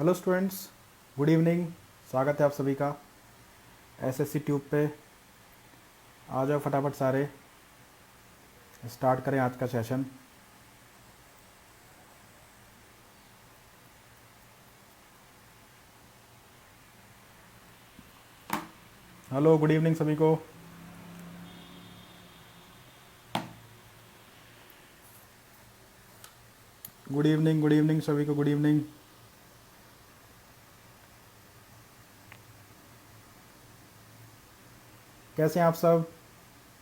Hello students, good evening. स्वागत है आप सभी का एसएससी ट्यूब पे। आ जाओ फटाफट सारे, स्टार्ट करें आज का सेशन। हेलो, गुड इवनिंग सभी को। गुड इवनिंग सभी को, गुड इवनिंग। कैसे हैं आप सब?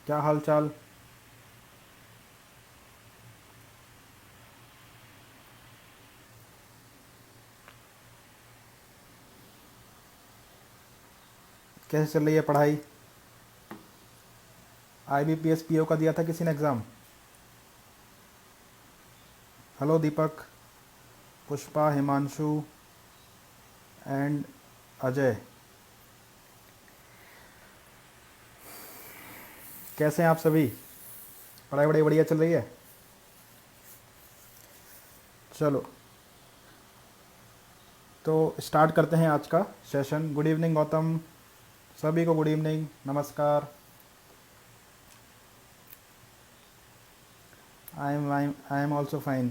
क्या हाल चाल? कैसे चल रही है पढ़ाई? IBPS PO का दिया था किसी ने exam? Hello Deepak, Pushpa, Himanshu and Ajay, कैसे हैं आप सभी? पढ़ाई बड़ी बढ़िया चल रही है? चलो, तो स्टार्ट करते हैं आज का सेशन। गुड इवनिंग गौतम, सभी को गुड इवनिंग, नमस्कार। I am also fine.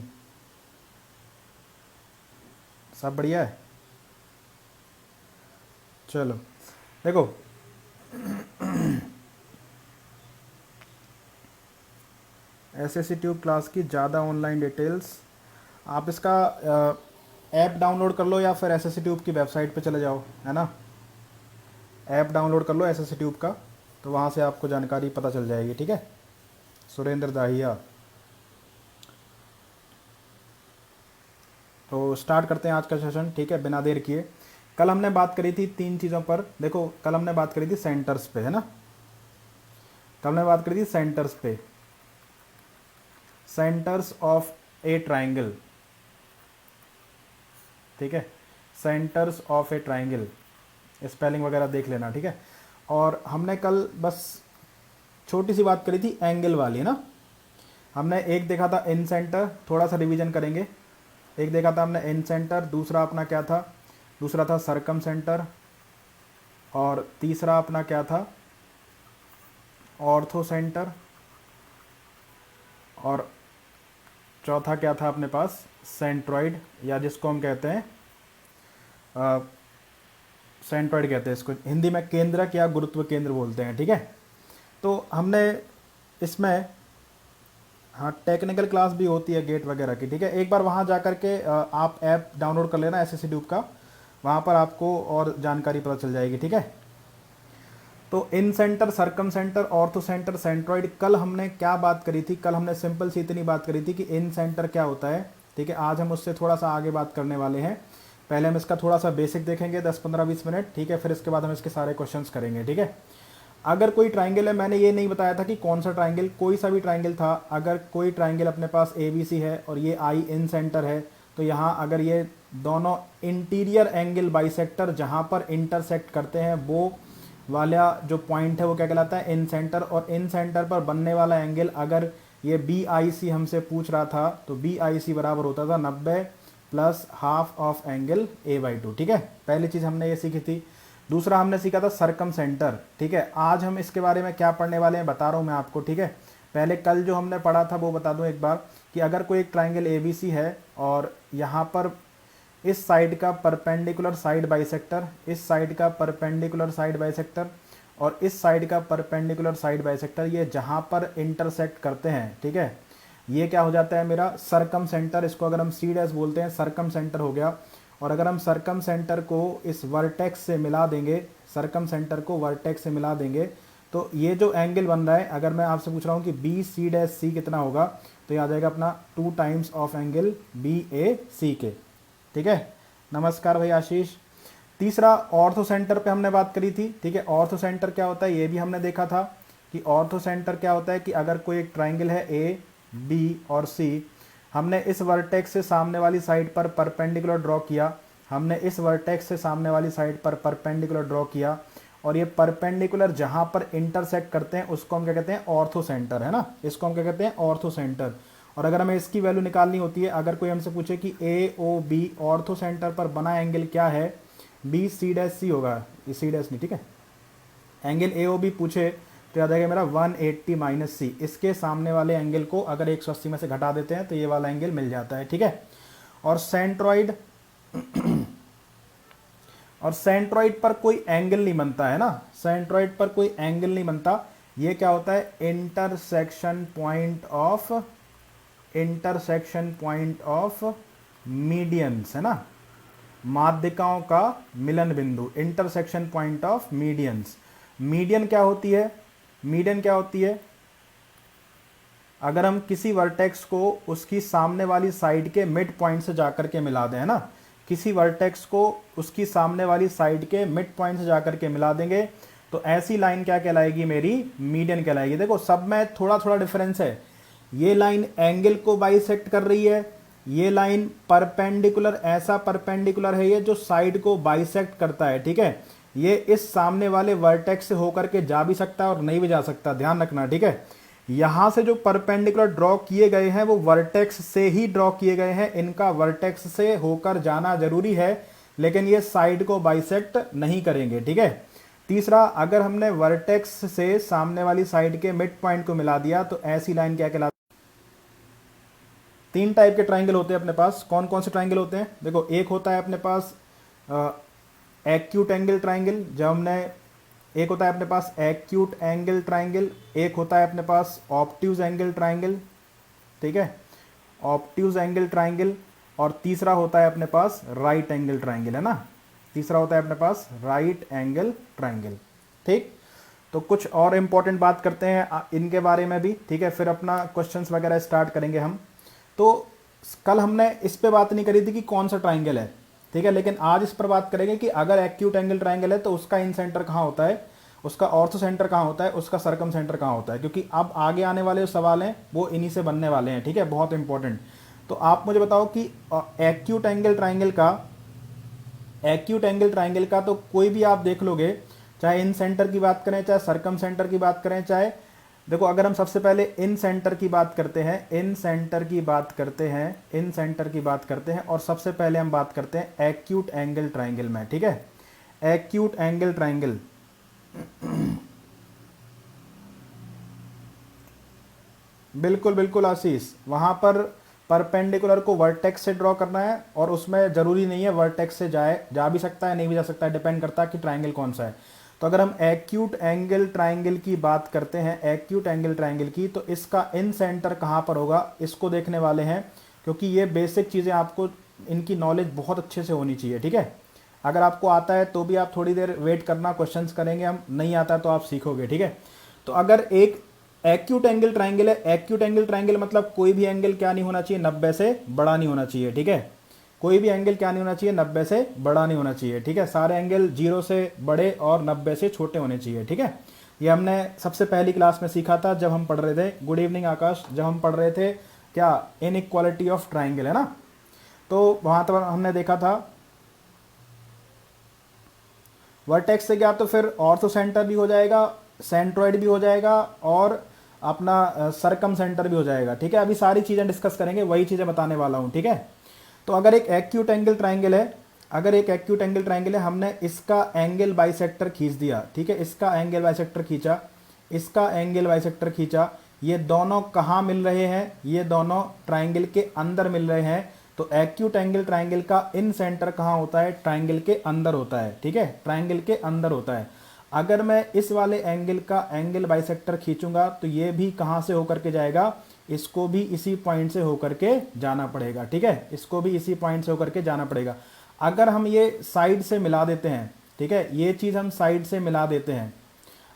सब बढ़िया है। चलो देखो, एसएससी ट्यूब क्लास की ज़्यादा ऑनलाइन डिटेल्स आप इसका ऐप डाउनलोड कर लो या फिर एसएससी ट्यूब की वेबसाइट पे चले जाओ, है ना। ऐप डाउनलोड कर लो एसएससी ट्यूब का, तो वहाँ से आपको जानकारी पता चल जाएगी, ठीक है। सुरेंद्र दाहिया। तो स्टार्ट करते हैं आज का सेशन, ठीक है, बिना देर किए। कल हमने बात करी थी तीन चीज़ों पर। देखो, कल हमने बात करी थी सेंटर्स पे, है ना। कल हमने बात करी थी सेंटर्स पे, सेंटर्स ऑफ ए ट्राइंगल, ठीक है। Centres of a triangle, spelling वगैरह देख लेना, ठीक है। और हमने कल बस छोटी सी बात करी थी एंगल वाली, ना। हमने एक देखा था इन सेंटर, थोड़ा सा रिवीजन करेंगे। एक देखा था हमने इन सेंटर, दूसरा अपना क्या था? दूसरा था सरकम सेंटर, और तीसरा अपना क्या था? ऑर्थो सेंटर, और चौथा क्या था अपने पास? सेंट्रॉइड, या जिसको हम कहते हैं सेंट्रॉइड कहते हैं इसको, हिंदी में केंद्रक या गुरुत्व केंद्र बोलते हैं, ठीक है। तो हमने इसमें, हाँ, टेक्निकल क्लास भी होती है गेट वगैरह की, ठीक है। एक बार वहाँ जा कर के आप ऐप डाउनलोड कर लेना एसएससी ट्यूब का, वहाँ पर आपको और जानकारी पता चल जाएगी, ठीक है। तो incentre, circumcentre, orthocentre, centroid, कल हमने क्या बात करी थी? कल हमने सिंपल सी इतनी बात करी थी कि इन सेंटर क्या होता है, ठीक है। आज हम उससे थोड़ा सा आगे बात करने वाले हैं। पहले हम इसका थोड़ा सा बेसिक देखेंगे 10-15-20 मिनट, ठीक है। फिर इसके बाद हम इसके सारे क्वेश्चंस करेंगे, ठीक है। अगर कोई ट्राइंगल है, मैंने ये नहीं बताया था कि कौन सा ट्राइंगल, कोई सा भी ट्राइंगल था। अगर कोई ट्राइंगल अपने पास ABC है और ये आई इन सेंटर है, तो यहाँ अगर ये दोनों इंटीरियर एंगल बाइसेक्टर जहाँ पर इंटरसेक्ट करते हैं, वो वाला जो पॉइंट है वो क्या कहलाता है? इन सेंटर। और इन सेंटर पर बनने वाला एंगल, अगर ये BIC हमसे पूछ रहा था, तो BIC बराबर होता था 90 plus half of angle A/2, ठीक है। पहली चीज़ हमने ये सीखी थी। दूसरा हमने सीखा था सरकम सेंटर, ठीक है। आज हम इसके बारे में क्या पढ़ने वाले हैं बता रहा हूँ मैं आपको, ठीक है। पहले कल जो हमने पढ़ा था वो बता दूं एक बार, कि अगर कोई एक ट्राइंगल ABC है और यहाँ पर इस साइड का परपेंडिकुलर साइड बाइसेक्टर, इस साइड का परपेंडिकुलर साइड बाइसेक्टर, और इस साइड का परपेंडिकुलर साइड बाइसेक्टर, ये जहाँ पर इंटरसेक्ट करते हैं, ठीक है, ये क्या हो जाता है? मेरा सरकम सेंटर। इसको अगर हम C' बोलते हैं, सरकम सेंटर हो गया। और अगर हम सरकम सेंटर को इस वर्टेक्स से मिला देंगे, सरकम सेंटर को वर्टेक्स से मिला देंगे, तो ये जो एंगल बन रहा है, अगर मैं आपसे पूछ रहा हूँ कि BC' कितना होगा, तो ये आ जाएगा अपना 2 टाइम्स ऑफ एंगल BAC के, ठीक है। नमस्कार भाई आशीष। तीसरा ऑर्थो सेंटर पे हमने बात करी थी, ठीक है। ऑर्थो सेंटर क्या होता है ये भी हमने देखा था, कि ऑर्थो सेंटर क्या होता है कि अगर कोई एक ट्राइंगल है A, B और C, हमने इस वर्टेक्स से सामने वाली साइड पर परपेंडिकुलर ड्रॉ किया, हमने इस वर्टेक्स से सामने वाली साइड पर परपेंडिकुलर ड्रॉ किया, और ये परपेंडिकुलर जहाँ पर इंटरसेक्ट करते हैं उसको हम क्या कहते हैं? ऑर्थो सेंटर, है ना। इसको हम क्या कहते हैं? Ortho centre. और अगर हमें इसकी वैल्यू निकालनी होती है, अगर कोई हमसे पूछे कि ए ओ बी ऑर्थो सेंटर पर बना एंगल क्या है, बी सी डैश सी होगा, ये सी डैश नहीं, ठीक है। एंगल ए ओ बी पूछे तो याद आएगा मेरा 180 माइनस सी, इसके सामने वाले एंगल को अगर 180 में से घटा देते हैं तो ये वाला एंगल मिल जाता है, ठीक है। और सेंट्रॉइड और सेंट्रॉइड पर कोई एंगल नहीं बनता है ना, सेंट्रॉइड पर कोई एंगल नहीं बनता। ये क्या होता है, इंटरसेक्शन पॉइंट ऑफ मीडियंस है ना, माध्यिकाओं का मिलन बिंदु, intersection point of medians. Median क्या होती है, मीडियन क्या होती है, अगर हम किसी वर्टेक्स को उसकी सामने वाली साइड के मिड पॉइंट से जाकर के मिला दें, है ना, किसी वर्टेक्स को उसकी सामने वाली साइड के मिड पॉइंट से जाकर के मिला देंगे तो ऐसी लाइन क्या कहलाएगी, मेरी मीडियन कहलाएगी। देखो सब में थोड़ा थोड़ा डिफरेंस है, ये लाइन एंगल को बाइसेक्ट कर रही है, ये लाइन परपेंडिकुलर, ऐसा परपेंडिकुलर है ये जो साइड को बाइसेक्ट करता है, ठीक है। ये इस सामने वाले वर्टेक्स से होकर के जा भी सकता है और नहीं भी जा सकता, ध्यान रखना, ठीक है। यहां से जो परपेंडिकुलर ड्रॉ किए गए हैं वो वर्टेक्स से ही ड्रॉ किए गए हैं, इनका वर्टेक्स से होकर जाना जरूरी है, लेकिन ये साइड को बाइसेक्ट नहीं करेंगे, ठीक है। तीसरा, अगर हमने वर्टेक्स से सामने वाली साइड के मिड पॉइंट को मिला दिया तो ऐसी लाइन क्या कहलाती है। 3 टाइप के ट्राइंगल होते हैं अपने पास। कौन कौन से ट्राइंगल होते हैं, देखो एक होता है अपने पास एक्यूट एंगल ट्राइंगल, जब हमने एक होता है अपने पास एक्यूट एंगल ट्राइंगल, एक होता है अपने पास ऑब्ट्यूज एंगल ट्राइंगल, ठीक है, ऑब्ट्यूज एंगल ट्राइंगल, और तीसरा होता है अपने पास राइट एंगल ट्राइंगल, है ना, तीसरा होता है अपने पास राइट एंगल ट्राइंगल, ठीक। तो कुछ और इंपॉर्टेंट बात करते हैं इनके बारे में भी, ठीक है, फिर अपना क्वेश्चंस वगैरह स्टार्ट करेंगे हम। तो कल हमने इस पे बात नहीं करी थी कि कौन सा ट्राइंगल है, ठीक है, लेकिन आज इस पर बात करेंगे कि अगर एक्यूट एंगल ट्राइंगल है तो उसका इन सेंटर कहाँ होता है, उसका ऑर्थो सेंटर कहाँ होता है, उसका सर्कम सेंटर कहाँ होता है, क्योंकि अब आगे आने वाले जो सवाल हैं वो इन्हीं से बनने वाले हैं, ठीक है, बहुत इंपॉर्टेंट। तो आप मुझे बताओ कि एक्यूट एंगल ट्राइंगल का तो कोई भी आप देख लोगे, चाहे इन सेंटर की बात करें, चाहे सर्कम सेंटर की बात करें, चाहे देखो अगर हम सबसे पहले इन सेंटर की बात करते हैं, इन सेंटर की बात करते हैं और सबसे पहले हम बात करते हैं एक्यूट एंगल ट्राइंगल में, ठीक है। एक्यूट एंगल ट्राइंगल बिल्कुल बिल्कुल आशीष, वहां पर परपेंडिकुलर को वर्टेक्स से ड्रॉ करना है और उसमें जरूरी नहीं है वर्टेक्स से जा भी सकता है, नहीं भी जा सकता है, डिपेंड करता है कि ट्राइंगल कौन सा है। तो अगर हम एक्यूट एंगल ट्राइंगल की बात करते हैं, एक्यूट एंगल ट्राइंगल की, तो इसका इन सेंटर कहाँ पर होगा इसको देखने वाले हैं, क्योंकि ये बेसिक चीज़ें आपको इनकी नॉलेज बहुत अच्छे से होनी चाहिए, ठीक है। अगर आपको आता है तो भी आप थोड़ी देर वेट करना, क्वेश्चंस करेंगे हम, नहीं आता है तो आप सीखोगे, ठीक है। तो अगर एक एक्यूट एंगल ट्राइंगल है, एक्यूट एंगल ट्राइंगल मतलब कोई भी एंगल क्या नहीं होना चाहिए, 90 से बड़ा नहीं होना चाहिए, ठीक है। कोई भी एंगल क्या नहीं होना चाहिए, 90 से बड़ा नहीं होना चाहिए, ठीक है। सारे एंगल 0 से बड़े और 90 से छोटे होने चाहिए, ठीक है। ये हमने सबसे पहली क्लास में सीखा था जब हम पढ़ रहे थे, गुड इवनिंग आकाश, जब हम पढ़ रहे थे क्या, इनइक्वालिटी ऑफ ट्राइंगल, है ना। तो वहां पर हमने देखा था वर्टेक्स से गया तो फिर ऑर्थो सेंटर भी हो जाएगा, सेंट्रॉइड भी हो जाएगा और अपना सरकम सेंटर भी हो जाएगा, ठीक है। अभी सारी चीज़ें डिस्कस करेंगे, वही चीज़ें बताने वाला हूँ, ठीक है। तो अगर एक एक्यूट एंगल ट्राइंगल है, हमने इसका एंगल बाइसेक्टर खींच दिया, ठीक है, इसका एंगल बाइसेक्टर खींचा, ये दोनों कहाँ मिल रहे हैं, ये दोनों ट्राइंगल के अंदर मिल रहे हैं। तो एक्यूट एंगल ट्राइंगल का इन सेंटर कहाँ होता है, ट्राइंगल के अंदर होता है, ठीक है, ट्राइंगल के अंदर होता है। अगर मैं इस वाले एंगल का एंगल बाइसेक्टर खींचूंगा तो ये भी कहाँ से होकर के जाएगा, इसको भी इसी पॉइंट से होकर के जाना पड़ेगा, ठीक है, इसको भी इसी पॉइंट से होकर के जाना पड़ेगा। अगर हम ये साइड से मिला देते हैं, ठीक है, ये चीज़ हम साइड से मिला देते हैं,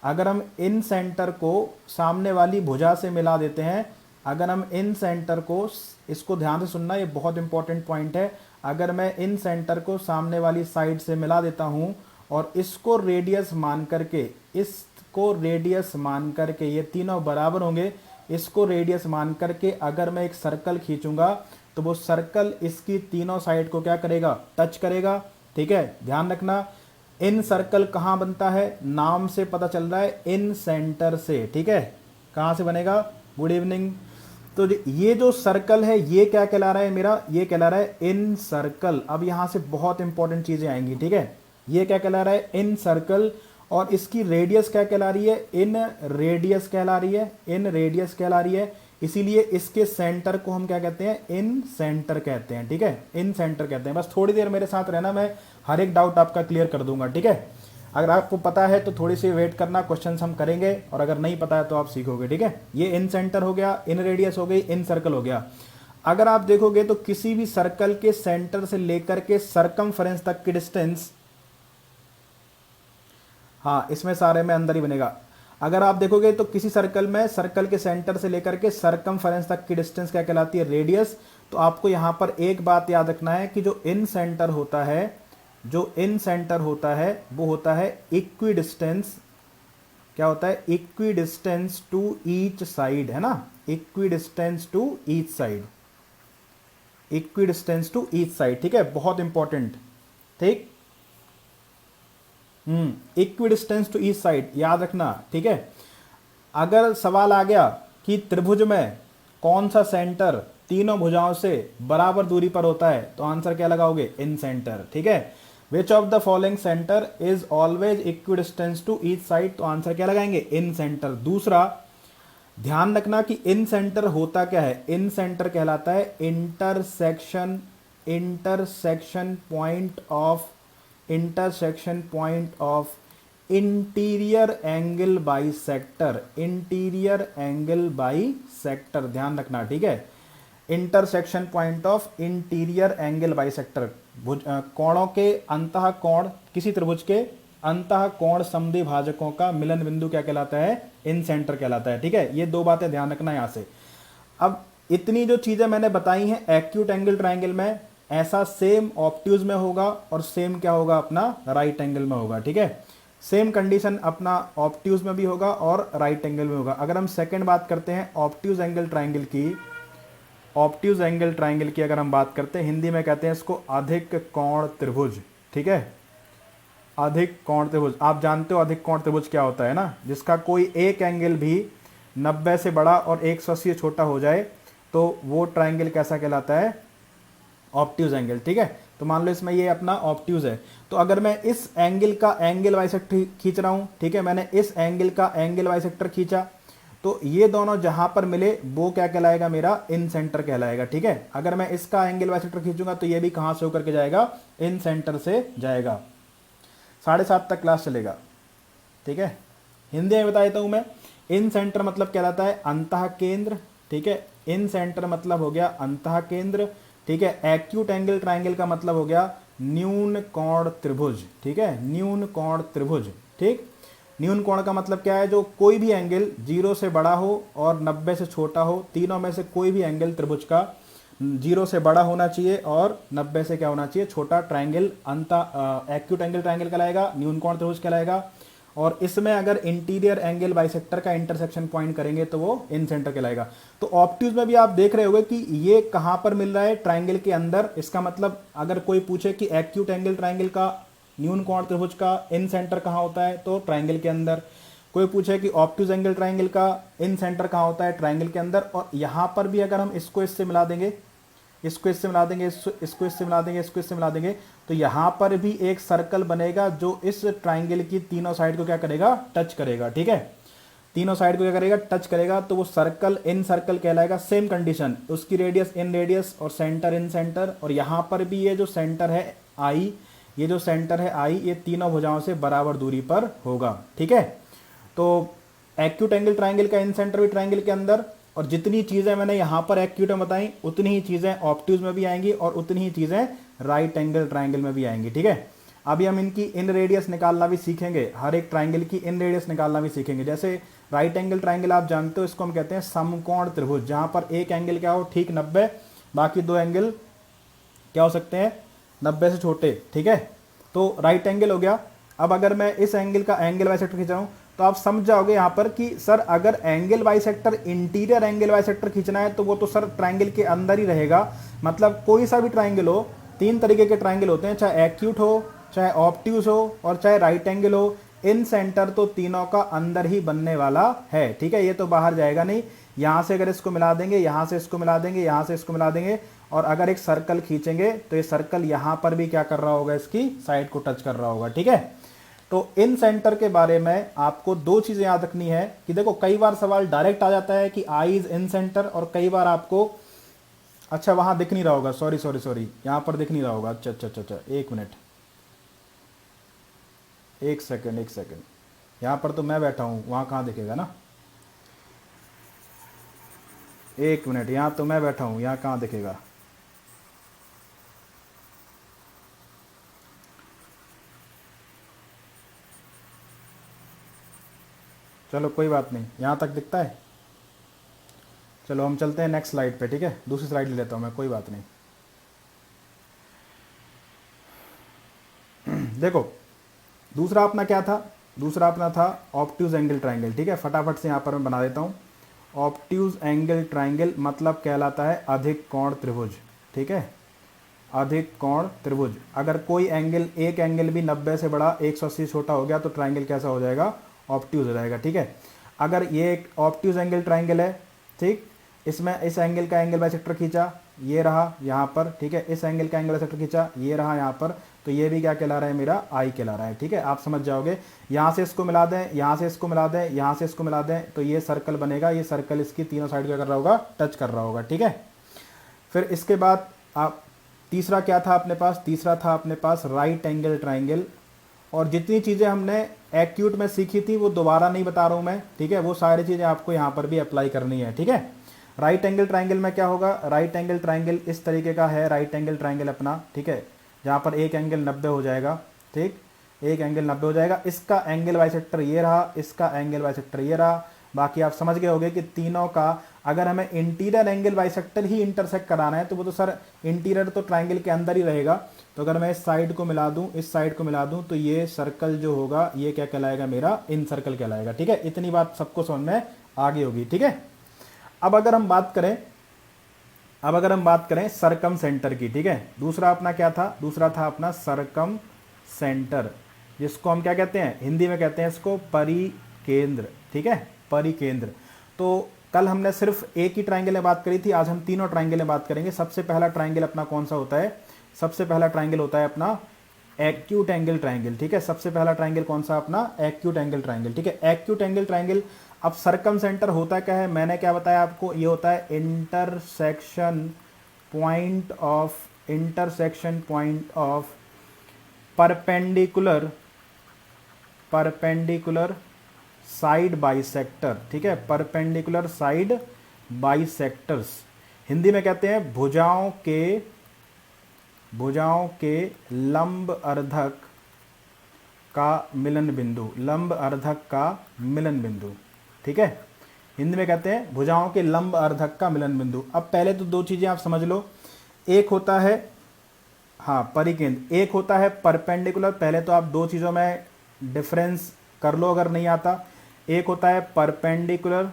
अगर हम इन सेंटर को सामने वाली भुजा से मिला देते हैं, अगर हम इन सेंटर को, इसको ध्यान से सुनना, ये बहुत इंपॉर्टेंट पॉइंट है, अगर मैं इन सेंटर को सामने वाली साइड से मिला देता हूँ और इसको रेडियस मान करके, ये तीनों बराबर होंगे, इसको रेडियस मान करके अगर मैं एक सर्कल खींचूंगा तो वो सर्कल इसकी तीनों साइड को क्या करेगा, टच करेगा, ठीक है। ध्यान रखना, इन सर्कल कहाँ बनता है, नाम से पता चल रहा है, इन सेंटर से, ठीक है। कहाँ से बनेगा, गुड इवनिंग तो ये जो सर्कल है ये क्या कहला रहा है मेरा, ये कहला रहा है इन सर्कल। अब यहां से बहुत इंपॉर्टेंट चीजें आएंगी, ठीक है। ये क्या कहला रहा है, इन सर्कल, और इसकी रेडियस क्या कहला रही है, इन रेडियस कहला रही है, इन रेडियस कहला रही है। इसीलिए इसके सेंटर को हम क्या कहते हैं, इन सेंटर कहते हैं, ठीक है, इन सेंटर कहते हैं। बस थोड़ी देर मेरे साथ रहना, मैं हर एक डाउट आपका क्लियर कर दूंगा, ठीक है। अगर आपको पता है तो थोड़ी सी वेट करना, क्वेश्चन हम करेंगे, और अगर नहीं पता है तो आप सीखोगे, ठीक है। ये इन सेंटर हो गया, इन रेडियस हो गई, इन सर्कल हो गया। अगर आप देखोगे तो किसी भी सर्कल के सेंटर से लेकर के सरकमफ्रेंस तक की डिस्टेंस, हाँ इसमें सारे में अंदर ही बनेगा। अगर आप देखोगे तो किसी सर्कल में सर्कल के सेंटर से लेकर के सरकमफ्रेंस तक की डिस्टेंस क्या कहलाती है, रेडियस। तो आपको यहां पर एक बात याद रखना है कि जो इन सेंटर होता है, जो इन सेंटर होता है वो होता है इक्वी डिस्टेंस, क्या होता है, equidistance to each side, है ना, equidistance to each side, equidistance to each side, ठीक है, बहुत इंपॉर्टेंट, ठीक। Equidistance to each side याद रखना, ठीक है। अगर सवाल आ गया कि त्रिभुज में कौन सा सेंटर तीनों भुजाओं से बराबर दूरी पर होता है, तो आंसर क्या लगाओगे, इन सेंटर, ठीक है। Which of the following center is always equidistance to each side, तो आंसर क्या लगाएंगे, इन सेंटर। दूसरा ध्यान रखना कि इन सेंटर होता क्या है, इन सेंटर कहलाता है intersection, intersection point of, intersection point of interior angle by sector, interior angle by sector, ध्यान रखना, ठीक है। Intersection point of interior angle by sector, कोणों के अंतः कोण, किसी त्रिभुज के अंतः कोण समद्विभाजकों का मिलन बिंदु क्या कहलाता है, इन सेंटर कहलाता है, ठीक है। ये दो बातें ध्यान रखना यहां से। अब इतनी जो चीजें मैंने बताई हैं एक्यूट एंगल ट्रायंगल में, ऐसा सेम ऑब्ट्यूज में होगा और सेम क्या होगा अपना राइट एंगल में होगा, ठीक है। सेम कंडीशन अपना ऑब्ट्यूज में भी होगा और राइट एंगल में होगा। अगर हम सेकंड बात करते हैं ऑब्ट्यूज एंगल ट्रायंगल की, ऑब्ट्यूज एंगल ट्रायंगल की अगर हम बात करते हैं, हिंदी में कहते हैं इसको अधिक कोण त्रिभुज, ठीक है, अधिक कोण त्रिभुज। आप जानते हो अधिक कोण त्रिभुज क्या होता है ना, जिसका कोई एक एंगल भी 90 से बड़ा और 180 से छोटा हो जाए तो वो ट्रायंगल कैसा कहलाता है, ऑब्ट्यूज एंगल, ठीक है। तो मान लो इसमें ये अपना ऑब्ट्यूज है, तो अगर मैं इस एंगल का एंगल बाइसेक्टर खींच रहा हूं, ठीक है, मैंने इस एंगल का एंगल बाइसेक्टर खींचा, तो ये दोनों जहां पर मिले वो क्या कहलाएगा, मेरा इन सेंटर कहलाएगा, ठीक है। अगर मैं इसका एंगल बाइसेक्टर खींचूंगा तो ये भी कहां से होकर के जाएगा, इन सेंटर से जाएगा। 7:30 तक क्लास चलेगा, ठीक है। हिंदी में बता देता हूं मैं, इन सेंटर मतलब कहलाता है अंतः केंद्र, ठीक है, इन सेंटर मतलब हो गया अंतः केंद्र, ठीक है। एक्यूट एंगल ट्रायंगल का मतलब हो गया न्यून कोण त्रिभुज, ठीक है, न्यून कोण त्रिभुज, ठीक। न्यून कोण का मतलब क्या है, जो कोई भी एंगल 0 से बड़ा हो और 90 से छोटा हो, तीनों में से कोई भी एंगल त्रिभुज का 0 से बड़ा होना चाहिए और 90 से क्या होना चाहिए, छोटा, ट्रायंगल एक्यूट एंगल ट्रायंगल कहलाएगा, न्यून कोण त्रिभुज कहलाएगा। और इसमें अगर इंटीरियर एंगल बाइसेक्टर का इंटरसेक्शन पॉइंट करेंगे तो वो इन सेंटर कहलाएगा। तो ऑब्ट्यूज में भी आप देख रहे होंगे कि ये कहां पर मिल रहा है, ट्रायंगल के अंदर। इसका मतलब अगर कोई पूछे कि एक्यूट एंगल ट्रायंगल का न्यून कोण त्रिभुज का इन सेंटर कहां होता है, तो ट्रायंगल के अंदर। कोई पूछे कि ऑब्ट्यूज एंगल ट्रायंगल का इन सेंटर कहां होता है, ट्रायंगल के अंदर। और यहां पर भी अगर हम इसको इससे मिला देंगे, इसको इससे मिला देंगे, इसको इससे मिला देंगे, इसको इससे मिला देंगे, तो यहां पर भी एक सर्कल बनेगा जो इस ट्रायंगल की तीनों साइड को क्या करेगा, टच करेगा, ठीक है। तीनों साइड को क्या करेगा, टच करेगा, तो वो सर्कल इन सर्कल कहलाएगा। सेम कंडीशन, उसकी रेडियस इन रेडियस और सेंटर इन सेंटर। और यहां पर भी ये जो सेंटर है आई, ये जो सेंटर है आई, ये तीनों भुजाओं से बराबर दूरी पर होगा, ठीक है। तो एक्यूट एंगल ट्रायंगल का इन सेंटर भी ट्रायंगल के अंदर, और जितनी चीजें मैंने यहां पर एक्यूट में बताई उतनी ही चीजें ऑब्ट्यूज में भी आएंगी और उतनी ही चीजें राइट एंगल ट्रायंगल में भी आएंगी, ठीक है। अभी हम इनकी इन रेडियस निकालना भी सीखेंगे, हर एक ट्रायंगल की इन रेडियस निकालना भी सीखेंगे। जैसे राइट एंगल ट्रायंगल आप जानते हो, इसको हम कहते हैं समकोण त्रिभुज, जहां पर एक एंगल क्या हो, ठीक 90, बाकी दो एंगल क्या हो सकते हैं, 90 से छोटे, ठीक है। तो राइट एंगल हो गया। अब अगर मैं इस एंगल का एंगल बाइसेक्टर खींच रहा हूं तो आप समझ जाओगे यहां पर कि सर अगर angle bisector, interior angle bisector खींचना है तो वो तो सर ट्रायंगल के अंदर ही रहेगा। मतलब कोई सा भी ट्रायंगल हो, 3 तरीके के ट्रायंगल होते हैं, चाहे एक्यूट हो, चाहे ऑब्ट्यूज हो और चाहे राइट एंगल हो, इन सेंटर तो तीनों का अंदर ही बनने वाला है, ठीक है। ये तो बाहर जाएगा नहीं, यहाँ से अगर इसको मिला देंगे, यहाँ से इसको मिला देंगे, यहाँ से इसको मिला देंगे, और अगर एक सर्कल खींचेंगे तो ये सर्कल यहाँ पर भी क्या कर रहा होगा, इसकी साइड को टच कर रहा होगा। ठीक है, तो इन सेंटर के बारे में आपको दो चीजें याद रखनी है कि देखो कई बार सवाल डायरेक्ट आ जाता है कि आई इज इन सेंटर, और कई बार आपको, अच्छा वहां दिख नहीं रहा होगा, सॉरी सॉरी सॉरी, यहां पर दिख नहीं रहा होगा, अच्छा अच्छा अच्छा, एक मिनट, एक सेकंड, यहां पर तो मैं बैठा हूं, वहां कहां दिखेगा ना, एक मिनट, यहां तो मैं बैठा हूं, यहां कहां दिखेगा, चलो कोई बात नहीं, यहां तक दिखता है। चलो हम चलते हैं नेक्स्ट स्लाइड पे, ठीक है, दूसरी स्लाइड ले लेता हूं मैं, कोई बात नहीं। देखो दूसरा अपना क्या था, दूसरा अपना था ऑब्ट्यूज एंगल ट्राइंगल। ठीक है, फटाफट से यहाँ पर मैं बना देता हूँ। ऑब्ट्यूज एंगल ट्राइंगल मतलब कहलाता है अधिक कोण त्रिभुज। ठीक है, अधिक कोण त्रिभुज। अगर कोई एंगल, एक एंगल भी 90 से बड़ा 180 छोटा हो गया तो ट्राइंगल कैसा हो जाएगा, ऑब्ट्यूज हो जाएगा। ठीक है, अगर ये एक ऑब्ट्यूज एंगल ट्राइंगल है, ठीक, इसमें इस एंगल का एंगल बाइसेक्टर खींचा, ये रहा यहाँ पर, ठीक है, इस एंगल का एंगल बाइसेक्टर खींचा, ये रहा यहाँ पर, तो ये भी क्या कहला रहा है, मेरा आई कहला रहा है। ठीक है, आप समझ जाओगे। यहाँ से इसको मिला दें, यहाँ से इसको मिला दें, यहाँ से इसको मिला दें, तो ये सर्कल बनेगा, ये सर्कल इसकी तीनों साइड क्या कर रहा होगा, टच कर रहा होगा। ठीक है, फिर इसके बाद आप तीसरा क्या था अपने पास, तीसरा था अपने पास राइट एंगल ट्राइंगल। और जितनी चीज़ें हमने एक्यूट में सीखी थी वो दोबारा नहीं बता रहा हूँ मैं, ठीक है, वो सारी चीज़ें आपको यहाँ पर भी अप्लाई करनी है। ठीक है, राइट एंगल ट्राइंगल में क्या होगा, राइट एंगल ट्राइंगल इस तरीके का है, राइट एंगल ट्राइंगल अपना, ठीक है, जहाँ पर एक एंगल 90 हो जाएगा, ठीक, एक एंगल 90 हो जाएगा, इसका एंगल बाइसेक्टर ये रहा, इसका एंगल बाइसेक्टर ये रहा। बाकी आप समझ गए होंगे कि तीनों का अगर हमें इंटीरियर एंगल बाइसेक्टर ही इंटरसेक्ट कराना है तो वो तो सर इंटीरियर तो ट्राइंगल के अंदर ही रहेगा। तो अगर मैं इस साइड को मिला दूं, इस साइड को मिला दूं, तो ये सर्कल जो होगा ये क्या कहलाएगा, मेरा इन सर्कल कहलाएगा। ठीक है, इतनी बात सबको समझ में आ गई होगी। ठीक है, अब अगर हम बात करें सरकम सेंटर की। ठीक है, दूसरा अपना क्या था, दूसरा था अपना सरकम सेंटर, जिसको हम क्या कहते हैं, हिंदी में कहते हैं इसको परिकेंद्र। ठीक है, परिकेंद्र। तो कल हमने सिर्फ एक ही ट्राइंगल में बात करी थी, आज हम तीनों ट्राइंगल में बात करेंगे। सबसे पहला ट्राइंगल अपना कौन सा होता है, सबसे पहला ट्राइंगल होता है अपना एक्यूट एंगल ट्राइंगल। ठीक है, सबसे पहला ट्राइंगल कौन सा, अपना एक्यूट एंगल ट्राइंगल। ठीक है, एक्यूट एंगल ट्राइंगल। अब सरकम सेंटर होता क्या है, मैंने क्या बताया आपको, ये होता है intersection point of perpendicular side bisector. ठीक है, परपेंडिकुलर साइड बाइसेक्टर्स, हिंदी में कहते हैं भुजाओं के लंब अर्धक का मिलन बिंदु, लंब अर्धक का मिलन बिंदु। ठीक है, हिंदी में कहते हैं भुजाओं के लंब अर्धक का मिलन बिंदु। अब पहले तो दो चीजें आप समझ लो, एक होता है, हाँ, परिकेंद्र, एक होता है परपेंडिकुलर। पहले तो आप दो चीजों में डिफरेंस कर लो अगर नहीं आता। एक होता है परपेंडिकुलर,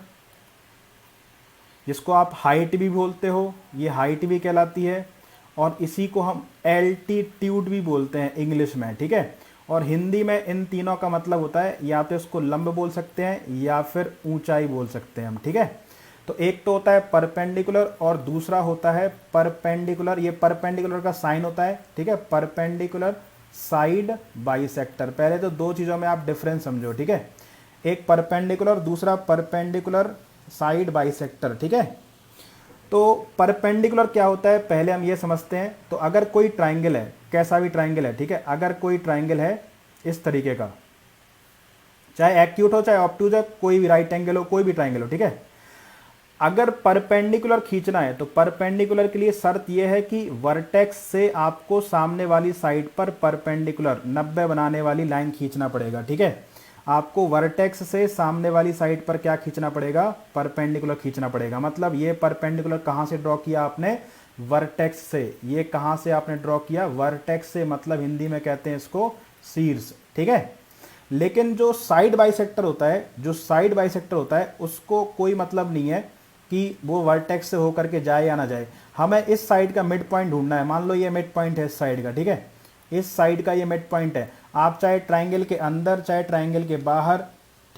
जिसको आप हाइट भी बोलते हो, ये हाइट भी कहलाती है, और इसी को हम एल्टीट्यूड भी बोलते हैं इंग्लिश में। ठीक है, और हिंदी में इन तीनों का मतलब होता है, या तो इसको लंब बोल सकते हैं या फिर ऊंचाई बोल सकते हैं हम। ठीक है, तो एक तो होता है परपेंडिकुलर और दूसरा होता है परपेंडिकुलर, ये परपेंडिकुलर का साइन होता है। ठीक है, परपेंडिकुलर साइड बाइसेक्टर। पहले तो दो चीज़ों में आप डिफरेंस समझो। ठीक है, एक परपेंडिकुलर, दूसरा परपेंडिकुलर साइड बाइसेक्टर। ठीक है, तो परपेंडिकुलर क्या होता है पहले हम ये समझते हैं। तो अगर कोई ट्राइंगल है, कैसा भी ट्राइंगल है, ठीक है, अगर कोई ट्राइंगल है इस तरीके का, चाहे एक्यूट हो चाहे ऑब्ट्यूज है, कोई भी राइट एंगल हो, कोई भी ट्राइंगल हो, ठीक है, अगर परपेंडिकुलर खींचना है तो परपेंडिकुलर के लिए शर्त यह है कि वर्टेक्स से आपको सामने वाली साइड पर परपेंडिकुलर 90 बनाने वाली लाइन खींचना पड़ेगा। ठीक है, आपको वर्टेक्स से सामने वाली साइड पर क्या खींचना पड़ेगा, परपेंडिकुलर खींचना पड़ेगा। मतलब ये परपेंडिकुलर कहाँ से ड्रॉ किया आपने, वर्टेक्स से। ये कहाँ से आपने ड्रॉ किया, वर्टेक्स से, मतलब हिंदी में कहते हैं इसको शीर्ष। ठीक है, लेकिन जो साइड बाइसेक्टर होता है, जो साइड बाइसेक्टर होता है, उसको कोई मतलब नहीं है कि वो वर्टेक्स से होकर के जाए या ना जाए, हमें इस साइड का मिड पॉइंट ढूंढना है। मान लो ये मिड पॉइंट है इस साइड का, ठीक है, इस साइड का ये मिड पॉइंट है। आप चाहे ट्राइंगल के अंदर चाहे ट्राइंगल के बाहर,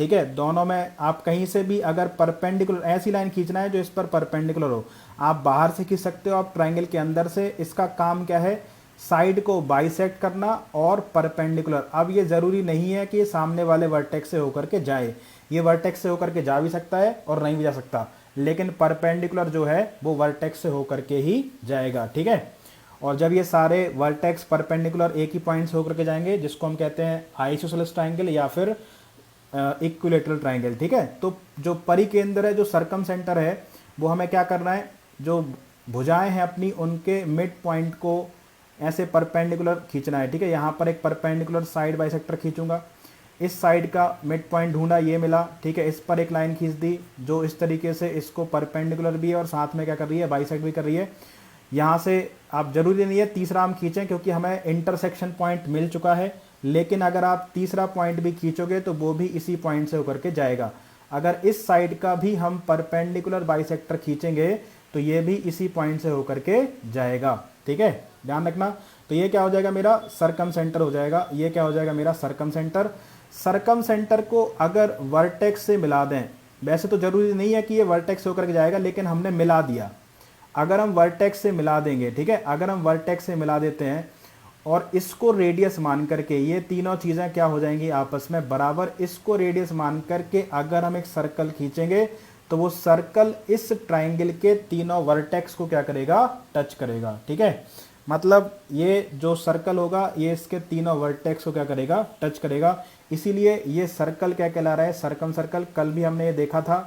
ठीक है, दोनों में आप कहीं से भी अगर परपेंडिकुलर ऐसी लाइन खींचना है जो इस पर परपेंडिकुलर हो, आप बाहर से खींच सकते हो, आप ट्राइंगल के अंदर से। इसका काम क्या है, साइड को बाइसेक्ट करना और परपेंडिकुलर। अब ये ज़रूरी नहीं है कि ये सामने वाले वर्टेक्स से होकर के जाए, ये वर्टेक्स से होकर के जा भी सकता है और नहीं भी जा सकता, लेकिन परपेंडिकुलर जो है वो वर्टेक्स से होकर के ही जाएगा, ठीक है। और जब ये सारे वर्टेक्स परपेंडिकुलर एक ही पॉइंट से होकर के जाएंगे, जिसको हम कहते हैं आइसोसेलेस ट्राइंगल या फिर इक्विलेटरल ट्राइंगल, ठीक है। तो जो परिकेंद्र है, जो सर्कम सेंटर है, वो हमें क्या करना है, जो भुजाएं हैं अपनी उनके मिड पॉइंट को ऐसे परपेंडिकुलर खींचना है, ठीक है। यहाँ पर एक परपेंडिकुलर साइड बाइसेक्टर खींचूंगा, इस साइड का मिड पॉइंट ढूंढा, ये मिला, ठीक है। इस पर एक लाइन खींच दी जो इस तरीके से इसको परपेंडिकुलर भी है और साथ में क्या कर रही है, बाइसेक्ट भी कर रही है। यहाँ से आप जरूरी नहीं है तीसरा हम खींचें क्योंकि हमें इंटरसेक्शन पॉइंट मिल चुका है, लेकिन अगर आप तीसरा पॉइंट भी खींचोगे तो वो भी इसी पॉइंट से होकर के जाएगा। अगर इस साइड का भी हम परपेंडिकुलर बाइसेक्टर खींचेंगे तो ये भी इसी पॉइंट से होकर के जाएगा, ठीक है, ध्यान रखना। तो ये क्या हो जाएगा, मेरा सरकम सेंटर हो जाएगा। ये क्या हो जाएगा, मेरा सरकम सेंटर। सरकम सेंटर को अगर वर्टेक्स से मिला दें, वैसे तो जरूरी नहीं है कि ये वर्टेक्स से होकर के जाएगा, लेकिन हमने मिला दिया। अगर हम वर्टेक्स से मिला देंगे, ठीक है, अगर हम वर्टेक्स से मिला देते हैं और इसको रेडियस मान करके, ये तीनों चीज़ें क्या हो जाएंगी आपस में बराबर, इसको रेडियस मान करके अगर हम एक सर्कल खींचेंगे तो वो सर्कल इस ट्राइंगल के तीनों वर्टेक्स को क्या करेगा, टच करेगा, ठीक है। मतलब ये जो सर्कल होगा ये इसके तीनों वर्टेक्स को क्या करेगा, टच करेगा। इसीलिए ये सर्कल क्या कहला रहा है, सरकम सर्कल। कल भी हमने ये देखा था,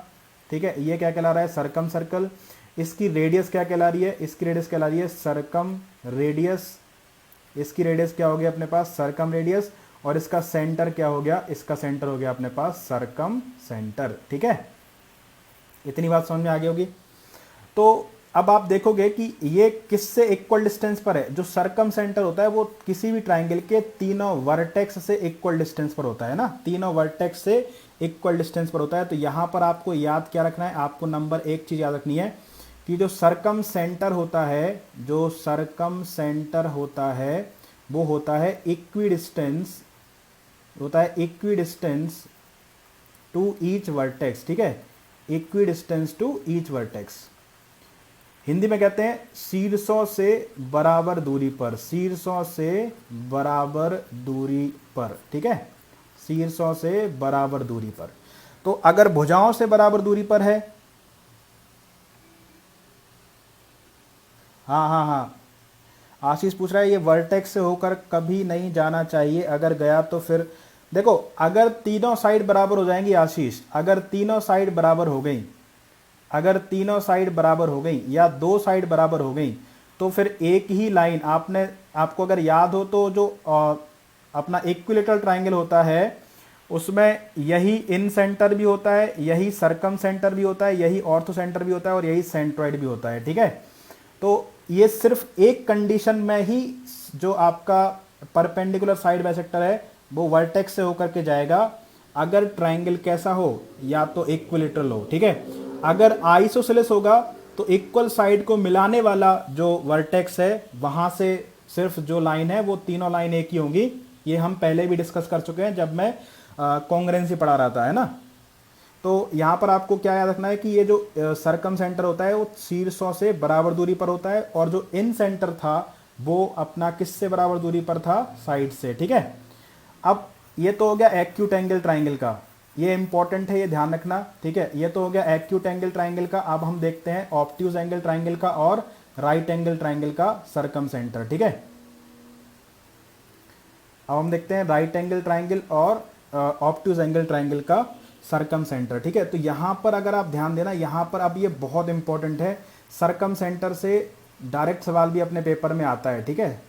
ठीक है। ये क्या कहला रहा है, सरकम सर्कल। इसकी रेडियस क्या कहला रही है, इसकी रेडियस कहला रही है सरकम रेडियस। इसकी रेडियस क्या हो गया अपने पास, सरकम रेडियस। और इसका सेंटर क्या हो गया, इसका सेंटर हो गया अपने पास सरकम सेंटर, ठीक है। इतनी बात समझ में आ गई होगी। तो अब आप देखोगे कि ये किससे इक्वल डिस्टेंस पर है, जो सरकम सेंटर होता है वो किसी भी ट्राइंगल के तीनों वर्टेक्स से इक्वल डिस्टेंस पर होता है ना, तीनों वर्टेक्स से इक्वल डिस्टेंस पर होता है। तो यहां पर आपको याद क्या रखना है, आपको नंबर एक चीज याद रखनी है कि जो सरकम सेंटर होता है, जो सरकम सेंटर होता है वो होता है इक्विडिस्टेंस, होता है इक्विडिस्टेंस टू ईच वर्टेक्स, ठीक है, equidistance to each vertex. Hindi में कहते हैं शीर्षों से बराबर दूरी पर, शीर्षों से बराबर दूरी पर, ठीक है, शीर्षों से बराबर दूरी पर। तो अगर भुजाओं से बराबर दूरी पर है, हाँ हाँ हाँ, आशीष पूछ रहा है ये वर्टेक्स से होकर कभी नहीं जाना चाहिए, अगर गया तो फिर देखो, अगर तीनों साइड बराबर हो जाएंगी आशीष, अगर तीनों साइड बराबर हो गई, अगर तीनों साइड बराबर हो गई या दो साइड बराबर हो गई, तो फिर एक ही लाइन आपको अगर याद हो तो जो अपना इक्विलेटरल ट्राइंगल होता है उसमें यही इन सेंटर भी होता है, यही सरकम सेंटर भी होता है, यही ऑर्थो सेंटर भी होता है और यही सेंट्रॉइड भी होता है, ठीक है। तो ये सिर्फ एक कंडीशन में ही जो आपका परपेंडिकुलर साइड बाइसेक्टर है वो वर्टेक्स से होकर के जाएगा, अगर ट्राइंगल कैसा हो, या तो इक्विलेटरल हो, ठीक है। अगर आइसोसेलेस होगा तो इक्वल साइड को मिलाने वाला जो वर्टेक्स है वहां से सिर्फ जो लाइन है वो तीनों लाइन एक ही होंगी। ये हम पहले भी डिस्कस कर चुके हैं जब मैं कॉन्ग्रुएंसी पढ़ा रहा था, है ना। तो यहाँ पर आपको क्या याद रखना है कि ये जो सरकम सेंटर होता है वो शीर्षों से बराबर दूरी पर होता है, और जो इन सेंटर था वो अपना किससे बराबर दूरी पर था, साइड से, ठीक है। अब ये तो हो गया एक्यूट एंगल ट्राइंगल का, ये इंपॉर्टेंट है, ये ध्यान रखना, ठीक है। ये तो हो गया एक्यूट एंगल ट्राइंगल का। अब हम देखते हैं ऑब्ट्यूज एंगल ट्राइंगल का और राइट एंगल ट्राइंगल का सरकम सेंटर, ठीक है। अब हम देखते हैं राइट एंगल ट्राइंगल और ऑब्ट्यूज एंगल ट्राइंगल का सरकम सेंटर, ठीक है। तो यहां पर अगर आप ध्यान देना, यहां पर अब ये बहुत इंपॉर्टेंट है, सरकम सेंटर से डायरेक्ट सवाल भी अपने पेपर में आता है, ठीक है।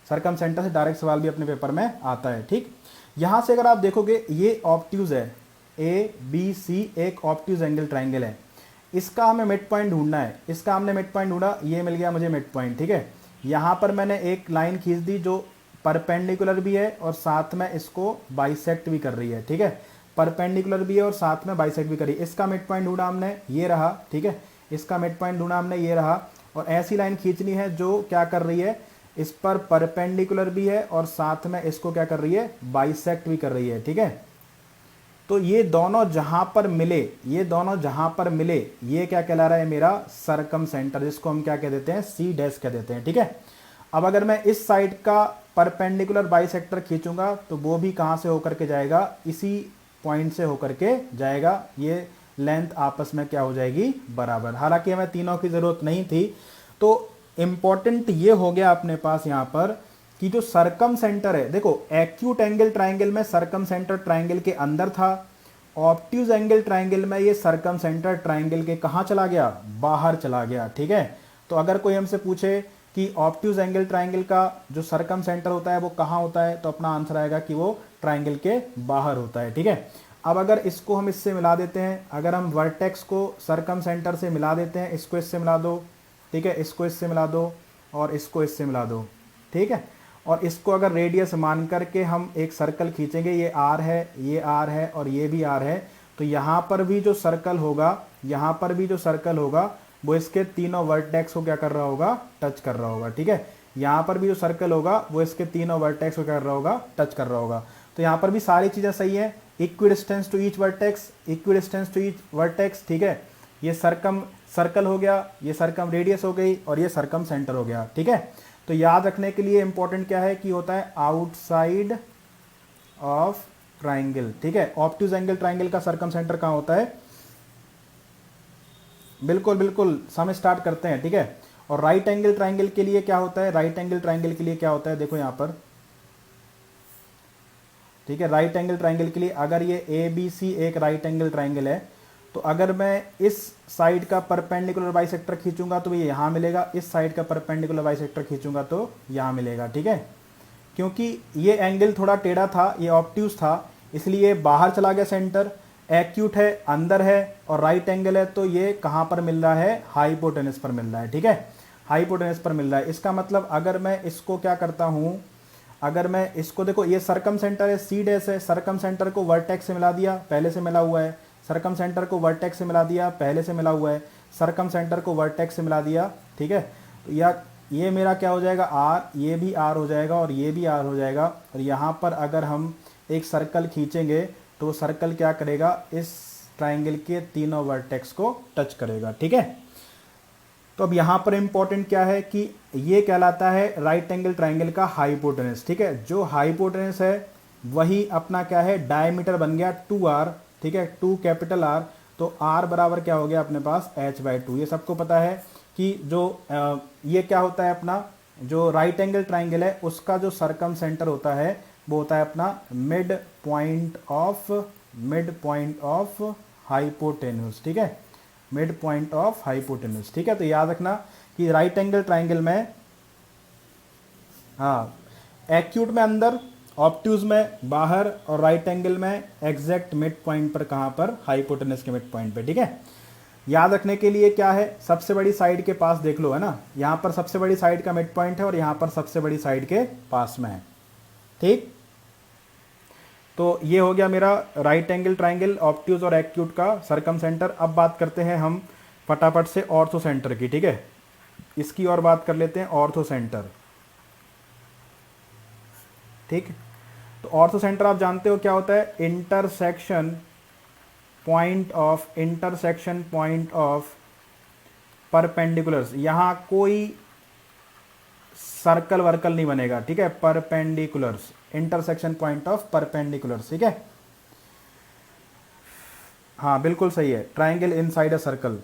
सरकम सेंटर से डायरेक्ट सवाल भी अपने पेपर में आता है, ठीक। यहां से अगर आप देखोगे ये ऑब्ट्यूज है, ए बी सी एक ऑब्ट्यूज एंगल ट्राइंगल है, इसका हमें मिड पॉइंट ढूंढना है, इसका हमने मिड पॉइंट ढूंढा, ये मिल गया मुझे मिड पॉइंट, ठीक है। यहां पर मैंने एक लाइन खींच दी जो परपेंडिकुलर भी है और साथ में इसको बाइसेक्ट भी कर रही है, ठीक है, परपेंडिकुलर भी है और साथ में बाइसेक्ट भी कर रही है। इसका मिड पॉइंट ढूंढा हमने, ये रहा, ठीक है, इसका मिड पॉइंट ढूंढा हमने, ये रहा। और ऐसी लाइन खींचनी है जो क्या कर रही है, इस पर परपेंडिकुलर भी है और साथ में इसको क्या कर रही है, बाइसेक्ट भी कर रही है, ठीक है। तो ये दोनों जहां पर मिले, ये दोनों जहां पर मिले, ये क्या कहला रहा है मेरा सरकम सेंटर, जिसको हम क्या कह देते हैं सी डैश कह देते हैं। ठीक है, अब अगर मैं इस साइड का परपेंडिकुलर बाइसेक्टर खींचूंगा तो वो भी कहां से होकर के जाएगा, इसी पॉइंट से होकर के जाएगा। ये लेंथ आपस में क्या हो जाएगी बराबर। हालांकि हमें तीनों की जरूरत नहीं थी। तो इंपॉर्टेंट ये हो गया अपने पास यहां पर कि जो सरकम सेंटर है, देखो एक्यूट एंगल ट्राइंगल में सरकम सेंटर ट्राइंगल के अंदर था, ऑब्ट्यूज एंगल ट्राइंगल में ये सरकम सेंटर ट्राइंगल के कहां चला गया, बाहर चला गया। ठीक है, तो अगर कोई हमसे पूछे कि ऑब्ट्यूज एंगल ट्राइंगल का जो सरकम सेंटर होता है वो कहाँ होता है, तो अपना आंसर आएगा कि वो ट्राइंगल के बाहर होता है। ठीक है, अब अगर इसको हम इससे मिला देते हैं, अगर हम वर्टेक्स को सरकम सेंटर से मिला देते हैं, इसको इससे मिला दो, ठीक है, इसको इससे मिला दो और इसको इससे मिला दो। ठीक है, और इसको अगर रेडियस मान करके हम एक सर्कल खींचेंगे, ये आर है, ये आर है और ये भी आर है, तो यहाँ पर भी जो सर्कल होगा, यहाँ पर भी जो सर्कल होगा वो इसके तीनों वर्टेक्स को क्या कर रहा होगा, टच कर रहा होगा। ठीक है, यहाँ पर भी जो सर्कल होगा वो इसके तीनों वर्टेक्स को क्या कर रहा होगा, टच कर रहा होगा। तो यहाँ पर भी सारी चीज़ें सही है, equidistance to each vertex, equidistance to each vertex. ठीक है, ये सरकम सर्कल हो गया, ये सरकम रेडियस हो गई और ये सरकम सेंटर हो गया। ठीक है, तो याद रखने के लिए इंपॉर्टेंट क्या है कि होता है आउटसाइड ऑफ ट्राइंगल। ठीक है, ऑब्ट्यूज एंगल ट्राइंगल का सरकम सेंटर कहाँ होता है, बिल्कुल बिल्कुल समय स्टार्ट करते हैं। ठीक है, और राइट एंगल ट्राइंगल के लिए क्या होता है, राइट एंगल ट्राइंगल के लिए क्या होता है, देखो यहां पर। ठीक है, राइट एंगल ट्राइंगल के लिए अगर ये ए बी सी एक राइट एंगल ट्राइंगल है, तो अगर मैं इस साइड का परपेंडिकुलर बाइसेक्टर खींचूंगा तो ये यहां मिलेगा, इस साइड का परपेंडिकुलर बाइसेक्टर खींचूंगा तो यहां मिलेगा। ठीक है, क्योंकि ये एंगल थोड़ा टेढ़ा था, ये ऑब्ट्यूज था, इसलिए बाहर चला गया सेंटर, एक्यूट है अंदर है और राइट एंगल है, तो ये कहां पर मिल रहा है, हाइपोटेनस पर मिल रहा है। ठीक है, हाइपोटेनस पर मिल रहा है। इसका मतलब अगर मैं इसको क्या करता हूं, अगर मैं इसको, देखो ये सरकम सेंटर है, सी डैश है, सरकम सेंटर को वर्टेक्स से मिला दिया, पहले से मिला हुआ है, सरकम सेंटर को वर्टेक्स से मिला दिया, पहले से मिला हुआ है, सरकम सेंटर को वर्टेक्स से मिला दिया। ठीक है, तो या ये मेरा क्या हो जाएगा आर, ये भी आर हो जाएगा और ये भी आर हो जाएगा। और यहाँ पर अगर हम एक सर्कल खींचेंगे तो सर्कल क्या करेगा, इस ट्राइंगल के तीनों वर्टेक्स को टच करेगा। ठीक है, तो अब यहाँ पर इंपॉर्टेंट क्या है कि ये कहलाता है राइट एंगल ट्राइंगल का हाइपोटेनस। ठीक है, जो हाइपोटेनस है वही अपना क्या है, डायमीटर बन गया 2r। ठीक है, 2 कैपिटल R, तो R बराबर क्या हो गया अपने पास h/2। ये सबको पता है कि जो ये क्या होता है अपना, जो राइट एंगल ट्राइंगल है उसका जो सरकम सेंटर होता है वो होता है अपना मिड पॉइंट ऑफ हाइपोटेन्यूज। ठीक है, मिड पॉइंट ऑफ हाइपोटेन्यूज। ठीक है, तो याद रखना कि राइट एंगल ट्राइंगल में, हाँ, एक्यूट में अंदर, ऑब्ट्यूज में बाहर और राइट एंगल में एग्जैक्ट मिड पॉइंट पर, कहाँ पर, हाइपोटेनस के मिड पॉइंट पे। ठीक है, याद रखने के लिए क्या है, सबसे बड़ी साइड के पास देख लो, है ना, यहाँ पर सबसे बड़ी साइड का मिड पॉइंट है और यहाँ पर सबसे बड़ी साइड के पास में है। ठीक, तो ये हो गया मेरा राइट एंगल ट्राइंगल, ऑब्ट्यूज और एक्यूट का सरकम सेंटर। अब बात करते हैं हम फटाफट से ऑर्थो सेंटर की। ठीक है, इसकी और बात कर लेते हैं, ऑर्थो सेंटर। ठीक, तो ऑर्थो सेंटर आप जानते हो क्या होता है, इंटरसेक्शन पॉइंट ऑफ परपेंडिकुलर्स। यहां कोई सर्कल वर्कल नहीं बनेगा। ठीक है, perpendiculars, intersection point of perpendiculars. ठीक है, हाँ बिल्कुल सही है, ट्राइंगल इनसाइड अ सर्कल।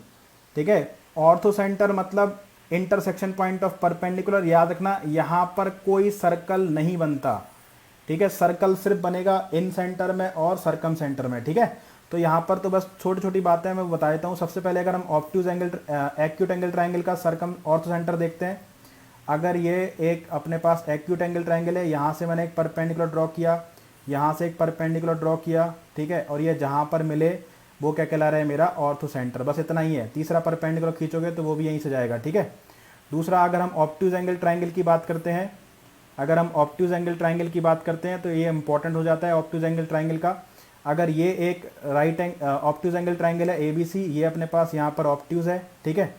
ठीक है, ऑर्थो सेंटर मतलब इंटरसेक्शन पॉइंट ऑफ परपेंडिकुलर। याद रखना यहां पर कोई सर्कल नहीं बनता। ठीक है, सर्कल सिर्फ बनेगा इन सेंटर में और सरकम सेंटर में। ठीक है, तो यहाँ पर तो बस छोटी छोटी बातें मैं बता देता हूँ। सबसे पहले अगर हम obtuse angle, acute angle triangle का सरकम ऑर्थो सेंटर देखते हैं, अगर ये एक अपने पास एक्यूट एंगल ट्राइंगल है, यहाँ से मैंने एक परपेंडिकुलर ड्रॉ किया, यहाँ से एक परपेंडिकुलर ड्रॉ किया। ठीक है, और ये जहाँ पर मिले वो क्या कहला रहा है, मेरा ऑर्थो सेंटर। बस इतना ही है, तीसरा परपेंडिकुलर खींचोगे तो वो भी यहीं से जाएगा। ठीक है, दूसरा अगर हम ऑब्ट्यूज एंगल ट्राइंगल की बात करते हैं, अगर हम ऑब्ट्यूज एंगल ट्राइंगल की बात करते हैं तो ये इंपॉर्टेंट हो जाता है ऑब्ट्यूज एंगल ट्राइंगल का। अगर ये एक ऑब्ट्यूज एंगल ट्राइंगल है ABC, ये अपने पास यहाँ पर ऑब्ट्यूज है। ठीक है,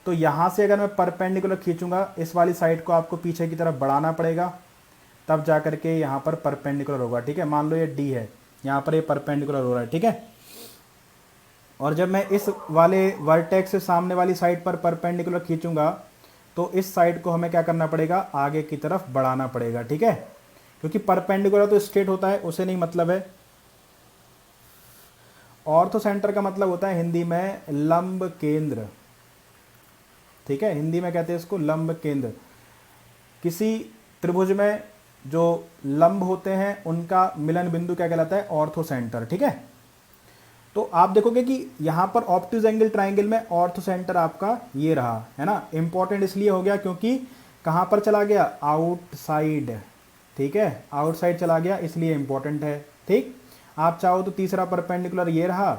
तो यहाँ से अगर मैं परपेंडिकुलर खींचूंगा, इस वाली साइड को आपको पीछे की तरफ बढ़ाना पड़ेगा, तब जा करके यहाँ पर परपेंडिकुलर होगा। ठीक है, मान लो ये D है, यहाँ पर ये परपेंडिकुलर हो रहा है, ठीक है। और जब मैं इस वाले वर्टेक्स से सामने वाली साइड पर परपेंडिकुलर खींचूंगा तो इस साइड को हमें क्या करना पड़ेगा, आगे की तरफ बढ़ाना पड़ेगा, ठीक है। क्योंकि परपेंडिकुलर तो स्ट्रेट होता है, उसे नहीं मतलब है। ऑर्थो सेंटर का मतलब होता है हिंदी में लंब केंद्र, ठीक है। हिंदी में कहते हैं इसको लंब केंद्र। किसी त्रिभुज में जो लंब होते हैं उनका मिलन बिंदु क्या कहलाता है, ऑर्थो सेंटर, ठीक है। तो आप देखोगे कि यहां पर ऑब्ट्यूज एंगल ट्राइंगल में ऑर्थो सेंटर आपका ये रहा है ना। इंपॉर्टेंट इसलिए हो गया क्योंकि कहां पर चला गया, आउटसाइड, ठीक है, आउटसाइड चला गया, इसलिए इंपॉर्टेंट है, ठीक। आप चाहो तो तीसरा परपेंडिकुलर ये रहा,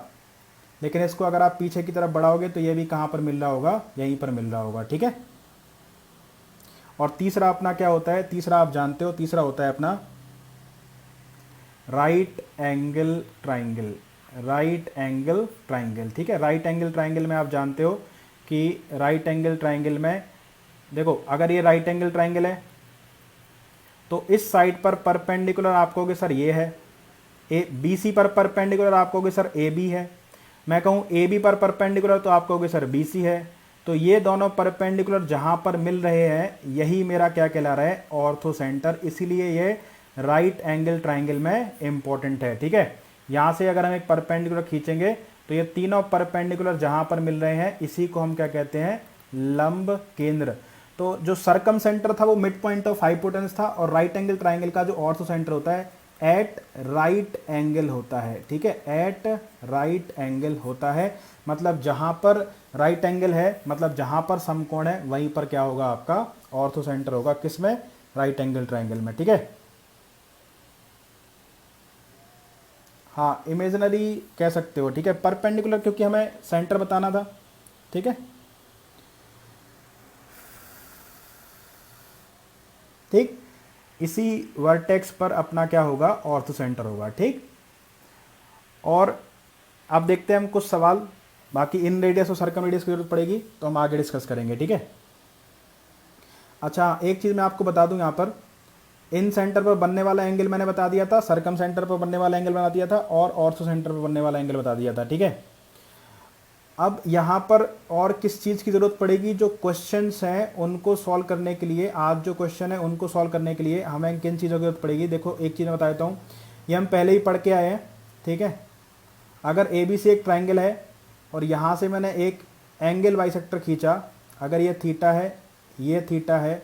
लेकिन इसको अगर आप पीछे की तरफ बढ़ाओगे तो ये भी कहां पर मिल रहा होगा, यहीं पर मिल रहा होगा, ठीक है। और तीसरा अपना क्या होता है, तीसरा आप जानते हो, तीसरा होता है अपना right angle triangle, right angle triangle, ठीक है। राइट एंगल ट्राइंगल में आप जानते हो कि राइट एंगल ट्राइंगल में देखो, अगर ये राइट एंगल ट्राइंगल है तो इस साइड पर परपेंडिकुलर आप कहोगे सर ये है, ए बी सी पर परपेंडिकुलर आप कहोगे सर ए बी है। मैं कहूँ ए बी पर परपेंडिकुलर तो आप कहोगे सर बी सी है। तो ये दोनों परपेंडिकुलर जहां पर मिल रहे हैं यही मेरा क्या कहला रहा है, ऑर्थो सेंटर, इसीलिए ये राइट एंगल ट्राइंगल में इंपॉर्टेंट है, ठीक है। यहां से अगर हम एक परपेंडिकुलर खींचेंगे तो ये तीनों परपेंडिकुलर जहां पर मिल रहे हैं इसी को हम क्या कहते हैं, लंब केंद्र। तो जो सरकम सेंटर था वो मिड पॉइंट ऑफ हाइपोटेनस था, और राइट एंगल ट्राइंगल का जो ऑर्थो सेंटर होता है एट राइट एंगल होता है, ठीक है, एट राइट एंगल होता है। मतलब जहां पर राइट एंगल है, मतलब जहां पर समकोण है वहीं पर क्या होगा, आपका ऑर्थो सेंटर होगा, किसमें, राइट एंगल ट्राइंगल में, ठीक है। हाँ, इमेजिनरी कह सकते हो, ठीक है, परपेंडिकुलर क्योंकि हमें सेंटर बताना था, ठीक है, ठीक। इसी वर्टेक्स पर अपना क्या होगा, ऑर्थो सेंटर होगा, ठीक। और अब देखते हैं हम कुछ सवाल, बाकी इन रेडियस और सर्कम रेडियस की जरूरत पड़ेगी तो हम आगे डिस्कस करेंगे, ठीक है। अच्छा, एक चीज़ मैं आपको बता दूं, यहाँ पर इन सेंटर पर बनने वाला एंगल मैंने बता दिया था, सर्कम सेंटर पर बनने वाला एंगल बता दिया था, और ऑर्थो सेंटर पर बनने वाला एंगल बता दिया था, ठीक है। अब यहाँ पर और किस चीज़ की ज़रूरत पड़ेगी, जो क्वेश्चंस हैं उनको सॉल्व करने के लिए, आज जो क्वेश्चन है उनको सॉल्व करने के लिए हमें किन चीज़ों की ज़रूरत पड़ेगी। देखो एक चीज़ मैं बता देता हूँ, ये हम पहले ही पढ़ के आए हैं, ठीक है। अगर ए बी सी एक ट्राइंगल है और यहाँ से मैंने एक एंगल बाइसेक्टर खींचा, अगर ये थीटा है, ये थीटा है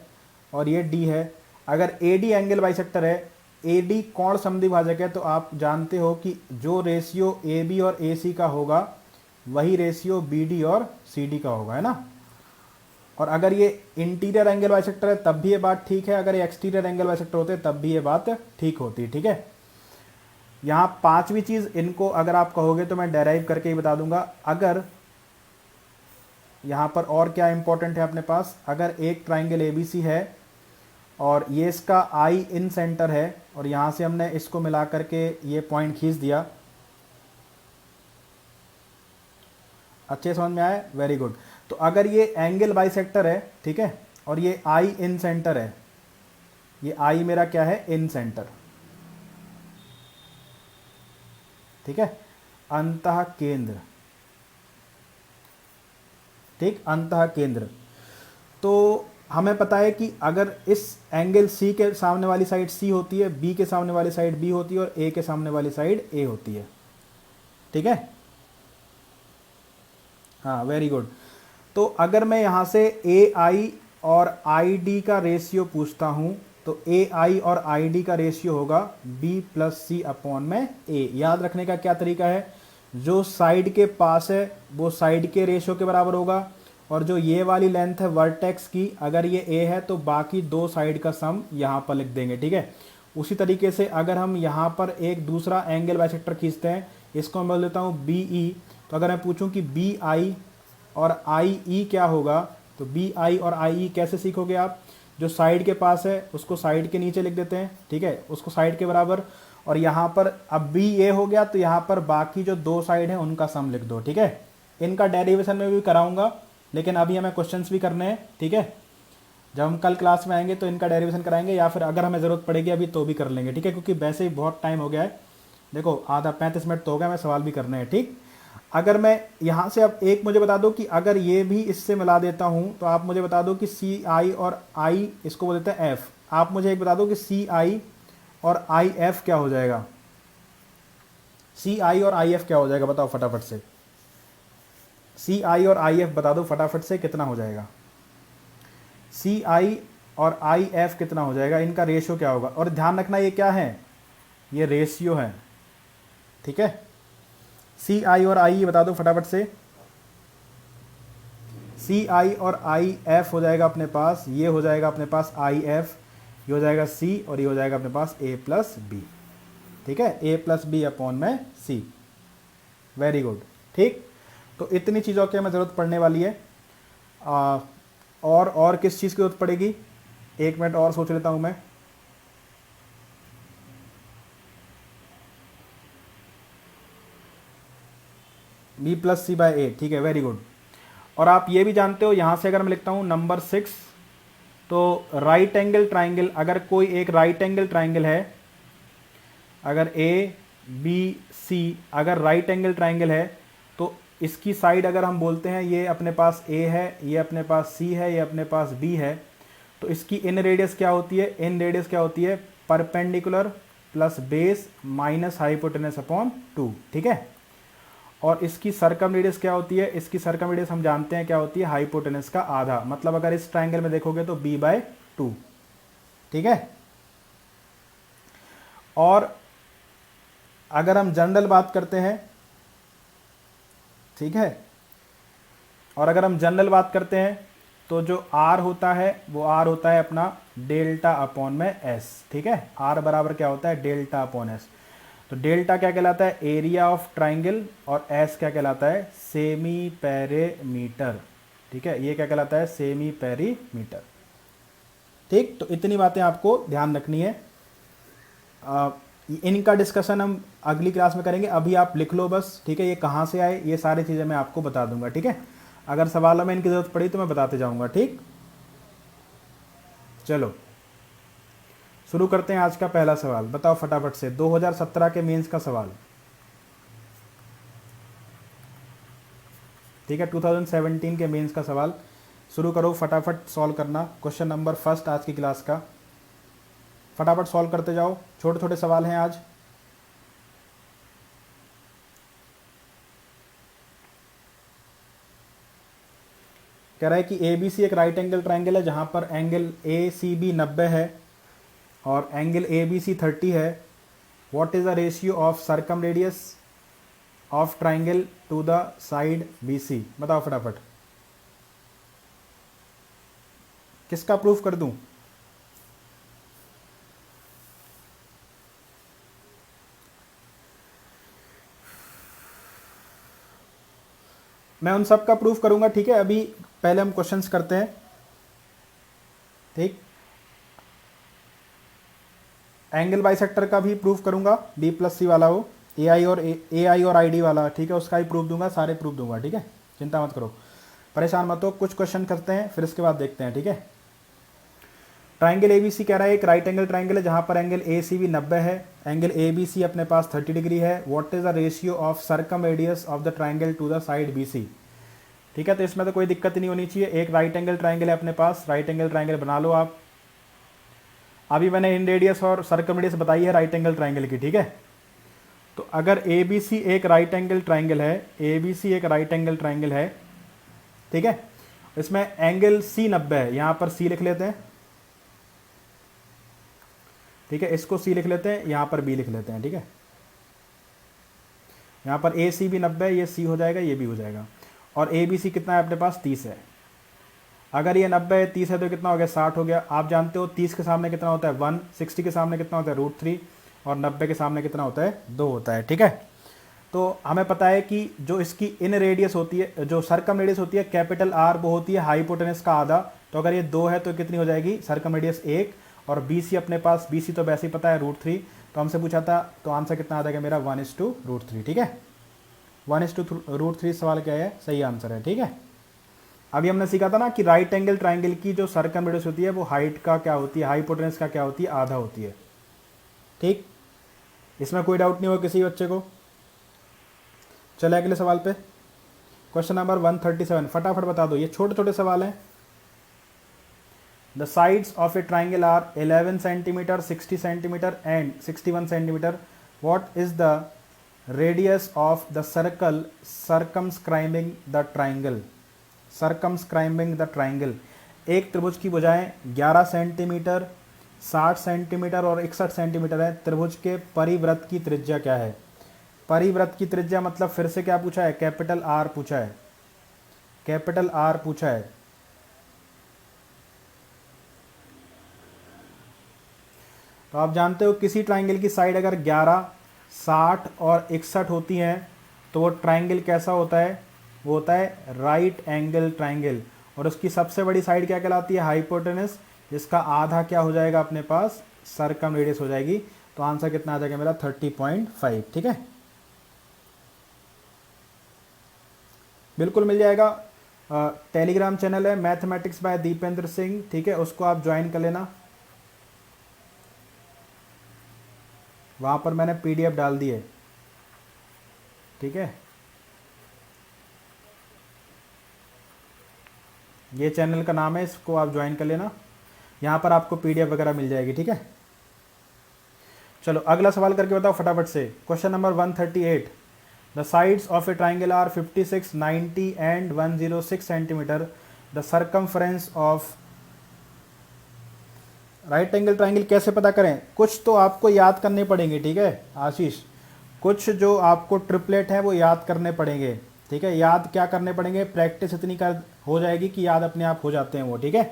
और ये डी है, अगर ए डी एंगल बाइसेक्टर है, ए डी कोण समद्विभाजक है, तो आप जानते हो कि जो रेशियो ए बी और ए सी का होगा वही रेशियो बी डी और सी डी का होगा, है ना। और अगर ये इंटीरियर एंगल बाइसेक्टर है तब भी ये बात ठीक है, अगर ये एक्सटीरियर एंगल बाइसेक्टर होते तब भी ये बात ठीक होती है, ठीक है। यहाँ पांचवी चीज़, इनको अगर आप कहोगे तो मैं डेराइव करके ही बता दूंगा। अगर यहाँ पर और क्या इंपॉर्टेंट है अपने पास, अगर एक ट्राइंगल ए बी सी है और ये इसका आई इन सेंटर है और यहाँ से हमने इसको मिला करके ये पॉइंट खींच दिया, अच्छे समझ में आया, वेरी गुड। तो अगर ये एंगल बाइसेक्टर है, ठीक है, और ये आई इन सेंटर है, ये आई मेरा क्या है, इन सेंटर, ठीक है, अंतः केंद्र, ठीक, अंतः केंद्र। तो हमें पता है कि अगर इस एंगल सी के सामने वाली साइड सी होती है, बी के सामने वाली साइड बी होती है और ए के सामने वाली साइड ए होती है, ठीक है। हाँ, वेरी गुड। तो अगर मैं यहाँ से ए आई और आई डी का रेशियो पूछता हूँ तो ए आई और आई डी का रेशियो होगा बी प्लस सी अपॉन में ए। याद रखने का क्या तरीका है, जो साइड के पास है वो साइड के रेशियो के बराबर होगा, और जो ये वाली लेंथ है वर्टेक्स की, अगर ये ए है तो बाकी दो साइड का सम यहाँ पर लिख देंगे, ठीक है। उसी तरीके से अगर हम यहाँ पर एक दूसरा एंगल बाइसेक्टर खींचते हैं, इसको मैं बोल देता हूँ बी ई, तो अगर मैं पूछूं कि बी आई और आई ई क्या होगा, तो बी आई और आई ई कैसे सीखोगे आप, जो साइड के पास है उसको साइड के नीचे लिख देते हैं, ठीक है, उसको साइड के बराबर, और यहाँ पर अब बी ए हो गया तो यहाँ पर बाकी जो दो साइड है उनका सम लिख दो, ठीक है। इनका डेरिवेशन में भी कराऊंगा, लेकिन अभी हमें क्वेश्चंस भी करने हैं, ठीक है। जब हम कल क्लास में आएंगे तो इनका डेरिवेशन कराएंगे, या फिर अगर हमें ज़रूरत पड़ेगी अभी तो भी कर लेंगे, ठीक है, क्योंकि वैसे ही बहुत टाइम हो गया है, देखो आधा 35 मिनट तो हो गया, मैं सवाल भी करने हैं, ठीक। अगर मैं यहाँ से अब एक मुझे बता दो कि अगर ये भी इससे मिला देता हूँ तो आप मुझे बता दो कि सी आई और आई, इसको बोल देते हैं एफ। आप मुझे एक बता दो कि सी आई और आई एफ क्या हो जाएगा। सी आई और आई एफ क्या हो जाएगा, बताओ फटाफट से। सी आई और आई एफ बता दो फटाफट से, कितना हो जाएगा। सी आई और आई एफ कितना हो जाएगा, इनका रेशियो क्या होगा। और ध्यान रखना ये क्या है, ये रेशियो है, ठीक है। सी आई और आई बता दो फटाफट से। सी आई और आई एफ हो जाएगा अपने पास, ये हो जाएगा अपने पास आई एफ, ये हो जाएगा सी, और ये हो जाएगा अपने पास ए प्लस बी, ठीक है। ए प्लस बी अपॉन में सी। वेरी गुड, ठीक। तो इतनी चीज़ों की हमें ज़रूरत पड़ने वाली है। और किस चीज़ की ज़रूरत पड़ेगी, एक मिनट और सोच लेता हूँ मैं। बी प्लस सी बाय ए, ठीक है, वेरी गुड। और आप ये भी जानते हो, यहाँ से अगर मैं लिखता हूँ नंबर 6, तो राइट एंगल ट्राइंगल, अगर कोई एक राइट एंगल ट्राइंगल है, अगर ए बी सी अगर राइट एंगल ट्राइंगल है, तो इसकी साइड अगर हम बोलते हैं ये अपने पास ए है, ये अपने पास सी है, ये अपने पास बी है, तो इसकी इन रेडियस क्या होती है, इन रेडियस क्या होती है, perpendicular plus base minus hypotenuse upon 2, ठीक है। और इसकी सरकम रेडियस क्या होती है, इसकी सरकम रेडियस हम जानते हैं क्या होती है, हाइपोटेनस का आधा। मतलब अगर इस ट्राइंगल में देखोगे तो b बाय 2, ठीक है। और अगर हम जनरल बात करते हैं, ठीक है, और अगर हम जनरल बात करते हैं तो जो r होता है वो r होता है अपना डेल्टा अपॉन में s, ठीक है। r बराबर क्या होता है, डेल्टा अपॉन s। तो डेल्टा क्या कहलाता है, एरिया ऑफ ट्राइंगल, और एस क्या कहलाता है, सेमी पेरीमीटर, ठीक है। ये क्या कहलाता है, सेमी पेरीमीटर, ठीक। तो इतनी बातें आपको ध्यान रखनी है। इनका डिस्कशन हम अगली क्लास में करेंगे, अभी आप लिख लो बस, ठीक है। ये कहाँ से आए, ये सारी चीज़ें मैं आपको बता दूंगा, ठीक है। अगर सवालों में इनकी ज़रूरत पड़ी तो मैं बताते जाऊँगा, ठीक। चलो शुरू करते हैं आज का पहला सवाल। बताओ फटाफट से, 2017 के मेंस का सवाल, ठीक है। 2017 के मेंस का सवाल शुरू करो, फटाफट सॉल्व करना। क्वेश्चन नंबर फर्स्ट आज की क्लास का, फटाफट सॉल्व करते जाओ, छोटे छोटे सवाल हैं आज। कह रहा है कि ए बी सी एक राइट एंगल ट्राइंगल है जहां पर एंगल ए सी बी 90 है और एंगल ए बी सी 30 है। What is the ratio of circumradius of triangle to the side B C. बताओ फटाफट, किसका प्रूफ कर दूं। मैं उन सब का प्रूफ करूंगा, ठीक है। अभी पहले हम क्वेश्चंस करते हैं, ठीक। एंगल बाइसेक्टर का भी प्रूफ करूंगा, बी प्लस सी वाला हो, ए आई और आई डी वाला, ठीक है, उसका ही प्रूफ दूंगा, सारे प्रूफ दूंगा, ठीक है। चिंता मत करो, परेशान मत हो। कुछ क्वेश्चन करते हैं फिर इसके बाद देखते हैं, ठीक है। ट्राइंगल ए बी सी कह रहा है एक राइट एंगल ट्राइंगल है जहां पर एंगल ए सी बी 90 है, एंगल ए बी सी अपने पास 30 डिग्री है। What is the ratio of circumradius of the triangle to the side B C, ठीक है। तो इसमें तो कोई दिक्कत ही नहीं होनी चाहिए, एक राइट एंगल ट्राइंगल है अपने पास, राइट एंगल ट्राइंगल बना लो आप। अभी मैंने इन रेडियस और सर्कम रेडियस बताई है राइट एंगल ट्राइंगल की, ठीक है। तो अगर ए बी सी एक राइट एंगल ट्राइंगल है, ए बी सी एक राइट एंगल ट्राइंगल है, ठीक है, इसमें एंगल सी 90 है, यहां पर सी लिख लेते हैं, ठीक है। इसको सी लिख लेते हैं, यहां पर बी लिख लेते हैं, ठीक है। यहां पर ए सी भी 90 है, ये सी हो जाएगा, ये भी हो जाएगा। और ए बी सी कितना है अपने पास, 30 है। अगर ये 90 है, 30 है, तो कितना हो गया, 60 हो गया। आप जानते हो 30 के सामने कितना होता है 1, 60 के सामने कितना होता है √3, और 90 के सामने कितना होता है 2 होता है, ठीक है। तो हमें पता है कि जो इसकी इन रेडियस होती है, जो सर्कम रेडियस होती है कैपिटल आर, वो होती है हाइपोटेनस का आधा। तो अगर ये 2 है तो कितनी हो जाएगी सर्कम रेडियस 1, और बी सी अपने पास, बी सी तो वैसे ही पता है √3, तो हमसे पूछा था, तो आंसर कितना आ जाएगा मेरा 1:√3, ठीक है। 1:√3 सवाल क्या है, सही आंसर है, ठीक है। अभी हमने सीखा था ना कि राइट एंगल ट्राइंगल की जो सर्कम रेडियस होती है वो हाइट का क्या होती है, हाइपोटेनस का क्या होती है, आधा होती है, ठीक। इसमें कोई डाउट नहीं हो किसी बच्चे को? चले अगले सवाल पे। क्वेश्चन नंबर 137, फटाफट बता दो, ये छोटे छोटे सवाल हैं। The sides of a triangle are 11 centimetre, 60 centimetre and 61 centimetre. What is the radius of the circle circumscribing the triangle? Circumscribing the triangle. एक त्रिभुज की भुजाएं 11 सेंटीमीटर, 60 सेंटीमीटर और 61 सेंटीमीटर है। त्रिभुज के परिवृत्त की त्रिज्या क्या है? परिवृत्त की त्रिज्या मतलब फिर से क्या पूछा है? कैपिटल आर पूछा है, कैपिटल आर पूछा है। तो आप जानते हो किसी ट्राइंगल की साइड अगर 11, 60 और 61 होती हैं तो वो ट्राइंगल कैसा होता है? वो होता है राइट एंगल ट्राइंगल। और उसकी सबसे बड़ी साइड क्या कहलाती है? हाइपोटेनस, जिसका आधा क्या हो जाएगा अपने पास? सर्कम रेडियस हो जाएगी। तो आंसर कितना आ जाएगा मेरा? 30.5। ठीक है, बिल्कुल मिल जाएगा। टेलीग्राम चैनल है मैथमेटिक्स बाय दीपेंद्र सिंह, ठीक है, उसको आप ज्वाइन कर लेना। वहाँ पर मैंने पीडीएफ डाल दी है, ठीक है। ये चैनल का नाम है, इसको आप ज्वाइन कर लेना। यहाँ पर आपको पीडीएफ वगैरह मिल जाएगी, ठीक है। चलो अगला सवाल करके बताओ फटाफट से। Question number 138, the sides of a triangle are 56, 90 and 106 centimetre. The circumference of right angle triangle कैसे पता करें? कुछ तो आपको याद करने पड़ेंगे, ठीक है आशीष। कुछ जो आपको ट्रिपलेट है वो याद करने पड़ेंगे, ठीक है। याद क्या करने पड़ेंगे? प्रैक्टिस इतनी कर हो जाएगी कि याद अपने आप हो जाते हैं वो, ठीक है।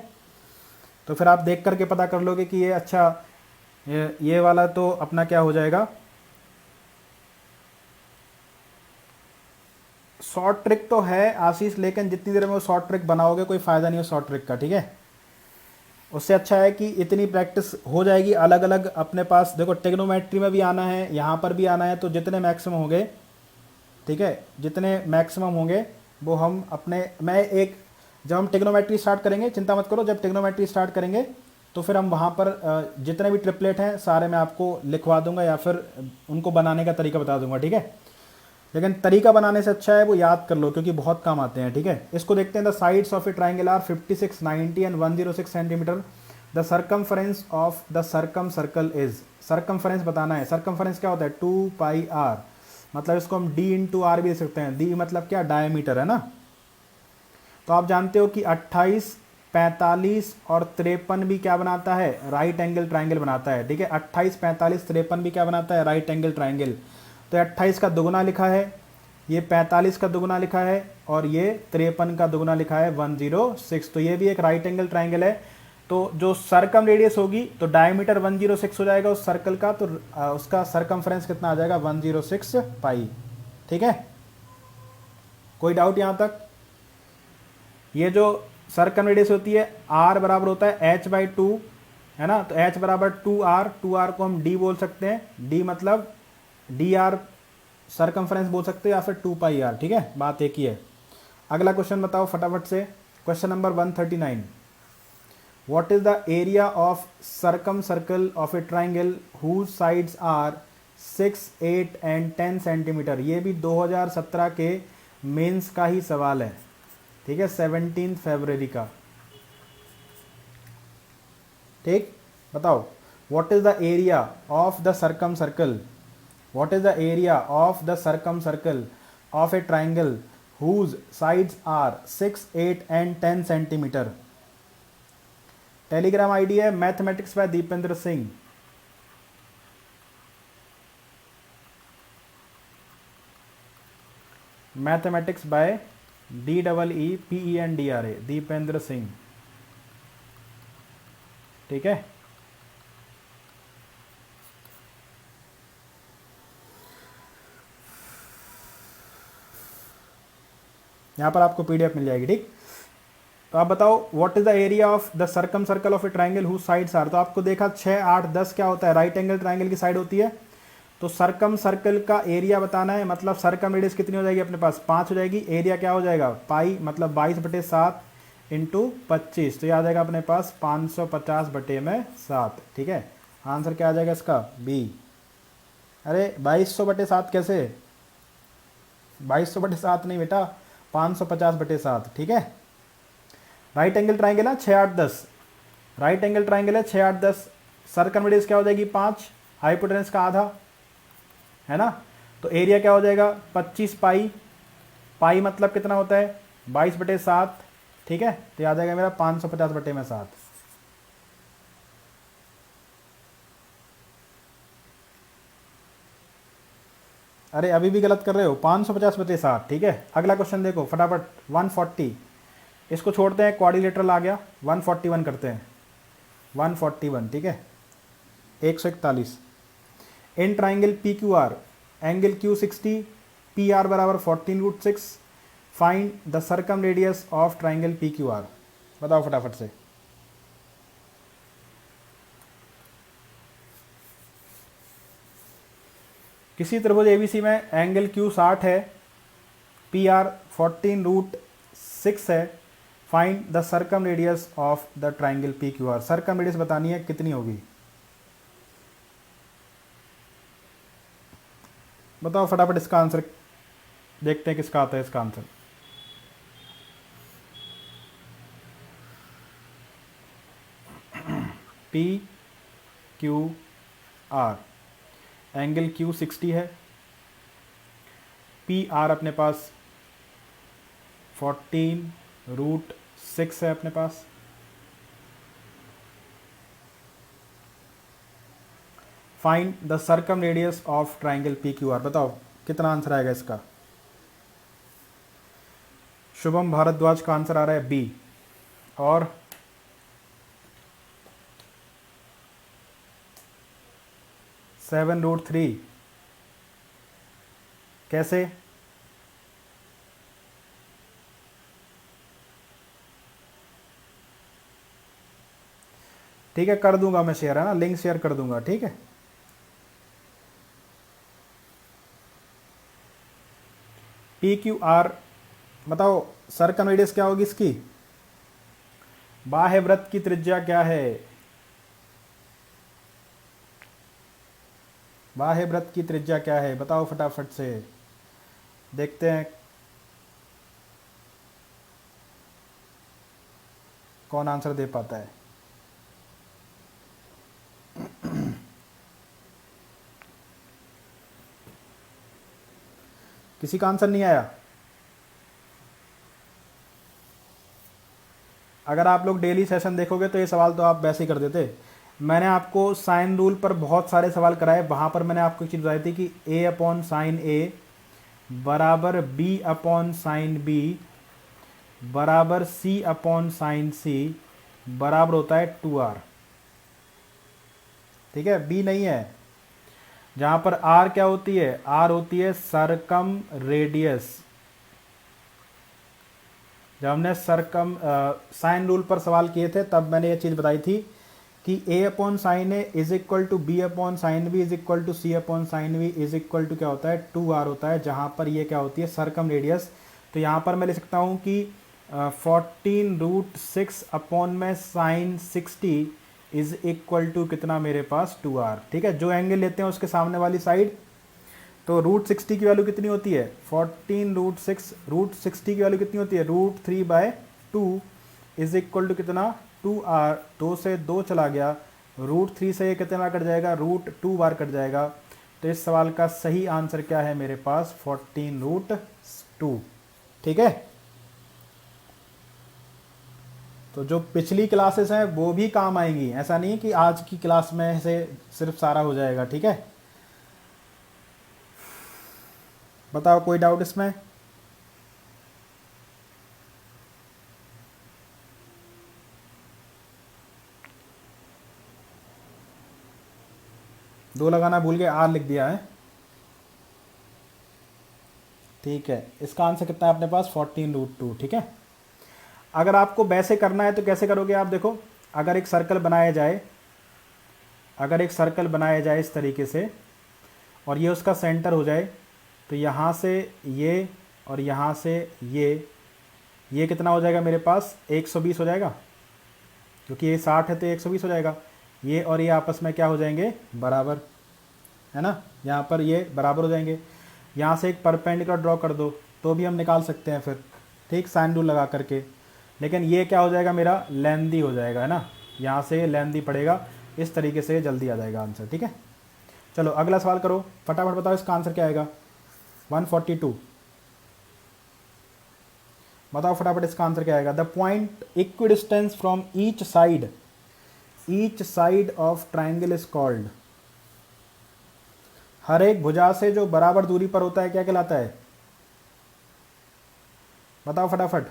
तो फिर आप देख करके पता कर लोगे कि ये अच्छा ये वाला तो अपना क्या हो जाएगा। शॉर्ट ट्रिक तो है आशीष, लेकिन जितनी देर में वो शॉर्ट ट्रिक बनाओगे कोई फ़ायदा नहीं हो शॉर्ट ट्रिक का, ठीक है। उससे अच्छा है कि इतनी प्रैक्टिस हो जाएगी। अलग अलग अपने पास देखो, टेक्नोमेट्री में भी आना है, यहाँ पर भी आना है, तो जितने मैक्सिमम होंगे, ठीक है, जितने मैक्सिमम होंगे वो हम अपने जब हम टेक्नोमेट्री स्टार्ट करेंगे, चिंता मत करो, जब टेक्नोमेट्री स्टार्ट करेंगे तो फिर हम वहाँ पर जितने भी ट्रिपलेट हैं सारे मैं आपको लिखवा दूंगा या फिर उनको बनाने का तरीका बता दूंगा, ठीक है। लेकिन तरीका बनाने से अच्छा है वो याद कर लो, क्योंकि बहुत काम आते हैं, ठीक है। इसको देखते हैं। The sides of a triangle are 56, 90 and 106 centimetre. The circumference of the circumcircle is. Circumference बताना है। सर्कमफ्रेंस क्या होता है? 2 पाई आर, मतलब इसको हम डी इंटू आर भी दे सकते हैं। डी मतलब क्या? डायमीटर है ना। तो आप जानते हो कि 28, 45 और 53 भी क्या बनाता है? राइट एंगल ट्राइंगल बनाता है, ठीक है। 28, 45, 53 भी क्या बनाता है? Right angle triangle. तो 28 का दुगुना लिखा है, ये 45 का दुगुना लिखा है और ये 53 का दुगुना लिखा है 106। तो ये भी एक राइट एंगल ट्राइंगल है। तो जो सर्कम रेडियस होगी तो डायमीटर 106 हो जाएगा उस सर्कल का, तो उसका सर्कमफ्रेंस कितना आ जाएगा? 106 पाई, ठीक है। कोई डाउट यहाँ तक? ये जो सर्कम रेडियस होती है r बराबर होता है h/2, है ना। तो h बराबर 2r, 2r को हम d बोल सकते हैं। d मतलब dr सर्कमफ्रेंस बोल सकते हैं या फिर 2 पाई r, ठीक है, बात एक ही है। अगला क्वेश्चन बताओ फटाफट से। Question number 139, what is the area of circumcircle of a triangle whose sides are 6, 8 and 10 centimetre. ये भी 2017 के मेंस का ही सवाल है, ठीक है, 17 फरवरी का। ठीक, बताओ what is the area of the circum circle, what is the area of the circumcircle of a triangle whose sides are 6, 8 and 10 centimeter। Telegram ID है mathematics by Deependra Singh. Mathematics by DEEPENDRA, Deependra Singh, ठीक है। यहाँ पर आपको पीडीएफ मिल जाएगी, ठीक। तो आप बताओ what is the area of the circumcircle of a triangle whose sides are. तो आपको देखा 6, 8, 10 क्या होता है? राइट एंगल ट्राइंगल की साइड होती है। तो सर्कम सर्कल का एरिया बताना है, मतलब सर्कम रेडियस कितनी हो जाएगी अपने पास? 5 हो जाएगी। एरिया क्या हो जाएगा? पाई मतलब 22/7 इंटू 25। तो यह आ जाएगा अपने पास 550/7, ठीक है। आंसर क्या आ जाएगा इसका? बी, अरे 2200/7 कैसे? 2200/7 नहीं बेटा, 550/7, ठीक है। राइट एंगल ट्राइंगल है 6 8 10, राइट एंगल ट्राइंगल है 6 8 10, सर्कमरेडियस क्या हो जाएगी 5, हाइपोटेनस का आधा, है ना। तो एरिया क्या हो जाएगा 25 पाई, पाई मतलब कितना होता है 22/7, ठीक है। तो याद आएगा मेरा 550/7। अरे अभी भी गलत कर रहे हो, 550/7, ठीक है। अगला क्वेश्चन देखो फटाफट, 140, इसको छोड़ते हैं, क्वाड्रिलेटरल आ गया, 141 करते हैं, 141, ठीक है, 141। इन triangle P Q R angle Q 60, P R बराबर 14√6, find the circumradius of triangle P Q R. बताओ फटाफट से। किसी त्रिभुज एबीसी में एंगल क्यू 60 है, पी आर 14√6 है, find the circumradius of the triangle P Q are. Circum radius बतानी है कितनी होगी, बताओ फटाफट। इसका आंसर देखते हैं किसका आता है इसका answer. P Q R, angle Q 60 है, पी आर अपने पास 14√6 है अपने पास। Find the circumradius of triangle P Q R. बताओ कितना आंसर आएगा इसका। शुभम भारद्वाज का आंसर आ रहा है बी, और (7√3) कैसे? ठीक है, कर दूंगा मैं शेयर, है ना, लिंक शेयर कर दूंगा, ठीक है। पी क्यू आर, बताओ सर्कम रेडियस क्या होगी इसकी, बाह्य वृत्त की त्रिज्या क्या है, बाह्य वृत्त की त्रिज्या क्या है, बताओ फटाफट से, देखते हैं कौन आंसर दे पाता है। किसी का आंसर नहीं आया? अगर आप लोग डेली सेशन देखोगे तो ये सवाल तो आप वैसे ही कर देते। मैंने आपको साइन रूल पर बहुत सारे सवाल कराए, वहाँ पर मैंने आपको एक चीज़ बताई थी कि a/sin a बराबर b/sin b बराबर c/sin c बराबर होता है 2r, ठीक है। b नहीं है, जहाँ पर r क्या होती है, r होती है सरकम रेडियस। जब हमने साइन रूल पर सवाल किए थे तब मैंने ये चीज़ बताई थी कि a/sin a is equal to b/sin b is equal to c/sin v is equal to क्या होता है 2r होता है, जहाँ पर ये क्या होती है सरकम रेडियस। तो यहाँ पर मैं लिख सकता हूँ कि 14√6 अपॉन में sin 60 इज इक्वल टू कितना मेरे पास 2r, ठीक है। जो एंगल लेते हैं उसके सामने वाली साइड, तो √60 की वैल्यू कितनी होती है 14√6, √60 की वैल्यू कितनी होती है √3/2 इज इक्वल टू कितना 2r, 2 से 2 चला गया, √3 से ये कितना बार कट जाएगा √2 बार कट जाएगा। तो इस सवाल का सही आंसर क्या है मेरे पास 14√2, ठीक है। तो जो पिछली क्लासेस हैं वो भी काम आएंगी, ऐसा नहीं कि आज की क्लास में से सिर्फ सारा हो जाएगा, ठीक है। बताओ कोई डाउट इसमें? दो लगाना भूल गए, आर लिख दिया है, ठीक है। इसका आंसर कितना है अपने पास 14√2, ठीक है। अगर आपको वैसे करना है तो कैसे करोगे आप देखो, अगर एक सर्कल बनाया जाए, अगर एक सर्कल बनाया जाए इस तरीके से और ये उसका सेंटर हो जाए, तो यहाँ से ये और यहाँ से ये कितना हो जाएगा मेरे पास 120 हो जाएगा, क्योंकि ये 60 है तो 120 हो जाएगा। ये और ये आपस में क्या हो जाएंगे बराबर, है ना, यहाँ पर ये बराबर हो जाएंगे। यहाँ से एक परपेंडिकुलर ड्रॉ कर दो तो भी हम निकाल सकते हैं फिर, ठीक, साइन रूल लगा करके। लेकिन ये क्या हो जाएगा, मेरा लेंदी हो जाएगा, है ना, यहाँ से लेंदी पड़ेगा, इस तरीके से जल्दी आ जाएगा आंसर, ठीक है। चलो अगला सवाल करो, फटाफट बताओ इसका आंसर क्या आएगा। 142, बताओ फटाफट इसका आंसर क्या आएगा। The point equidistance from each side of triangle is called. हर एक भुजा से जो बराबर दूरी पर होता है क्या कहलाता है, बताओ फटाफट।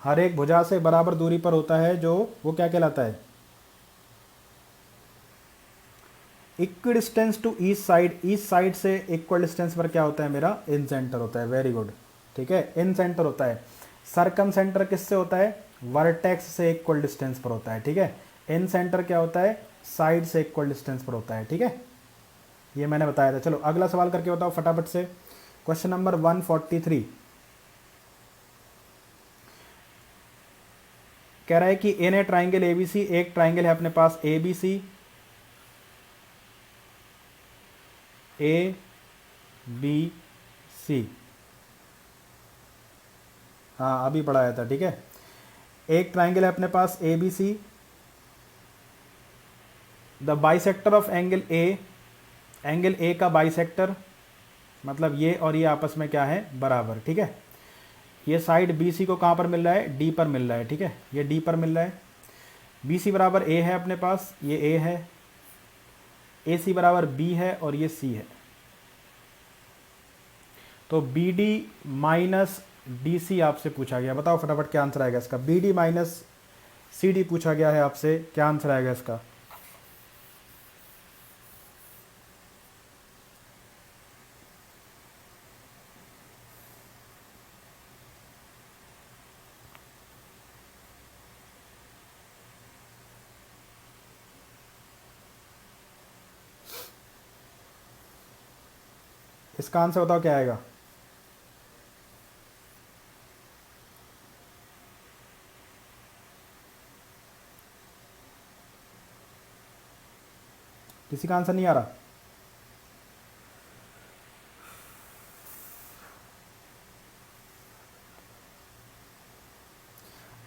हर एक भुजा से बराबर दूरी पर होता है जो, वो क्या कहलाता है। Equal distance to each side से इक्वल डिस्टेंस पर क्या होता है मेरा, इन सेंटर होता है। वेरी गुड, ठीक है, इन सेंटर होता है। सरकम सेंटर किससे होता है, वर्टेक्स से इक्वल डिस्टेंस पर होता है, ठीक है। इन सेंटर क्या होता है, साइड से इक्वल डिस्टेंस पर होता है, ठीक है, ये मैंने बताया था। चलो अगला सवाल करके बताओ फटाफट से। क्वेश्चन नंबर 143 कह रहा है कि इन ए ट्राइंगल एबीसी, एक ट्राइंगल है अपने पास एबीसी, ए बी सी, हाँ अभी पढ़ाया था, ठीक है। एक ट्राइंगल है अपने पास A B C, the bisector of angle A का बाइसेक्टर, मतलब ये और ये आपस में क्या है, बराबर, ठीक है। ये साइड बी सी को कहाँ पर मिल रहा है, डी पर मिल रहा है, ठीक है, ये डी पर मिल रहा है। बी सी बराबर ए है अपने पास, ये ए है, ए सी बराबर बी है और ये सी है। तो B D minus D C आपसे पूछा गया, बताओ फटाफट क्या आंसर आएगा इसका। B D minus C D पूछा गया है आपसे, क्या आंसर आएगा इसका। इसका आंसर बताओ क्या आएगा। किसी का आंसर नहीं आ रहा।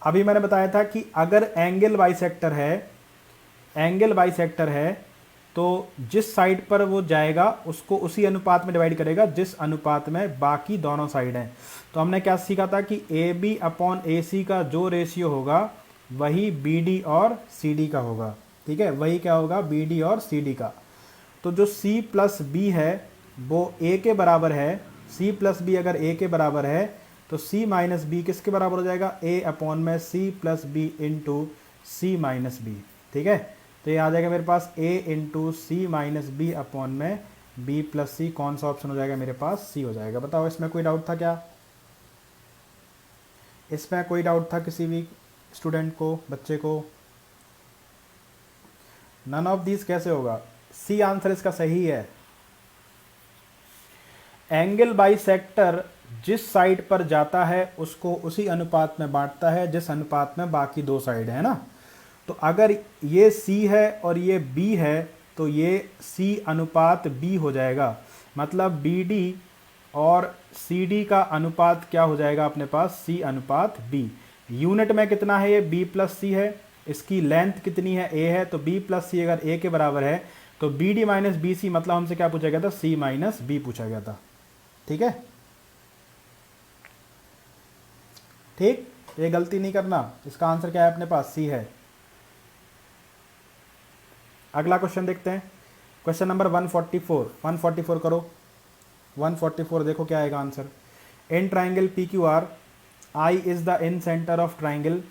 अभी मैंने बताया था कि अगर एंगल बाइसेक्टर है तो जिस साइड पर वो जाएगा उसको उसी अनुपात में डिवाइड करेगा जिस अनुपात में बाकी दोनों साइड हैं। तो हमने क्या सीखा था कि ए बी अपॉन ए सी का जो रेशियो होगा वही बी डी और सी डी का होगा, ठीक है, वही क्या होगा, बी डी और सी डी का। तो जो सी प्लस बी है वो ए के बराबर है, सी प्लस बी अगर ए के बराबर है तो सी माइनस बी किसके बराबर हो जाएगा, ए अपॉन में सी प्लस बी इंटू सी माइनस बी, ठीक है। तो ये आ जाएगा मेरे पास ए इंटू सी माइनस बी अपॉन में बी प्लस सी, कौन सा ऑप्शन हो जाएगा मेरे पास, सी हो जाएगा। बताओ इसमें कोई डाउट था क्या, इसमें कोई डाउट था किसी भी स्टूडेंट को, बच्चे को। नन ऑफ दीज कैसे होगा, सी आंसर इसका सही है। एंगल बाइसेक्टर जिस साइड पर जाता है उसको उसी अनुपात में बांटता है जिस अनुपात में बाकी दो साइड है ना। तो अगर ये C है और ये B है तो ये C अनुपात B हो जाएगा, मतलब BD और CD का अनुपात क्या हो जाएगा अपने पास, C अनुपात B। यूनिट में कितना है, ये B प्लस C है, इसकी लेंथ कितनी है, A है, तो B प्लस C अगर A के बराबर है तो BD माइनस BC, मतलब हमसे क्या पूछा गया था, C माइनस B पूछा गया था, ठीक है। ठीक, ये गलती नहीं करना, इसका आंसर क्या है अपने पास, C है। अगला क्वेश्चन देखते हैं, क्वेश्चन नंबर 144 करो। 144 देखो क्या आएगा answer. In triangle P Q R I is the in centre of triangle,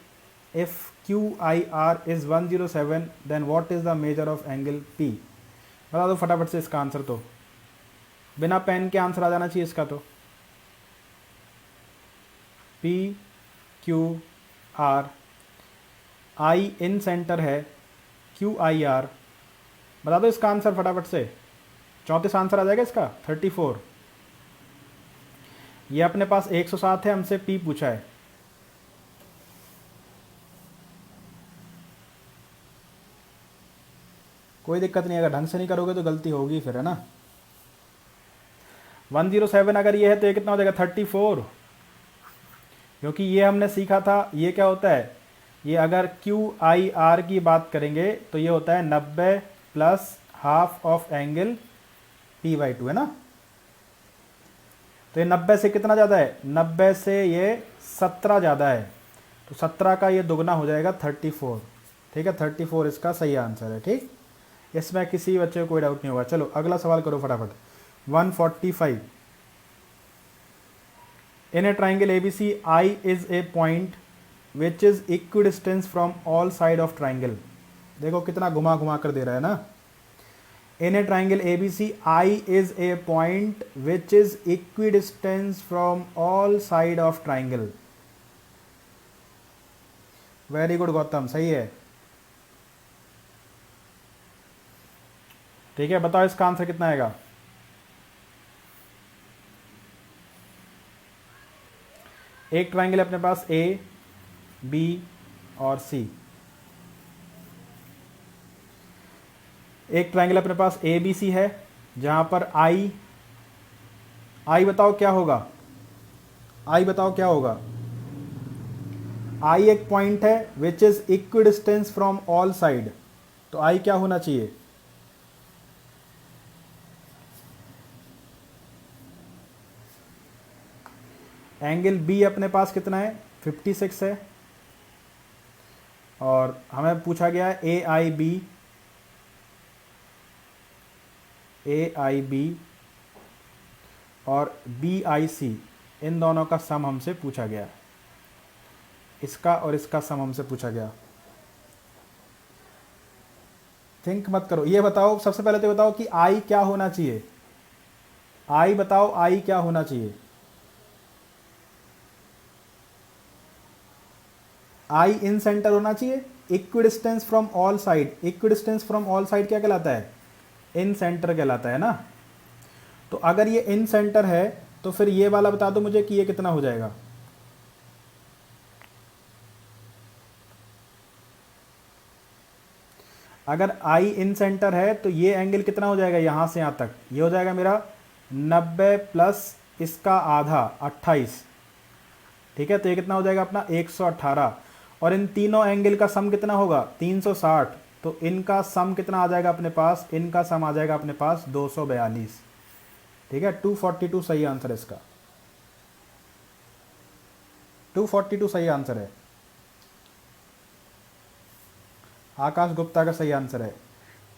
if Q I R is 107 then what is the measure of angle P. बता दो फटाफट से इसका आंसर, तो बिना पेन के आंसर आ जाना चाहिए इसका। तो पी क्यू आर, आई इन सेंटर है, क्यू आई आर, बता दो इसका आंसर फटाफट से। 34 आंसर आ जाएगा इसका, 34। ये अपने पास 107 है, हमसे पी पूछा है। कोई दिक्कत नहीं, अगर ढंग से नहीं करोगे तो गलती होगी फिर, है ना। 107 अगर ये है तो ये कितना हो जाएगा 34, क्योंकि ये हमने सीखा था ये क्या होता है, ये अगर क्यू आई आर की बात करेंगे तो ये होता है 90 plus half of angle P/2, है ना। तो ये 90 से कितना ज़्यादा है, 90 से ये 17 ज़्यादा है, तो 17 का ये दुगना हो जाएगा 34। ठीक है, 34 इसका सही आंसर है। ठीक, इसमें किसी बच्चे को कोई डाउट नहीं होगा। चलो अगला सवाल करो फटाफट। 145, in a triangle ABC I is a point which is equidistance from all side of triangle. देखो कितना घुमा घुमा कर दे रहा है ना। In a triangle ABC, I is a point which is equidistant from all side of triangle. Very good Gautam, सही है। ठीक है, बताओ इसका आंसर कितना आएगा। एक ट्राइंगल अपने पास A, B और C। एक ट्राइंगल अपने पास ABC है जहां पर I बताओ क्या होगा, I बताओ क्या होगा। I एक पॉइंट है विच is equidistance from all side, तो I क्या होना चाहिए। एंगल B अपने पास कितना है 56 है, और हमें पूछा गया है AIB और BIC, इन दोनों का सम हमसे पूछा गया, इसका और इसका सम हमसे पूछा गया। थिंक मत करो, ये बताओ सबसे पहले तो बताओ कि I क्या होना चाहिए। I बताओ I क्या होना चाहिए। I इन सेंटर होना चाहिए, equidistance from all side. Equidistance from all side क्या कहलाता है, इन सेंटर कहलाता है ना। तो अगर ये इन सेंटर है तो फिर ये वाला बता दो मुझे कि ये कितना हो जाएगा। अगर I इन सेंटर है तो ये एंगल कितना हो जाएगा, यहां से यहां तक ये हो जाएगा मेरा 90 प्लस इसका आधा 28। ठीक है, तो ये कितना हो जाएगा अपना 118, और इन तीनों एंगल का सम कितना होगा 360, तो इनका सम कितना आ जाएगा अपने पास, इनका सम आ जाएगा अपने पास 242। ठीक है, 242 सही आंसर है इसका, 242 सही आंसर है। आकाश गुप्ता का सही आंसर है,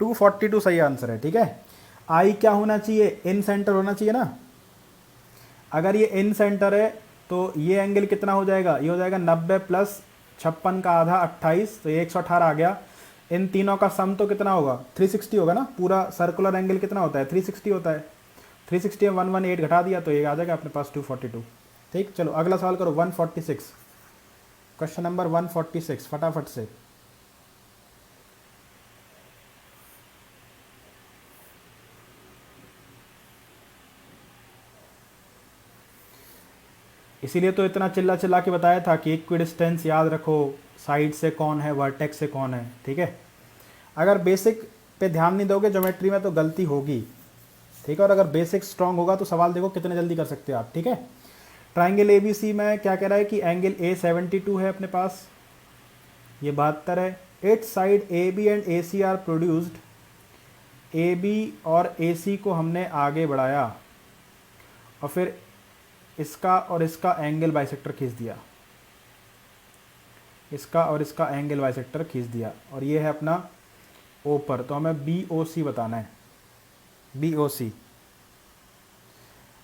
242 सही आंसर है। ठीक है, आई क्या होना चाहिए, इन सेंटर होना चाहिए ना। अगर ये इन सेंटर है तो ये एंगल कितना हो जाएगा, ये हो जाएगा 90 प्लस 56 का आधा 28, तो ये 118 आ गया। इन तीनों का सम तो कितना होगा 360 होगा ना। पूरा सर्कुलर एंगल कितना होता है 360 होता है, 360 में 118 घटा दिया तो ये आ जाएगा अपने पास 242। ठीक, चलो अगला सवाल करो 146, क्वेश्चन नंबर 146 फटाफट से। इसीलिए तो इतना चिल्ला चिल्ला के बताया था कि इक्विडिस्टेंस याद रखो, साइड से कौन है वर्टेक्स से कौन है। ठीक है, अगर बेसिक पे ध्यान नहीं दोगे ज्योमेट्री में तो गलती होगी। ठीक है, और अगर बेसिक स्ट्रांग होगा तो सवाल देखो कितने जल्दी कर सकते हो आप। ठीक है, ट्राइंगल ABC में क्या कह रहा है कि एंगल A 72 है अपने पास, ये 72 है। Its side AB and AC are produced, AB और AC को हमने आगे बढ़ाया और फिर इसका और इसका एंगल बाइसेक्टर खींच दिया, इसका और इसका एंगल बाइसेक्टर खींच दिया, और ये है अपना O पर, तो हमें BOC बताना है, BOC।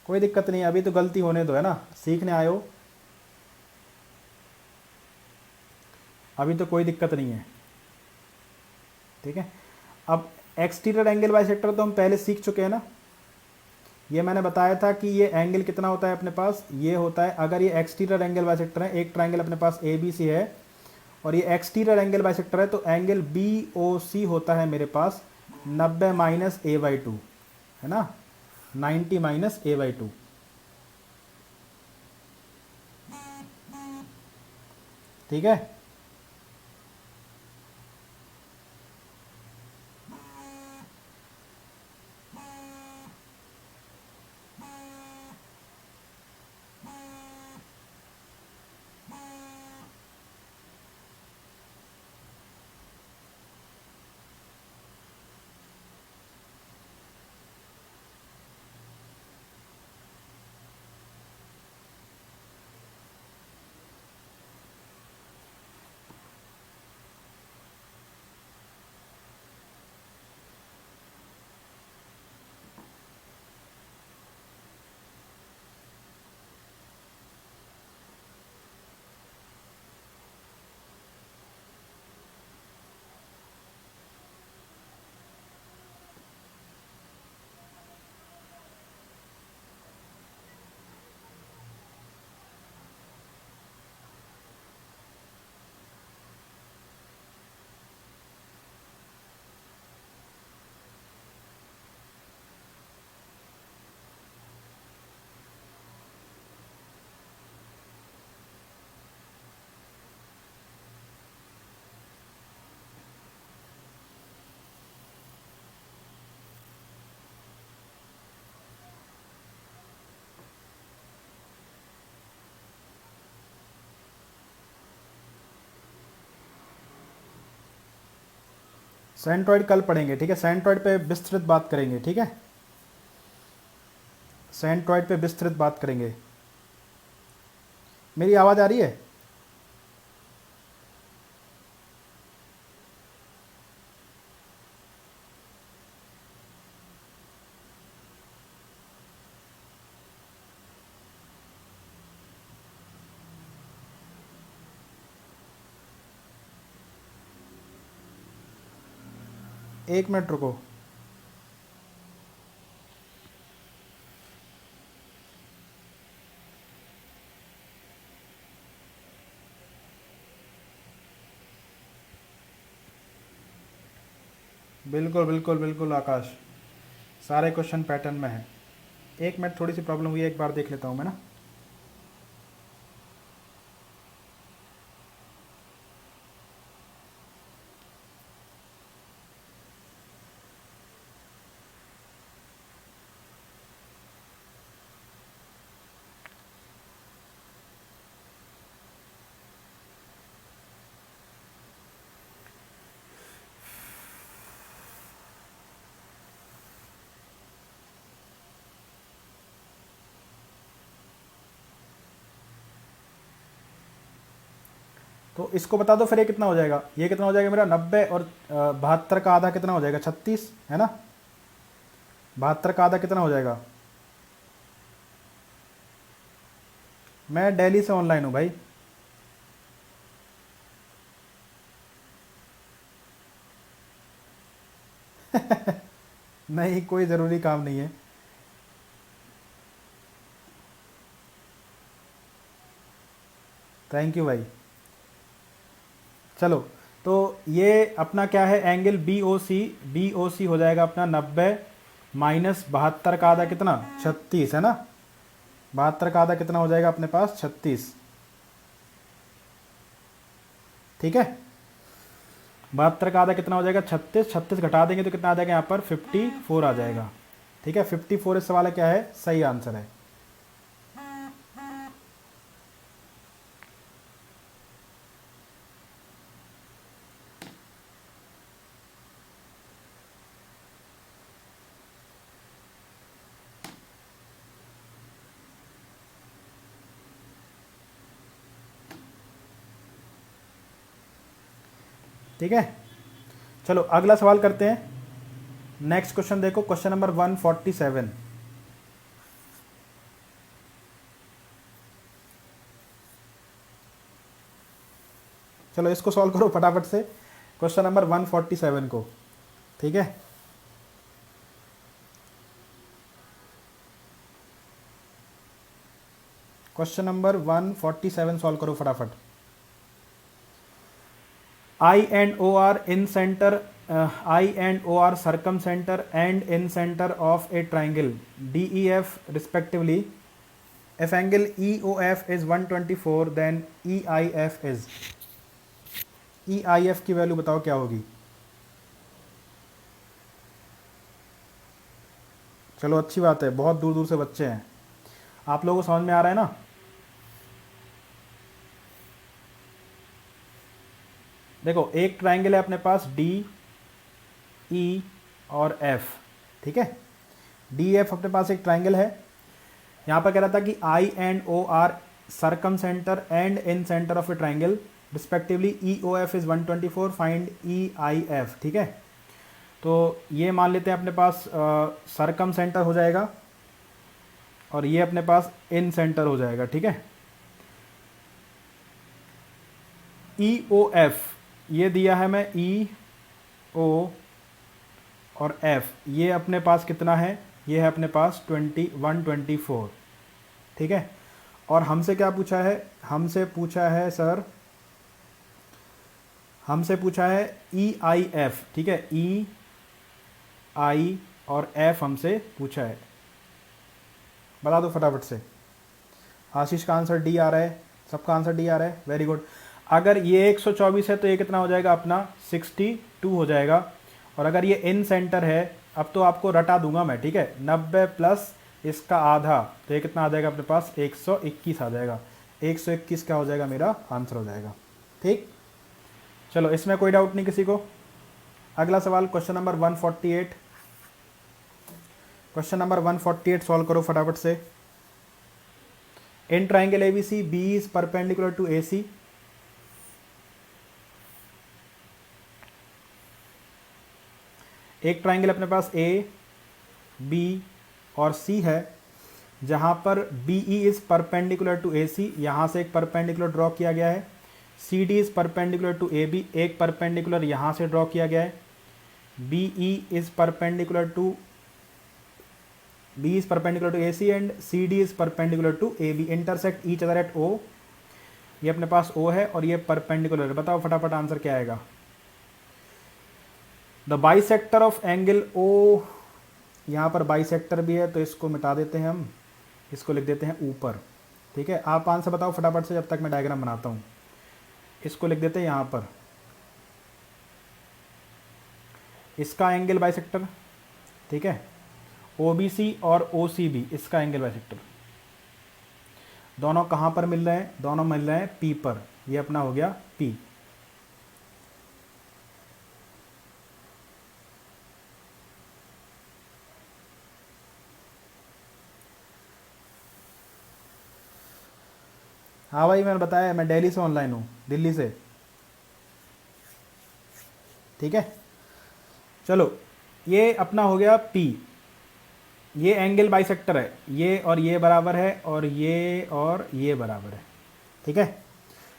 कोई दिक्कत नहीं, अभी तो गलती होने दो, है ना, सीखने आए हो, अभी तो कोई दिक्कत नहीं है। ठीक है, अब एक्सटीरियर एंगल बाइसेक्टर तो हम पहले सीख चुके हैं ना। ये मैंने बताया था कि ये एंगल कितना होता है अपने पास, ये होता है, अगर ये एक्सटीरियर एंगल बाइसेक्टर है, एक ट्राइंगल अपने पास ABC है और ये एक्सटीरियर एंगल बाइसेक्टर है, तो एंगल BOC होता है मेरे पास 90 माइनस A/2, है ना, 90 माइनस A/2। ठीक है, सेंट्रॉइड कल पढ़ेंगे, ठीक है, सेंट्रॉइड पे विस्तृत बात करेंगे, ठीक है, सेंट्रॉइड पे विस्तृत बात करेंगे। मेरी आवाज़ आ रही है? एक मिनट रुको। बिल्कुल बिल्कुल बिल्कुल आकाश, सारे क्वेश्चन पैटर्न में है। एक मिनट, थोड़ी सी प्रॉब्लम हुई है, एक बार देख लेता हूँ मैं ना। तो इसको बता दो फिर, ये कितना हो जाएगा, ये कितना हो जाएगा मेरा 90 और 72 का आधा कितना हो जाएगा, 36 है ना। 72 का आधा कितना हो जाएगा। मैं दिल्ली से ऑनलाइन हूँ भाई। नहीं, कोई ज़रूरी काम नहीं है। थैंक यू भाई। चलो, तो ये अपना क्या है, एंगल बी ओ सी, बी ओ सी हो जाएगा अपना 90 माइनस 72 का आधा कितना, 36 है ना। 72 का आधा कितना हो जाएगा अपने पास, 36, ठीक है। 72 का आधा कितना हो जाएगा, 36, 36 घटा देंगे तो कितना आ जाएगा यहाँ पर, 54 आ जाएगा, ठीक है। 54 इस सवाल क्या है, सही आंसर है। ठीक है, चलो अगला सवाल करते हैं। नेक्स्ट क्वेश्चन देखो, क्वेश्चन नंबर 147। चलो इसको सॉल्व करो फटाफट से, क्वेश्चन नंबर 147 को, ठीक है। क्वेश्चन नंबर 147 सॉल्व करो फटाफट। I and O are in center, I and O are circumcenter and in center of a triangle DEF respectively. If angle EOF is 124, then EIF is, EIF की value बताओ क्या होगी। चलो अच्छी बात है, बहुत दूर दूर से बच्चे हैं, आप लोगों को समझ में आ रहा है ना। देखो एक ट्राइंगल है अपने पास डी ई और एफ, ठीक है। डी एफ अपने पास एक ट्राइंगल है। यहाँ पर कह रहा था कि I and O R circumcentre and in centre of a triangle respectively, E O F is 124, find E I F, ठीक है। तो ये मान लेते हैं अपने पास सरकम सेंटर हो जाएगा और ये अपने पास इन सेंटर हो जाएगा, ठीक है। ई ओ एफ ये दिया है मैं, ई ओ और एफ ये अपने पास कितना है, ये है अपने पास 124, ठीक है। और हमसे क्या पूछा है, हमसे पूछा है सर, हमसे पूछा है ई आई एफ, ठीक है। ई आई और एफ हमसे पूछा है, बता दो फटाफट से। आशीष का आंसर डी आ रहा है, सबका आंसर डी आ रहा है, वेरी गुड। अगर ये 124 है तो ये कितना हो जाएगा अपना 62 हो जाएगा। और अगर ये इन सेंटर है, अब तो आपको रटा दूंगा मैं, ठीक है। 90 प्लस इसका आधा, तो ये कितना आ जाएगा अपने पास 121 आ जाएगा। 121 क्या हो जाएगा, मेरा आंसर हो जाएगा, ठीक। चलो इसमें कोई डाउट नहीं किसी को। अगला सवाल question number 148। Question number 148 solve करो फटाफट से। In triangle ABC B is perpendicular to A C. एक ट्राइंगल अपने पास ए बी और सी है, जहां पर B E is perpendicular to A C, यहां से एक परपेंडिकुलर ड्रॉ किया गया है। C D is perpendicular to A B, एक परपेंडिकुलर यहां से ड्रॉ किया गया है। B E is perpendicular to B is perpendicular to AC and CD is perpendicular to AB, intersect each other at O। ये अपने पास O है और ये परपेंडिकुलर है। बताओ फटाफट आंसर क्या आएगा। The bisector of angle O, यहाँ पर बाइसेक्टर भी है तो इसको मिटा देते हैं हम, इसको लिख देते हैं ऊपर। ठीक है, आप आंसर बताओ फटाफट से जब तक मैं डायग्राम बनाता हूँ। इसको लिख देते हैं यहाँ पर, इसका एंगल बाइसेक्टर। ठीक है, OBC और OCB इसका एंगल बाइसेक्टर। दोनों कहाँ पर मिल रहे हैं? दोनों मिल रहे हैं P पर। ये अपना हो गया P। हाँ भाई, मैंने बताया मैं दिल्ली से ऑनलाइन हूँ, दिल्ली से। ठीक है, चलो ये अपना हो गया P। ये एंगल बाइसेक्टर है, ये और ये बराबर है और ये बराबर है। ठीक है,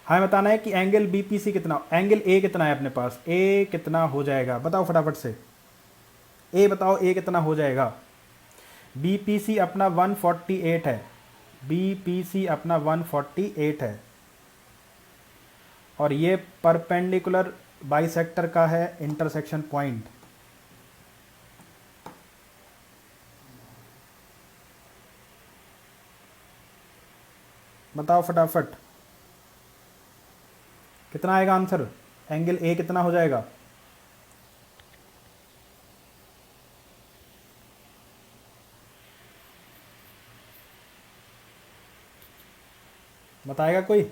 हमें बताना है कि एंगल BPC कितना, एंगल A कितना है अपने पास, A कितना हो जाएगा बताओ फटाफट से। A बताओ A कितना हो जाएगा। BPC अपना 148 है, BPC अपना 148 है और ये परपेंडिकुलर बाइसेक्टर का है इंटरसेक्शन पॉइंट। बताओ फटाफट कितना आएगा आंसर। एंगल A कितना हो जाएगा। बताएगा कोई।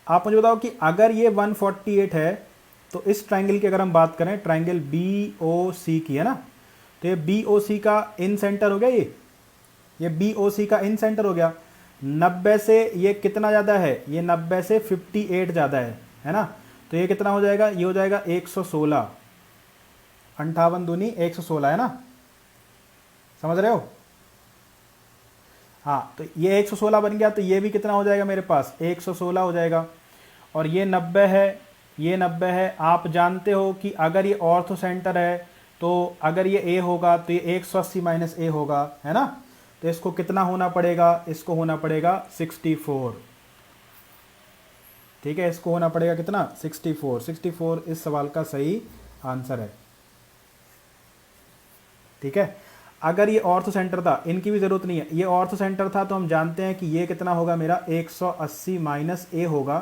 आप मुझे बताओ कि अगर ये 148 है तो इस ट्राइंगल की अगर हम बात करें, ट्राइंगल BOC की है ना, तो ये BOC का इन सेंटर हो गया, ये BOC का इन सेंटर हो गया। 90 से ये कितना ज़्यादा है, ये 90 से 58 ज़्यादा है ना, तो ये कितना हो जाएगा, ये हो जाएगा 116। 58 दूनी 116 है ना, समझ रहे हो। हाँ, तो ये 116 बन गया, तो ये भी कितना हो जाएगा मेरे पास, 116 हो जाएगा। और ये 90 है, ये 90 है। आप जानते हो कि अगर ये ऑर्थो सेंटर है तो अगर ये A होगा तो ये 180 माइनस A होगा, है ना। तो इसको कितना होना पड़ेगा, इसको होना पड़ेगा 64। ठीक है, इसको होना पड़ेगा कितना, 64। 64 इस सवाल का सही आंसर है। ठीक है, अगर ये ऑर्थो सेंटर था, इनकी भी ज़रूरत नहीं है, ये ऑर्थो सेंटर था तो हम जानते हैं कि ये कितना होगा मेरा 180 माइनस A होगा।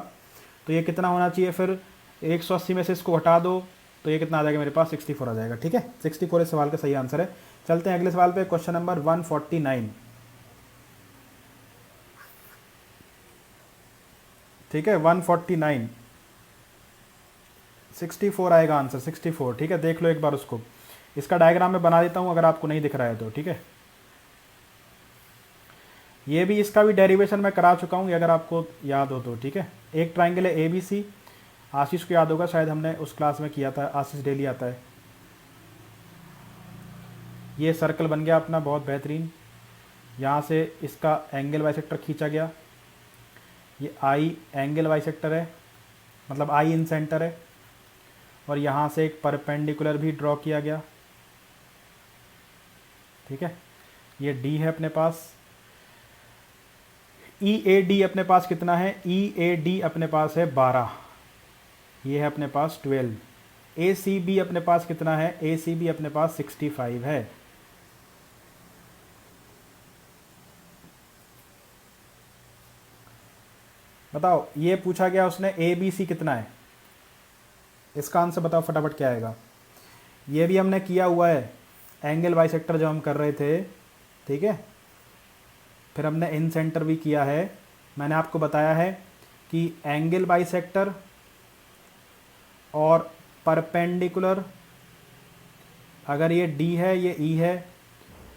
तो ये कितना होना चाहिए फिर, 180 में से इसको हटा दो तो ये कितना आ जाएगा मेरे पास, 64 आ जाएगा। ठीक है, 64 इस सवाल का सही आंसर है। चलते हैं अगले सवाल पे, क्वेश्चन नंबर 149। ठीक है, 149, 64 आएगा आंसर, 64। ठीक है, देख लो एक बार उसको, इसका डायग्राम मैं बना देता हूं अगर आपको नहीं दिख रहा है तो। ठीक है, ये भी, इसका भी डेरिवेशन मैं करा चुका हूं, अगर आपको याद हो तो। ठीक है, एक ट्राइंगल है ABC, आशीष को याद होगा शायद, हमने उस क्लास में किया था, आशीष डेली आता है। ये सर्कल बन गया अपना बहुत बेहतरीन, यहाँ से इसका एंगल बाइसेक्टर खींचा गया, ये I एंगल बाइसेक्टर है, मतलब I इन सेंटर है, और यहाँ से एक परपेंडिकुलर भी ड्रॉ किया गया। ठीक है, ये D है अपने पास। EAD अपने पास कितना है, EAD अपने पास है 12, ये है अपने पास 12। ACB अपने पास कितना है, ACB अपने पास 65 है। बताओ, ये पूछा गया उसने ABC कितना है, इसका आंसर बताओ फटाफट क्या आएगा। ये भी हमने किया हुआ है, एंगल बाइसेक्टर जो हम कर रहे थे। ठीक है, फिर हमने इन सेंटर भी किया है। मैंने आपको बताया है कि एंगल बाइसेक्टर और परपेंडिकुलर, अगर ये डी है, ये ई है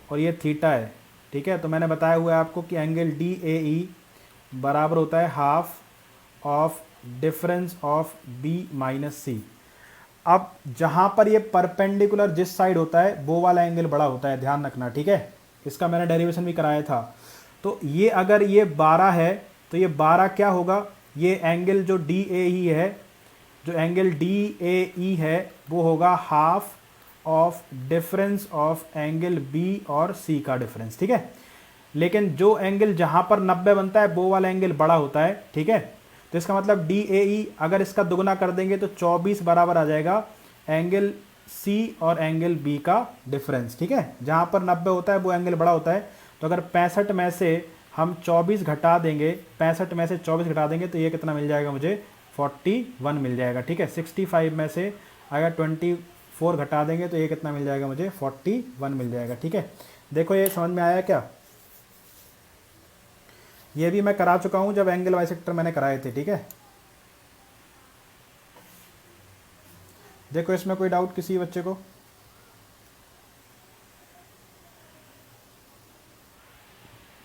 और ये थीटा है, ठीक है, तो मैंने बताया हुआ है आपको कि एंगल डी ए ई बराबर होता है half of difference of B minus C. अब जहां पर ये परपेंडिकुलर जिस साइड होता है वो वाला एंगल बड़ा होता है, ध्यान रखना, ठीक है। इसका मैंने डेरिवेशन भी कराया था। तो ये अगर ये 12 है तो ये 12 क्या होगा, ये एंगल जो डी ए ई है, जो एंगल डी ए ई है वो होगा half of difference of angle B और सी का डिफरेंस, ठीक है। लेकिन जो एंगल जहां पर 90 बनता है वो वाला एंगल बड़ा होता है, ठीक है। तो इसका मतलब डी ए ई अगर इसका दुगना कर देंगे तो 24 बराबर आ जाएगा एंगल सी और एंगल बी का डिफरेंस, ठीक है। जहां पर 90 होता है वो एंगल बड़ा होता है। तो अगर 65 में से हम 24 घटा देंगे, 65 में से 24 घटा देंगे तो ये कितना मिल जाएगा मुझे, 41 मिल जाएगा, ठीक है। 65 में से अगर 24 घटा देंगे तो ये कितना मिल जाएगा मुझे, 41 मिल जाएगा, ठीक है। देखो ये समझ में आया क्या। ये भी मैं करा चुका हूं जब एंगल बाइसेक्टर मैंने कराए थे, ठीक है। देखो इसमें कोई डाउट किसी बच्चे को।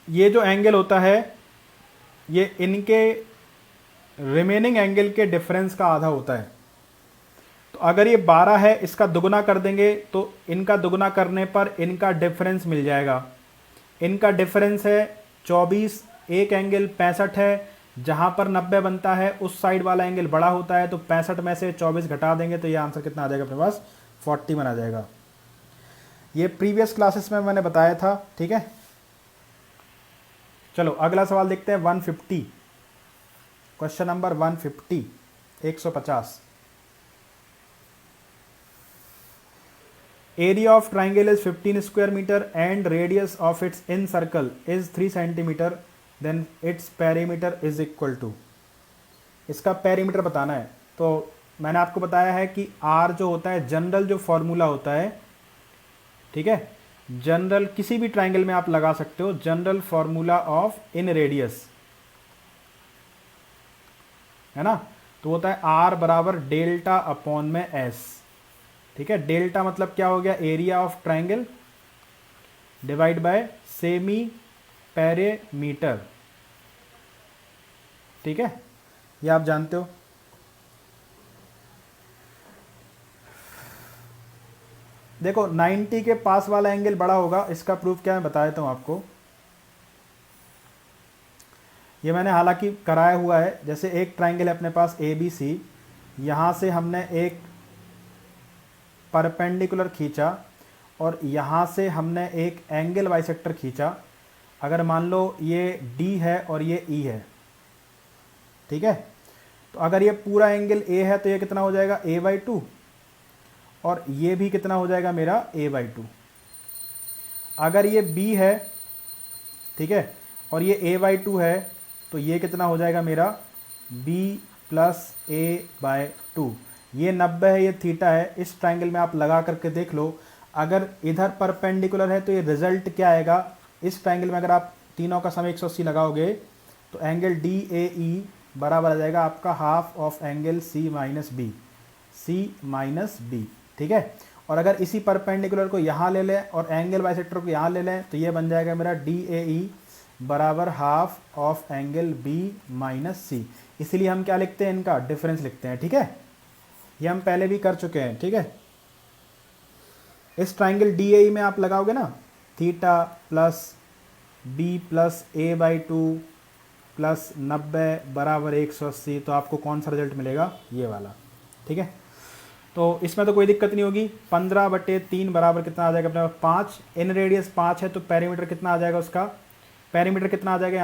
ये जो एंगल होता है ये इनके रिमेनिंग एंगल के डिफरेंस का आधा होता है। तो अगर ये 12 है, इसका दुगना कर देंगे तो इनका दुगना करने पर इनका डिफरेंस मिल जाएगा। इनका डिफरेंस है 24, एक एंगल 65 है, जहां पर 90 बनता है उस साइड वाला एंगल बड़ा होता है। तो 65 में से 24 घटा देंगे तो ये आंसर कितना आ जाएगा अपने पास, 41 आ जाएगा। ये प्रीवियस क्लासेस में मैंने बताया था, ठीक है। चलो अगला सवाल देखते हैं 150, question number 150, 150। Area of triangle is 15 square metre and radius of its incircle is 3 centimetre, then its perimeter is equal to. इसका पेरीमीटर बताना है। तो मैंने आपको बताया है कि आर जो होता है जनरल जो फॉर्मूला होता है, ठीक है, जनरल किसी भी ट्राइंगल में आप लगा सकते हो, general formula of in radius, है ना। तो होता है आर बराबर डेल्टा अपॉन में एस, ठीक है। डेल्टा मतलब क्या हो गया, area of triangle divide by semi perimeter, ठीक है, ये आप जानते हो। देखो 90 के पास वाला एंगल बड़ा होगा, इसका प्रूफ क्या है बता देता हूं आपको। ये मैंने हालांकि कराया हुआ है। जैसे एक ट्राइंगल है अपने पास ए बी सी, यहां से हमने एक परपेंडिकुलर खींचा और यहाँ से हमने एक एंगल बाइसेक्टर खींचा। अगर मान लो ये D है और ये E है, ठीक है, तो अगर ये पूरा एंगल A है तो ये कितना हो जाएगा a/2 और ये भी कितना हो जाएगा मेरा a/2। अगर ये B है, ठीक है, और ये a/2 है तो ये कितना हो जाएगा मेरा B + a/2। ये 90 है, ये थीटा है। इस ट्राइंगल में आप लगा करके देख लो, अगर इधर परपेंडिकुलर है तो ये रिजल्ट क्या आएगा। इस ट्राइंगल में अगर आप तीनों का सम 180 लगाओगे तो एंगल डी ए ई बराबर आ जाएगा आपका half of angle C minus B, ठीक है। और अगर इसी परपेंडिकुलर को यहाँ ले लें और एंगल बाइसेक्टर को यहाँ ले लें तो ये बन जाएगा मेरा डी ए ई बराबर half of angle B minus C. इसीलिए हम क्या लिखते हैं, इनका डिफरेंस लिखते हैं, ठीक है। ये हम पहले भी कर चुके हैं, ठीक है। इस ट्राइंगल डी ए ई में आप लगाओगे ना theta plus B plus a/2 plus 90 बराबर 180, तो आपको कौन सा रिजल्ट मिलेगा, ये वाला, ठीक है। तो इसमें तो कोई दिक्कत नहीं होगी। 15/3 बराबर कितना आ जाएगा अपने 5। इन रेडियस 5 है तो पेरीमीटर कितना आ जाएगा, उसका पेरीमीटर कितना आ जाएगा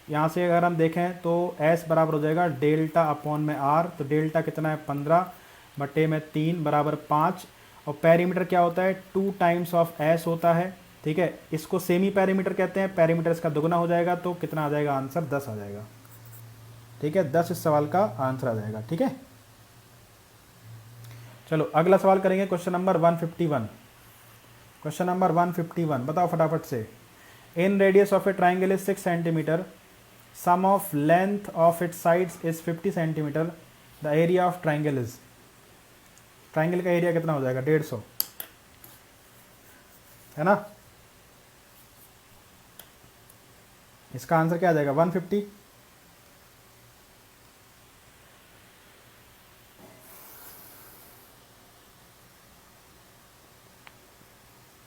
यहाँ से अगर हम देखें तो s बराबर हो जाएगा डेल्टा अपॉन में r। तो डेल्टा कितना है 15/3 बराबर 5 और पेरीमीटर क्या होता है 2 टाइम्स ऑफ s होता है, ठीक है। इसको सेमी पेरीमीटर कहते हैं। पेरीमीटर इसका दुगना हो जाएगा तो कितना आ जाएगा आंसर 10 आ जाएगा, ठीक है। 10 इस सवाल का आंसर आ जाएगा, ठीक है। चलो अगला सवाल करेंगे क्वेश्चन नंबर 151। क्वेश्चन नंबर 151 बताओ फटाफट से। Inradius of a triangle is 6 centimetre sum of length of its sides is 50 centimetre, the area of triangle is, triangle का एरिया कितना हो जाएगा 150, है ना। इसका आंसर क्या आ जाएगा 150।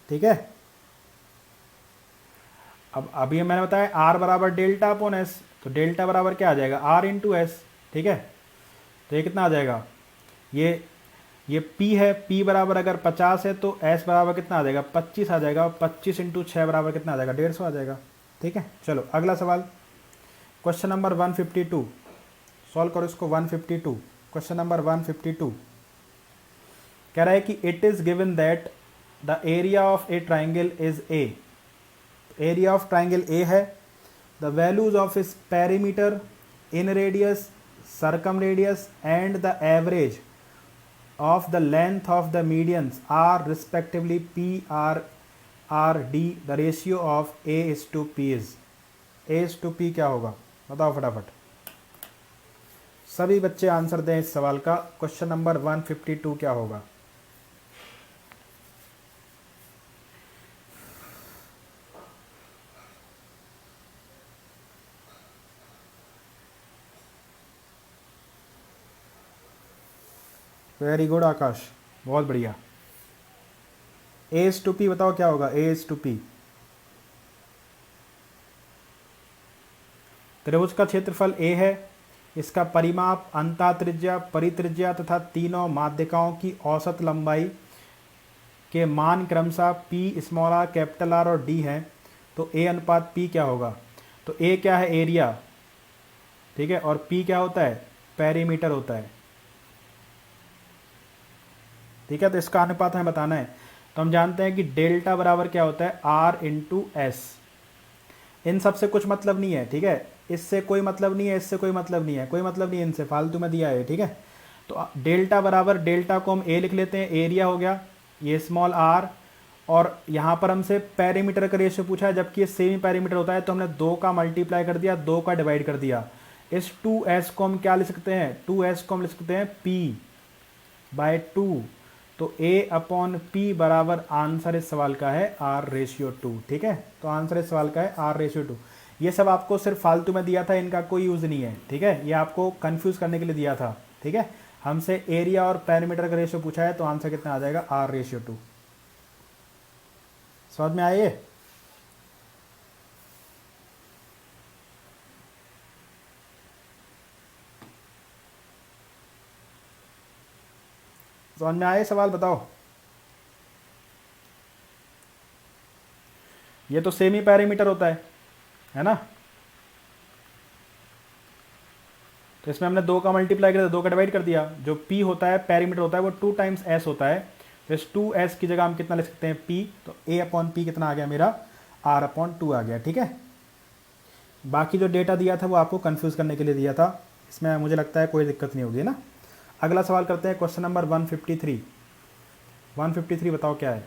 ठीक है, अब अभी मैंने बताया आर बराबर डेल्टा अपॉन एस, तो डेल्टा बराबर क्या आ जाएगा आर इंटू एस। ठीक है, तो ये कितना आ जाएगा, ये P है, P बराबर अगर 50 है तो S बराबर कितना आ जाएगा 25 आ जाएगा, 25 इंटू 6 बराबर कितना आ जाएगा 150 आ जाएगा। ठीक है, चलो अगला सवाल, क्वेश्चन नंबर 152, सॉल्व करो इसको। 152, क्वेश्चन नंबर 152 कह रहा है कि it is given that the area of a triangle is a, area of triangle A है, द वैल्यूज ऑफ इस perimeter, in radius, circum radius and the average of the length of the medians are respectively P, R, D, the ratio of A is to P is, A is to P क्या होगा बताओ फटाफट। सभी बच्चे answer दें इस सवाल का, क्वेश्चन नंबर 152 क्या होगा। वेरी गुड आकाश, बहुत बढ़िया। ए इज टू पी बताओ क्या होगा, ए इज टू पी। त्रिभुज का क्षेत्रफल ए है, इसका परिमाप अंतः त्रिज्या, परित्रिज्या तथा तीनों माध्यिकाओं की औसत लंबाई के मान क्रमशः P small R, capital R और डी है, तो ए अनुपात पी क्या होगा। तो ए क्या है एरिया, ठीक है, और पी क्या होता है पेरीमीटर होता है। ठीक है, तो इसका अनुपात हमें बताना है, तो हम जानते हैं कि डेल्टा बराबर क्या होता है आर इंटू एस। इन सब से कुछ मतलब नहीं है, ठीक है, इससे कोई मतलब नहीं है, इससे कोई मतलब नहीं है, कोई मतलब नहीं है इनसे, फालतू में दिया है। ठीक है, तो डेल्टा बराबर, डेल्टा को हम ए लिख लेते हैं, एरिया हो गया ये स्मॉल आर, और यहाँ पर हमसे पेरीमीटर का रेशियो पूछा है, जबकि ये सेमी पेरीमीटर होता है, तो हमने 2 का मल्टीप्लाई कर दिया, 2 का डिवाइड कर दिया। इस 2s को हम क्या लिख सकते हैं, 2s को हम लिख सकते हैं p/2, तो a अपॉन पी बराबर आंसर इस सवाल का है R/2। ठीक है, तो आंसर इस सवाल का है R/2। ये सब आपको सिर्फ फालतू में दिया था, इनका कोई यूज़ नहीं है। ठीक है, ये आपको कंफ्यूज करने के लिए दिया था। ठीक है, हमसे एरिया और पेरीमीटर का रेशियो पूछा है, तो आंसर कितना आ जाएगा R/2। समझ में आइए, समझ में आए सवाल बताओ। ये तो सेमी पैरामीटर होता है ना, तो इसमें हमने 2 का मल्टीप्लाई कर दिया, 2 का डिवाइड कर दिया। जो p होता है पैरामीटर होता है वो 2 टाइम्स s होता है, तो इस 2s की जगह हम कितना लिख सकते हैं p, तो a अपॉन पी कितना आ गया मेरा R/2 आ गया। ठीक है, बाकी जो डेटा दिया था वो आपको कंफ्यूज करने के लिए दिया था, इसमें मुझे लगता है कोई दिक्कत नहीं होगी ना। अगला सवाल करते हैं, क्वेश्चन नंबर 153। 153 बताओ क्या है।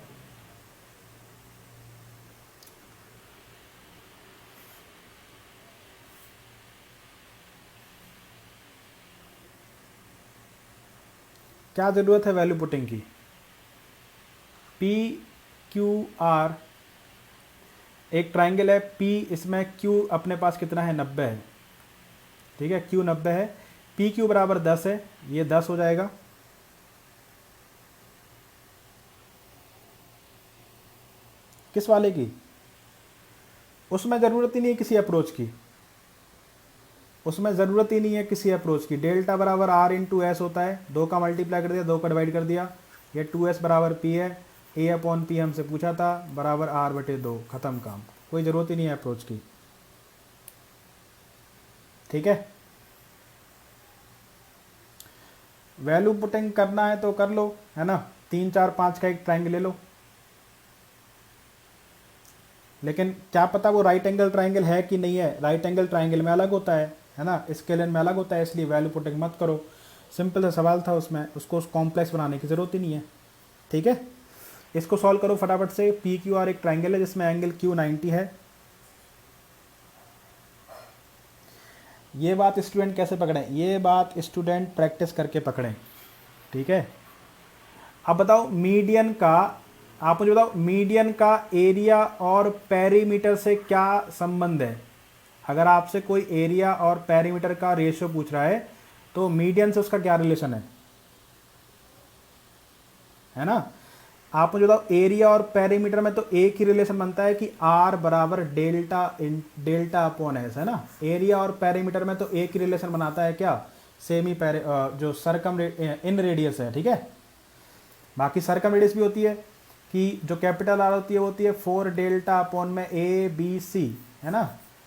क्या ज़रूरत है वैल्यू पुटिंग की। पी क्यू आर एक ट्राइंगल है, P इसमें Q अपने पास कितना है 90 है। ठीक है, Q 90 है, पी क्यू बराबर 10 है, ये 10 हो जाएगा। किस वाले की, उसमें ज़रूरत ही नहीं है किसी अप्रोच की, उसमें ज़रूरत ही नहीं है किसी अप्रोच की। डेल्टा बराबर R इंटू एस होता है, 2 का मल्टीप्लाई कर दिया, 2 का डिवाइड कर दिया, ये 2s बराबर P है, A अपॉन पी हमसे पूछा था बराबर R/2, ख़त्म काम, कोई ज़रूरत ही नहीं है अप्रोच की। ठीक है, वैल्यू पुटिंग करना है तो कर लो, है ना, 3 4 5 का एक ट्राइंगल ले लो, लेकिन क्या पता वो राइट एंगल ट्राइंगल है कि नहीं है। राइट एंगल ट्राइंगल में अलग होता है ना, स्केलियन में अलग होता है, इसलिए वैल्यू पुटिंग मत करो। सिंपल सा सवाल था उसमें, उसको कॉम्प्लेक्स बनाने की ज़रूरत ही नहीं है। ठीक है, इसको सॉल्व करो फटाफट से। पी क्यू आर एक ट्राइंगल है जिसमें एंगल Q 90 है, ये बात स्टूडेंट कैसे पकड़ें, ये बात स्टूडेंट प्रैक्टिस करके पकड़ें, ठीक है। अब बताओ मीडियन का, आप मुझे बताओ मीडियन का एरिया और पेरीमीटर से क्या संबंध है। अगर आपसे कोई एरिया और पेरीमीटर का रेशियो पूछ रहा है तो मीडियन से उसका क्या रिलेशन है ना। आप मुझे बताओ एरिया और पेरीमीटर में तो एक ही रिलेशन बनता है कि आर बराबर डेल्टा अपॉन एस, है ना। एरिया और पेरीमीटर में तो एक ही रिलेशन बनाता है क्या, सेमी पेरी जो सरकम इन रेडियस है, ठीक है। बाकी सरकम रेडियस भी होती है कि जो कैपिटल आर होती है 4 डेल्टा अपॉन में ए बी सी, है ना।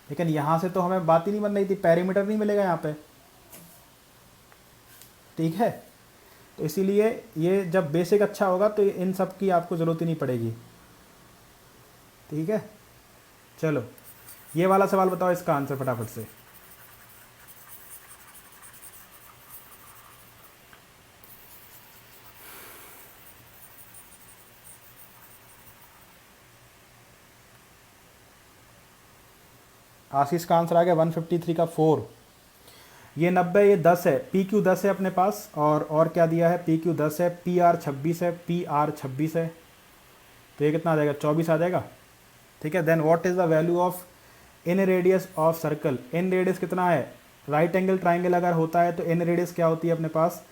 लेकिन यहाँ से तो हमें बात ही नहीं बन रही थी, पेरीमीटर नहीं मिलेगा यहाँ पे, ठीक है। तो इसीलिए ये जब बेसिक अच्छा होगा तो इन सब की आपको ज़रूरत ही नहीं पड़ेगी, ठीक है। चलो ये वाला सवाल बताओ, इसका आंसर फटाफट से। आशीष का आंसर आ गया 153 का 4। ये 90, ये 10 है, पी क्यू 10 है अपने पास, और क्या दिया है, पी क्यू 10 है, पी आर 26 है, पी आर 26 है, तो ये कितना आ जाएगा, 24 आ जाएगा, ठीक है। Then what is the value of inradius of circle. Inradius कितना है, राइट एंगल ट्राइंगल अगर होता है तो इन रेडियस क्या होती है अपने पास,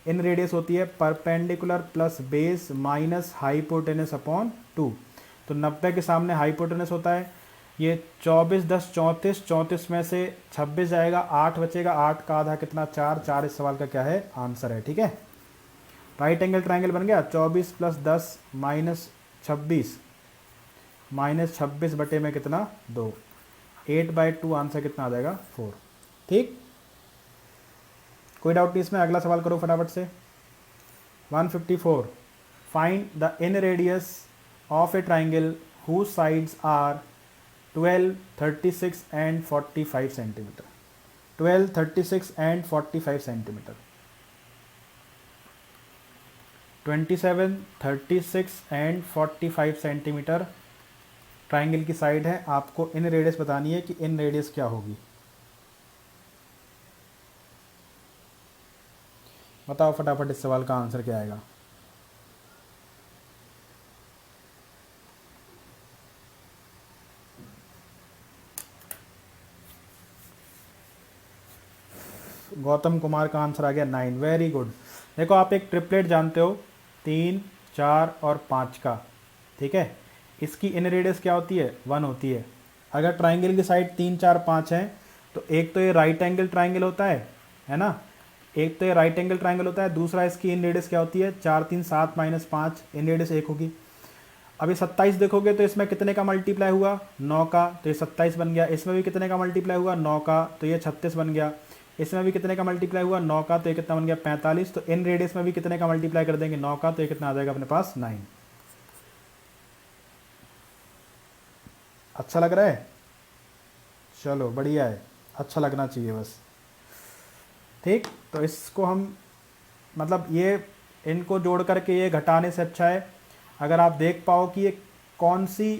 इन रेडियस होती है perpendicular plus base minus hypotenuse upon 2। तो 90 के सामने हाइपोटेनस होता है, ये 24 10 34, 34 में से 26 जाएगा, 8 बचेगा, 8 का आधा कितना, 4, 4 इस सवाल का क्या है, आंसर है, ठीक है। राइट एंगल ट्राइंगल बन गया 24 + 10 माइनस 26 बटे में कितना, 2, 8/2 आंसर कितना आ जाएगा, 4, ठीक। कोई डाउट नहीं इसमें, अगला सवाल करो फटाफट से। 154, find the inradius of a triangle whose sides are 12, 36 and 45 centimetre. 12, 36 and 45 centimetre. 27, 36 and 45 centimetre triangle की साइड है। आपको इन रेडियस बतानी है कि इन रेडियस क्या होगी, बताओ फटाफट इस सवाल का आंसर क्या आएगा। गौतम कुमार का आंसर आ गया 9, वेरी गुड। देखो आप एक ट्रिपलेट जानते हो 3, 4 और 5 का, ठीक है। इसकी इन रेडियस क्या होती है, 1 होती है। अगर ट्राइंगल की साइड 3, 4, 5 है तो एक तो ये राइट एंगल ट्राइंगल होता है ना, एक तो ये राइट एंगल ट्राइंगल होता है, दूसरा इसकी इन रेडियस क्या होती है, 4, 3, 7 - 5, इन रेडियस 1 होगी। अभी 27 देखोगे तो इसमें कितने का मल्टीप्लाई हुआ, 9 का, तो ये 27 बन गया। इसमें भी कितने का मल्टीप्लाई हुआ, 9 का, तो ये 36 बन गया। इसमें भी कितने का मल्टीप्लाई हुआ, 9 का, तो ये कितना बन गया, 45। तो इन रेडियस में भी कितने का मल्टीप्लाई कर देंगे, 9 का, तो ये कितना आ जाएगा अपने पास, 9। अच्छा लग रहा है, चलो बढ़िया है, अच्छा लगना चाहिए बस, ठीक। तो इसको हम मतलब ये इनको जोड़ करके ये घटाने से अच्छा है अगर आप देख पाओ कि ये कौन सी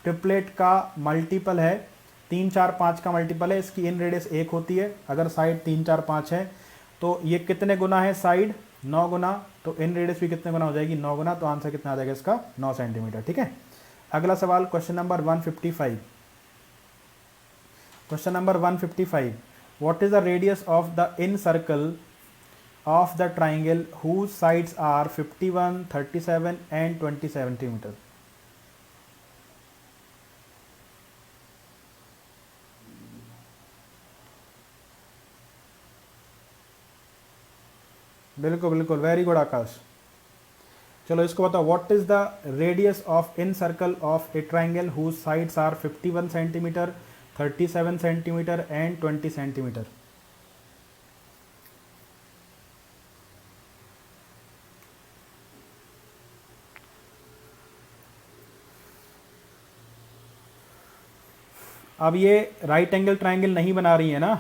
ट्रिपलेट का मल्टीपल है, 3, 4, 5 का मल्टीपल है, इसकी इन रेडियस 1 होती है। अगर साइड 3, 4, 5 है तो ये कितने गुना है, साइड 9 गुना, तो इन रेडियस भी कितने गुना हो जाएगी, 9 गुना। तो आंसर कितना आ जाएगा इसका, 9 सेंटीमीटर, ठीक है। अगला सवाल question number 155। Question number 155, what is the radius of the in circle of the triangle whose sides are 51, 37 and 20 centimeter। बिल्कुल बिल्कुल, वेरी गुड आकाश। चलो इसको बताओ, what is the radius of incircle of a triangle whose sides are 51 centimetre, 37 centimetre and 20 centimetre. अब ये right angle triangle नहीं बना रही है ना,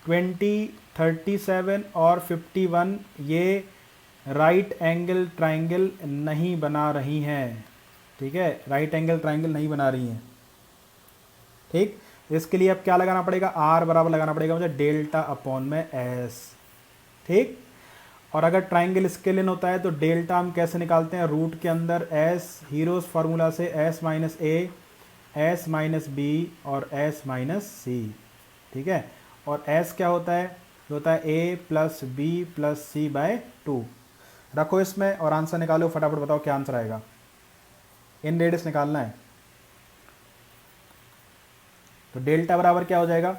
20, 37 और 51 ये राइट एंगल ट्राइंगल नहीं बना रही हैं, ठीक है, राइट एंगल ट्राइंगल नहीं बना रही हैं, ठीक। इसके लिए अब क्या लगाना पड़ेगा, आर बराबर लगाना पड़ेगा मुझे डेल्टा अपॉन में एस, ठीक। और अगर ट्राइंगल स्केलिन होता है तो डेल्टा हम कैसे निकालते हैं, रूट के अंदर एस, हीरोज फार्मूला से एस माइनस ए, एस माइनस बी और एस माइनस सी, ठीक है। और एस क्या होता है, ये होता है ए प्लस बी प्लस सी बाय 2। रखो इसमें और आंसर निकालो, फटाफट बताओ क्या आंसर आएगा। इन रेडियस निकालना है। तो डेल्टा बराबर क्या हो जाएगा,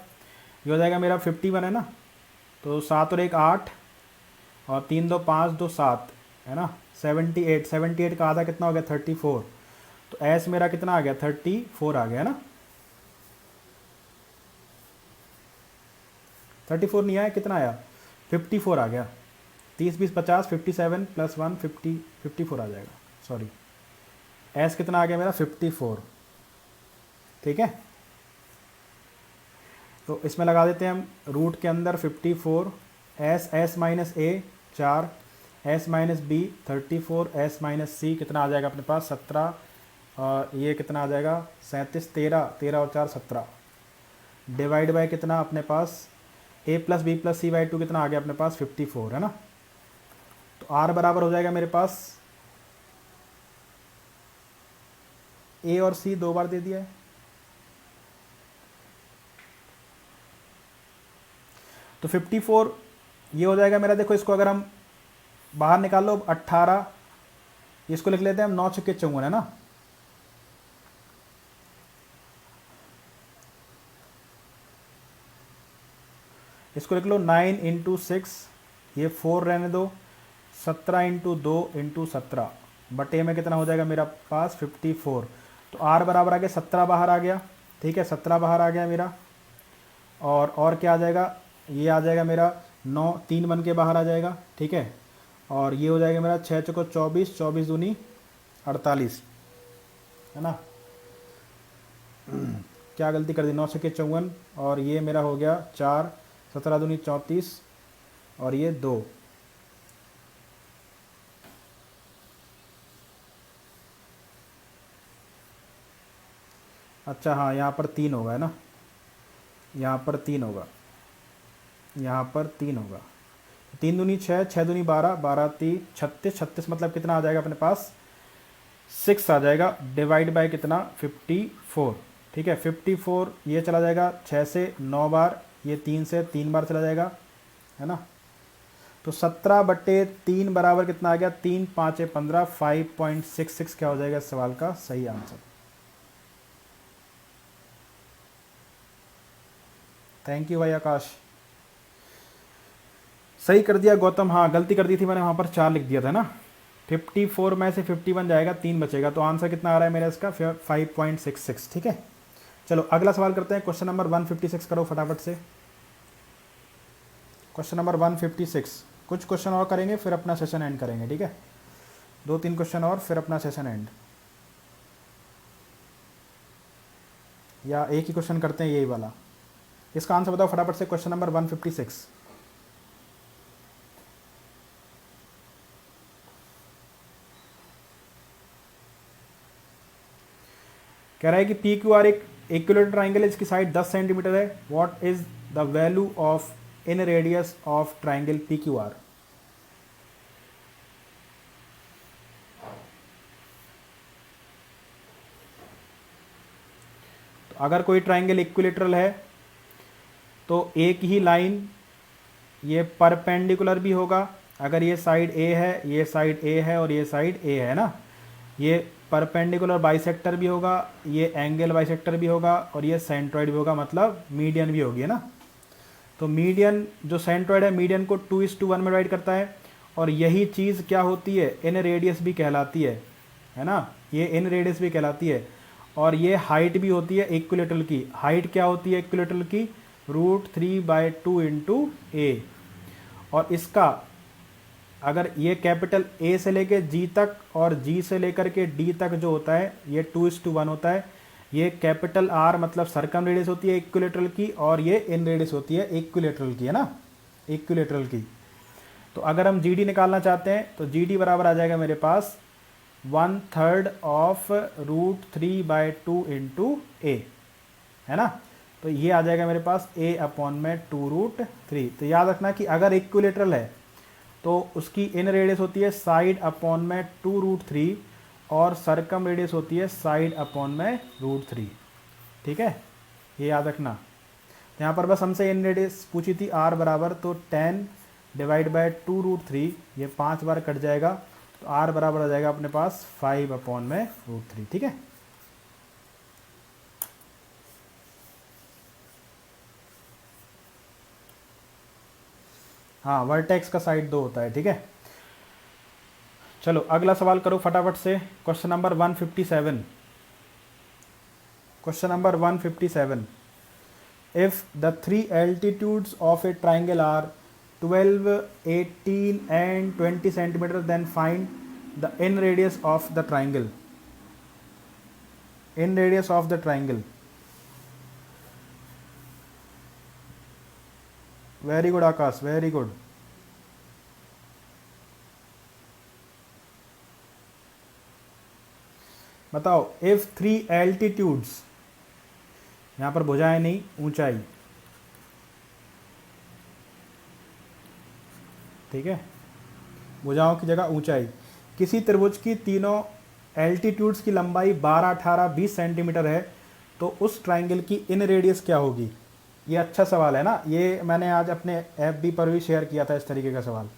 ये हो जाएगा मेरा 51 है ना, तो 7 और 1 8 और 3 2 5 2 7 है ना, 78, 78 का आधा कितना हो गया 34। तो एस मेरा कितना आ गया 34 आ गया ना, 34 नहीं आया, कितना आया 54 आ गया। 30 20 50 57 प्लस 1 50 54 आ जाएगा, सॉरी। एस कितना आ गया मेरा 54, ठीक है। तो इसमें लगा देते हैं हम रूट के अंदर 54, S minus A 4, S minus B 34, S minus C कितना आ जाएगा अपने पास 17, और ये कितना आ जाएगा 37, 13 13 और 4 17, डिवाइड बाय कितना अपने पास A plus B plus C by 2 कितना आ गया अपने पास 54 है ना। तो आर बराबर हो जाएगा मेरे पास, ए और सी 2 बार दे दिया है, तो 54 ये हो जाएगा मेरा। देखो इसको अगर हम बाहर निकाल लो 18, इसको लिख लेते हैं हम 9 छक्के 54 है ना। इसको लिख लो 9 इंटू 6, ये 4 रहने दो, 17 इंटू 2 इंटू 17 बटे में कितना हो जाएगा मेरा पास 54। तो आर बराबर आ गया 17 बाहर आ गया, ठीक है, 17 बाहर आ गया मेरा। और क्या आ जाएगा, ये आ जाएगा मेरा 9, 3 बन के बाहर आ जाएगा, ठीक है। और ये हो जाएगा मेरा 6 चौको 24, 24 दूनी 48 है ना। क्या गलती कर दी, 9 छक्के 54, और ये मेरा हो गया 4, 17 दूनी 34 और ये 2। अच्छा हाँ, यहाँ पर 3 होगा है ना, यहाँ पर 3 होगा, यहाँ पर 3 होगा। 3 दूनी 6, 6 दूनी 12, 12 3 36, 36 मतलब कितना आ जाएगा अपने पास 6 आ जाएगा, डिवाइड बाय कितना 54, ठीक है। 54 ये चला जाएगा 6 से 9 बार, ये 3 से 3 बार चला जाएगा है ना। तो 17 बटे 3 बराबर कितना आ गया 3 5 15, 5.66 क्या हो जाएगा इस सवाल का सही आंसर। थैंक यू भाई आकाश, सही कर दिया गौतम। हाँ गलती कर दी थी मैंने, वहाँ पर 4 लिख दिया था ना। 54 में से 51 जाएगा, 3 बचेगा, तो आंसर कितना आ रहा है मेरा इसका 5.66, ठीक है। चलो अगला सवाल करते हैं, क्वेश्चन नंबर 156 करो फटाफट से। क्वेश्चन नंबर 156, कुछ क्वेश्चन और करेंगे फिर अपना सेशन एंड करेंगे, ठीक है। 2-3 क्वेश्चन और फिर अपना सेशन एंड, या एक ही क्वेश्चन करते हैं यही वाला। इसका आंसर बताओ फटाफट से, क्वेश्चन नंबर 156। कह रहा है कि पी क्यू आर एक इक्विलेटरल ट्राइंगल है, इसकी साइड 10 सेंटीमीटर है। What is the value of inradius of triangle P Q are. तो अगर कोई ट्राइंगल इक्विलेटरल है तो एक ही लाइन ये परपेंडिकुलर भी होगा। अगर ये साइड ए है, ये साइड ए है और ये साइड ए है ना, ये परपेंडिकुलर बाइसेक्टर भी होगा, ये एंगल बाइसेक्टर भी होगा और ये सेंट्रॉइड भी होगा, मतलब मीडियन भी होगी है ना। तो मीडियन जो सेंट्रॉइड है, मीडियन को 2:1 में डिवाइड करता है, और यही चीज़ क्या होती है इन रेडियस भी कहलाती है ना, ये इन रेडियस भी कहलाती है। और ये हाइट भी होती है इक्विलेटरल की। हाइट क्या होती है इक्विलेटरल की, √3/2 इंटू ए। और इसका अगर ये कैपिटल ए से लेके जी तक और जी से लेकर के डी तक जो होता है ये 2:1 होता है। ये कैपिटल आर मतलब सर्कम रेडियस होती है इक्विलेटरल की, और ये इन रेडियस होती है इक्विलेटरल की है ना, इक्विलेटरल की। तो अगर हम जी डी निकालना चाहते हैं तो जी डी बराबर आ जाएगा मेरे पास 1/3 ऑफ √3/2 इंटू ए है ना। तो ये आ जाएगा मेरे पास a अपॉन में 2√3। तो याद रखना कि अगर इक्विलेटरल है तो उसकी इन रेडियस होती है साइड अपॉन में 2√3 और सरकम रेडियस होती है साइड अपॉन में √3। ठीक है, ये याद रखना। तो यहाँ पर बस हमसे इन रेडियस पूछी थी r बराबर, तो 10 डिवाइड बाय 2√3, ये 5 बार कट जाएगा, तो r बराबर आ जाएगा अपने पास 5 अपॉन में √3। ठीक है, हाँ वर्टेक्स का साइड 2 होता है। ठीक है, चलो अगला सवाल करो फटाफट से। Question number 157। Question number 157, if the three altitudes of a triangle are 12, 18 and 20 centimetre, then find the inradius of the triangle. Inradius of the triangle. Very good Akash, very good. बताओ, if three altitudes, यहां पर भुजाएं नहीं, ऊंचाई। ठीक है, भुजाओं की जगह ऊंचाई। किसी त्रिभुज की तीनों एल्टीट्यूड्स की लंबाई 12, 18, 20 सेंटीमीटर है, तो उस ट्राइंगल की इन रेडियस क्या होगी? ये अच्छा सवाल है ना, ये मैंने आज अपने FB पर भी शेयर किया था इस तरीके का सवाल।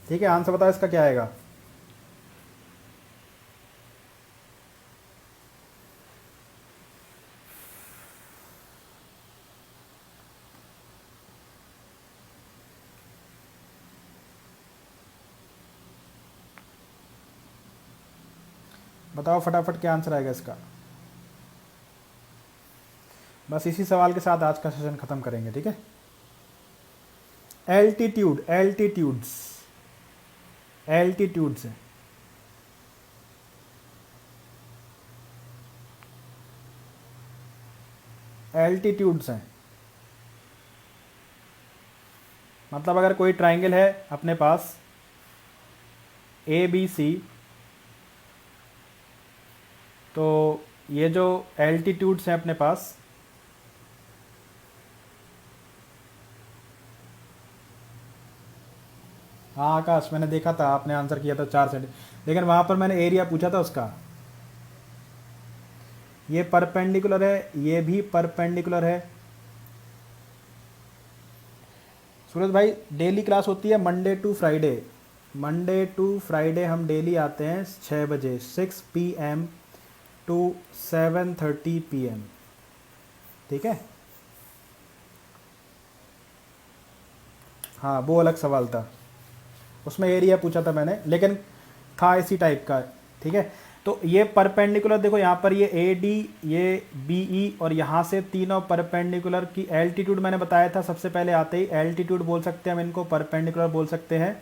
ठीक है, आंसर बताओ इसका क्या आएगा। बताओ फटाफट क्या आंसर आएगा इसका। बस इसी सवाल के साथ आज का सेशन खत्म करेंगे। ठीक है, एल्टीट्यूड, एल्टीट्यूड्स, एल्टीट्यूड्स है। एल्टीट्यूड्स हैं, मतलब अगर कोई ट्राइंगल है अपने पास ABC, तो ये जो एल्टीट्यूड्स हैं अपने पास, हाँ आकाश मैंने देखा था, आपने आंसर किया था 4 सेंटी, लेकिन वहाँ पर मैंने एरिया पूछा था उसका। ये परपेंडिकुलर है, ये भी परपेंडिकुलर है। सूरज भाई डेली क्लास होती है Monday to Friday. Monday to Friday हम डेली आते हैं 6 बजे, 6 PM टू 7:30 PM। ठीक है, हाँ वो अलग सवाल था, उसमें एरिया पूछा था मैंने, लेकिन था इसी टाइप का। ठीक है, तो ये परपेंडिकुलर देखो, यहाँ पर ये AD, ये BE और यहाँ से तीनों परपेंडिकुलर की एल्टीट्यूड मैंने बताया था सबसे पहले आते ही। एल्टीट्यूड बोल सकते हैं हम इनको, परपेंडिकुलर बोल सकते हैं।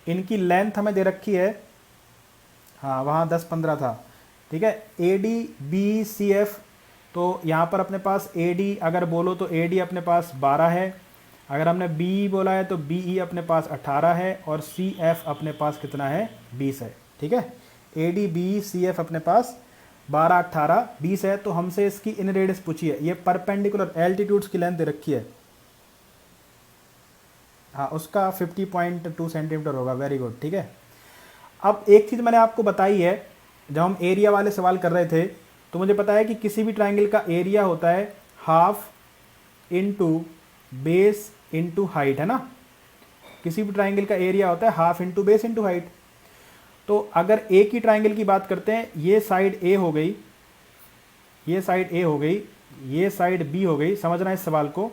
इनकी लेंथ हमें दे रखी है, हाँ वहाँ 10-15 था। ठीक है, AD BE CF, तो यहाँ पर अपने पास AD अगर बोलो तो AD अपने पास 12 है, अगर हमने BE बोला है तो BE अपने पास 18 है, और CF अपने पास कितना है? 20 है। ठीक है, AD BE CF अपने पास 12, 18, 20 है। तो हमसे इसकी इन रेडियस पूछी है, ये परपेंडिकुलर एल्टीट्यूड्स की लेंथ दे रखी है, हाँ उसका 50.2 सेंटीमीटर होगा। Very good. ठीक है, अब एक चीज़ मैंने आपको बताई है, जब हम एरिया वाले सवाल कर रहे थे तो मुझे पता है कि किसी भी ट्राइंगल का एरिया होता है half into base into height, है ना। किसी भी ट्राइंगल का एरिया होता है half into base into height. तो अगर एक ही ट्राइंगल की बात करते हैं, ये साइड A हो गई, ये साइड A हो गई, ये साइड B हो गई, समझना इस सवाल को,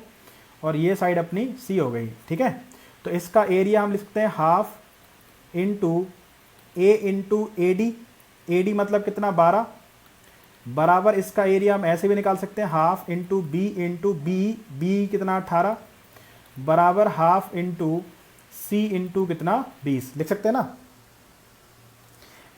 और ये साइड अपनी C हो गई। ठीक है, तो इसका एरिया हम लिख सकते हैं half into A into AD। AD मतलब कितना? 12, बराबर इसका एरिया हम ऐसे भी निकाल सकते हैं, half into B into B कितना? 18, बराबर हाफ इंटू C इंटू कितना? 20 लिख सकते हैं ना।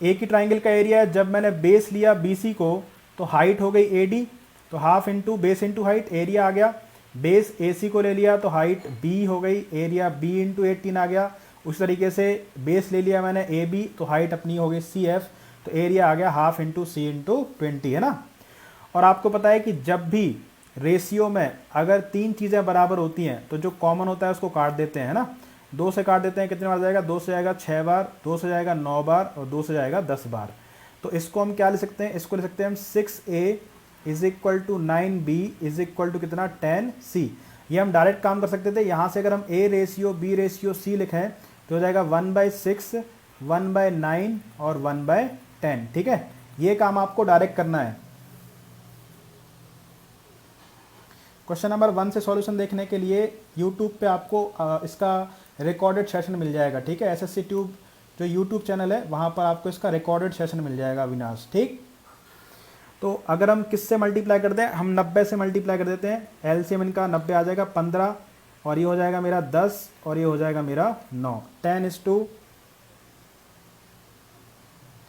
एक ही ट्राइंगल का एरिया है, जब मैंने बेस लिया BC को तो हाइट हो गई AD, तो half into base into height, area आ गया। बेस AC को ले लिया तो हाइट B हो गई, एरिया B इंटू 18 आ गया। उस तरीके से बेस ले लिया मैंने AB, तो हाइट अपनी हो गई CF, तो एरिया आ गया हाफ इंटू सी इंटू 20, है ना। और आपको पता है कि जब भी रेशियो में अगर तीन चीज़ें बराबर होती हैं तो जो कॉमन होता है उसको काट देते हैं, है ना। 2 से काट देते हैं, कितने बार जाएगा, 2 से जाएगा 6 बार, 2 से जाएगा 9 बार और 2 से जाएगा 10 बार। तो इसको हम क्या ले सकते हैं, इसको ले सकते हैं हम 6a is equal to 9b is equal to कितना 10c। ये हम डायरेक्ट काम कर सकते थे, यहाँ से अगर हम a ratio b ratio c लिखें तो हो जाएगा 1/6 1/9 और 1/10, ठीक है। ये काम आपको डायरेक्ट करना है। क्वेश्चन नंबर 1 से सॉल्यूशन देखने के लिए यूट्यूब पे आपको इसका रिकॉर्डेड सेशन मिल जाएगा, ठीक है। एसएससी ट्यूब जो यूट्यूब चैनल है वहाँ पर आपको इसका रिकॉर्डेड सेशन मिल जाएगा अविनाश, ठीक। तो अगर हम किससे मल्टीप्लाई कर दें, हम 90 से मल्टीप्लाई कर देते हैं। एलसीएम इनका 90 आ जाएगा 15 और ये हो जाएगा मेरा 10 और ये हो जाएगा मेरा 9। 10:,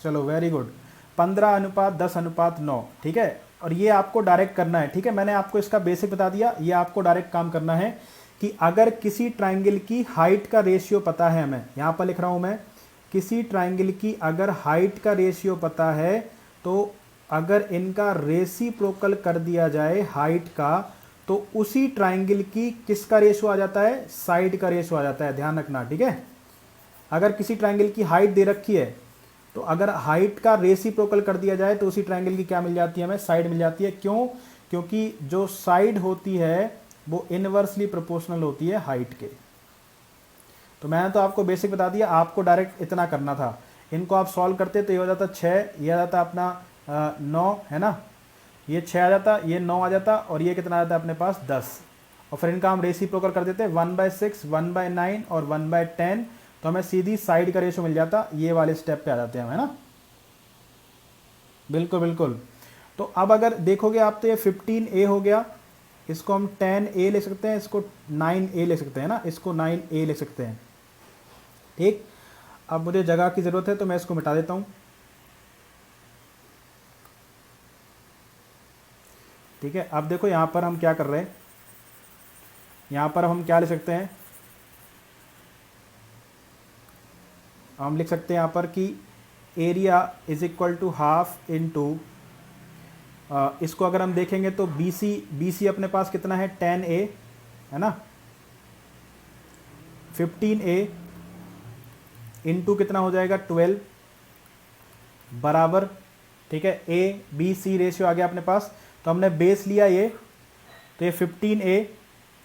चलो वेरी गुड, 15:10:9, ठीक है। और ये आपको डायरेक्ट करना है, ठीक है। मैंने आपको इसका बेसिक बता दिया, ये आपको डायरेक्ट काम करना है कि अगर किसी ट्राइंगल की हाइट का रेशियो पता है हमें, यहाँ पर लिख रहा हूँ मैं, किसी ट्राइंगल की अगर हाइट का रेशियो पता है तो अगर इनका रेसिप्रोकल कर दिया जाए हाइट का तो उसी ट्राइंगल की किसका रेशियो आ जाता है, साइड का रेशियो आ जाता है, ध्यान रखना, ठीक है। अगर किसी ट्राइंगल की हाइट दे रखी है तो अगर हाइट का रेसिप्रोकल कर दिया जाए तो उसी ट्राइंगल की क्या मिल जाती है हमें, साइड मिल जाती है। क्यों, क्योंकि जो साइड होती है वो इनवर्सली प्रोपोर्शनल होती है हाइट के। तो मैंने तो आपको बेसिक बता दिया, आपको डायरेक्ट इतना करना था। इनको आप सॉल्व करते तो ये हो जाता 6, ये आ जाता अपना 9, है ना, ये 6 आ जाता, ये 9 आ जाता और ये कितना आ जाता अपने पास 10। और फिर इनका हम रेसिप्रोकल कर देते 1/6 1/9 और 1/10, तो हमें सीधी साइड का रेशियो मिल जाता। ये वाले स्टेप पे आ जाते हैं हम, है ना। बिल्कुल बिल्कुल। तो अब अगर देखोगे आप तो ये 15a हो गया, इसको हम 10a ले सकते हैं, इसको 9a ले सकते हैं ना, इसको 9a ले सकते हैं, ठीक। अब मुझे जगह की ज़रूरत है तो मैं इसको मिटा देता हूँ, ठीक है। अब देखो यहाँ पर हम क्या कर रहे हैं, यहाँ पर हम क्या ले सकते हैं, हम लिख सकते हैं यहाँ पर कि area is equal to half into, इसको अगर हम देखेंगे तो BC अपने पास कितना है 10a, है ना। 15a इंटू कितना हो जाएगा 12 बराबर, ठीक है, ABC रेशियो आ गया अपने पास। तो हमने बेस लिया ये, तो ये 15a,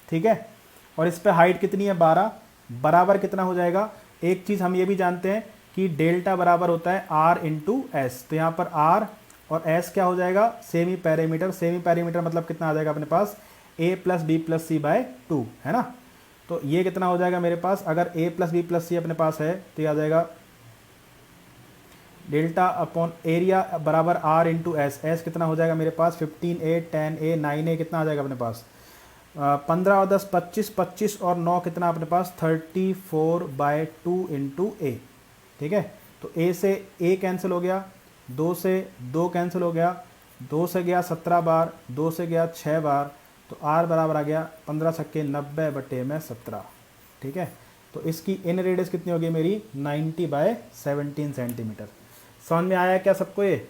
ठीक है। और इस पे हाइट कितनी है 12 बराबर कितना हो जाएगा। एक चीज़ हम ये भी जानते हैं कि डेल्टा बराबर होता है R इंटू एस। तो यहाँ पर R और S क्या हो जाएगा, सेमी पैरामीटर। सेमी पैरामीटर मतलब कितना आ जाएगा अपने पास a + b + c/2, है ना। तो ये कितना हो जाएगा मेरे पास, अगर a + b + c अपने पास है तो ये आ जाएगा डेल्टा अपॉन एरिया बराबर R इंटू एस। एस कितना हो जाएगा मेरे पास 15a 10a 9a कितना आ जाएगा अपने पास 15 और 10 25, 25 और 9 कितना अपने पास 34/2 इंटू a, ठीक है। तो a से a कैंसिल हो गया, 2 से 2 कैंसिल हो गया, 2 से गया 17 बार, 2 से गया 6 बार, तो R बराबर आ गया 15 छक्के 90/17, ठीक है। तो इसकी इन रेडियस कितनी होगी मेरी 90/17 सेंटीमीटर। समझ में आया क्या सबको ये।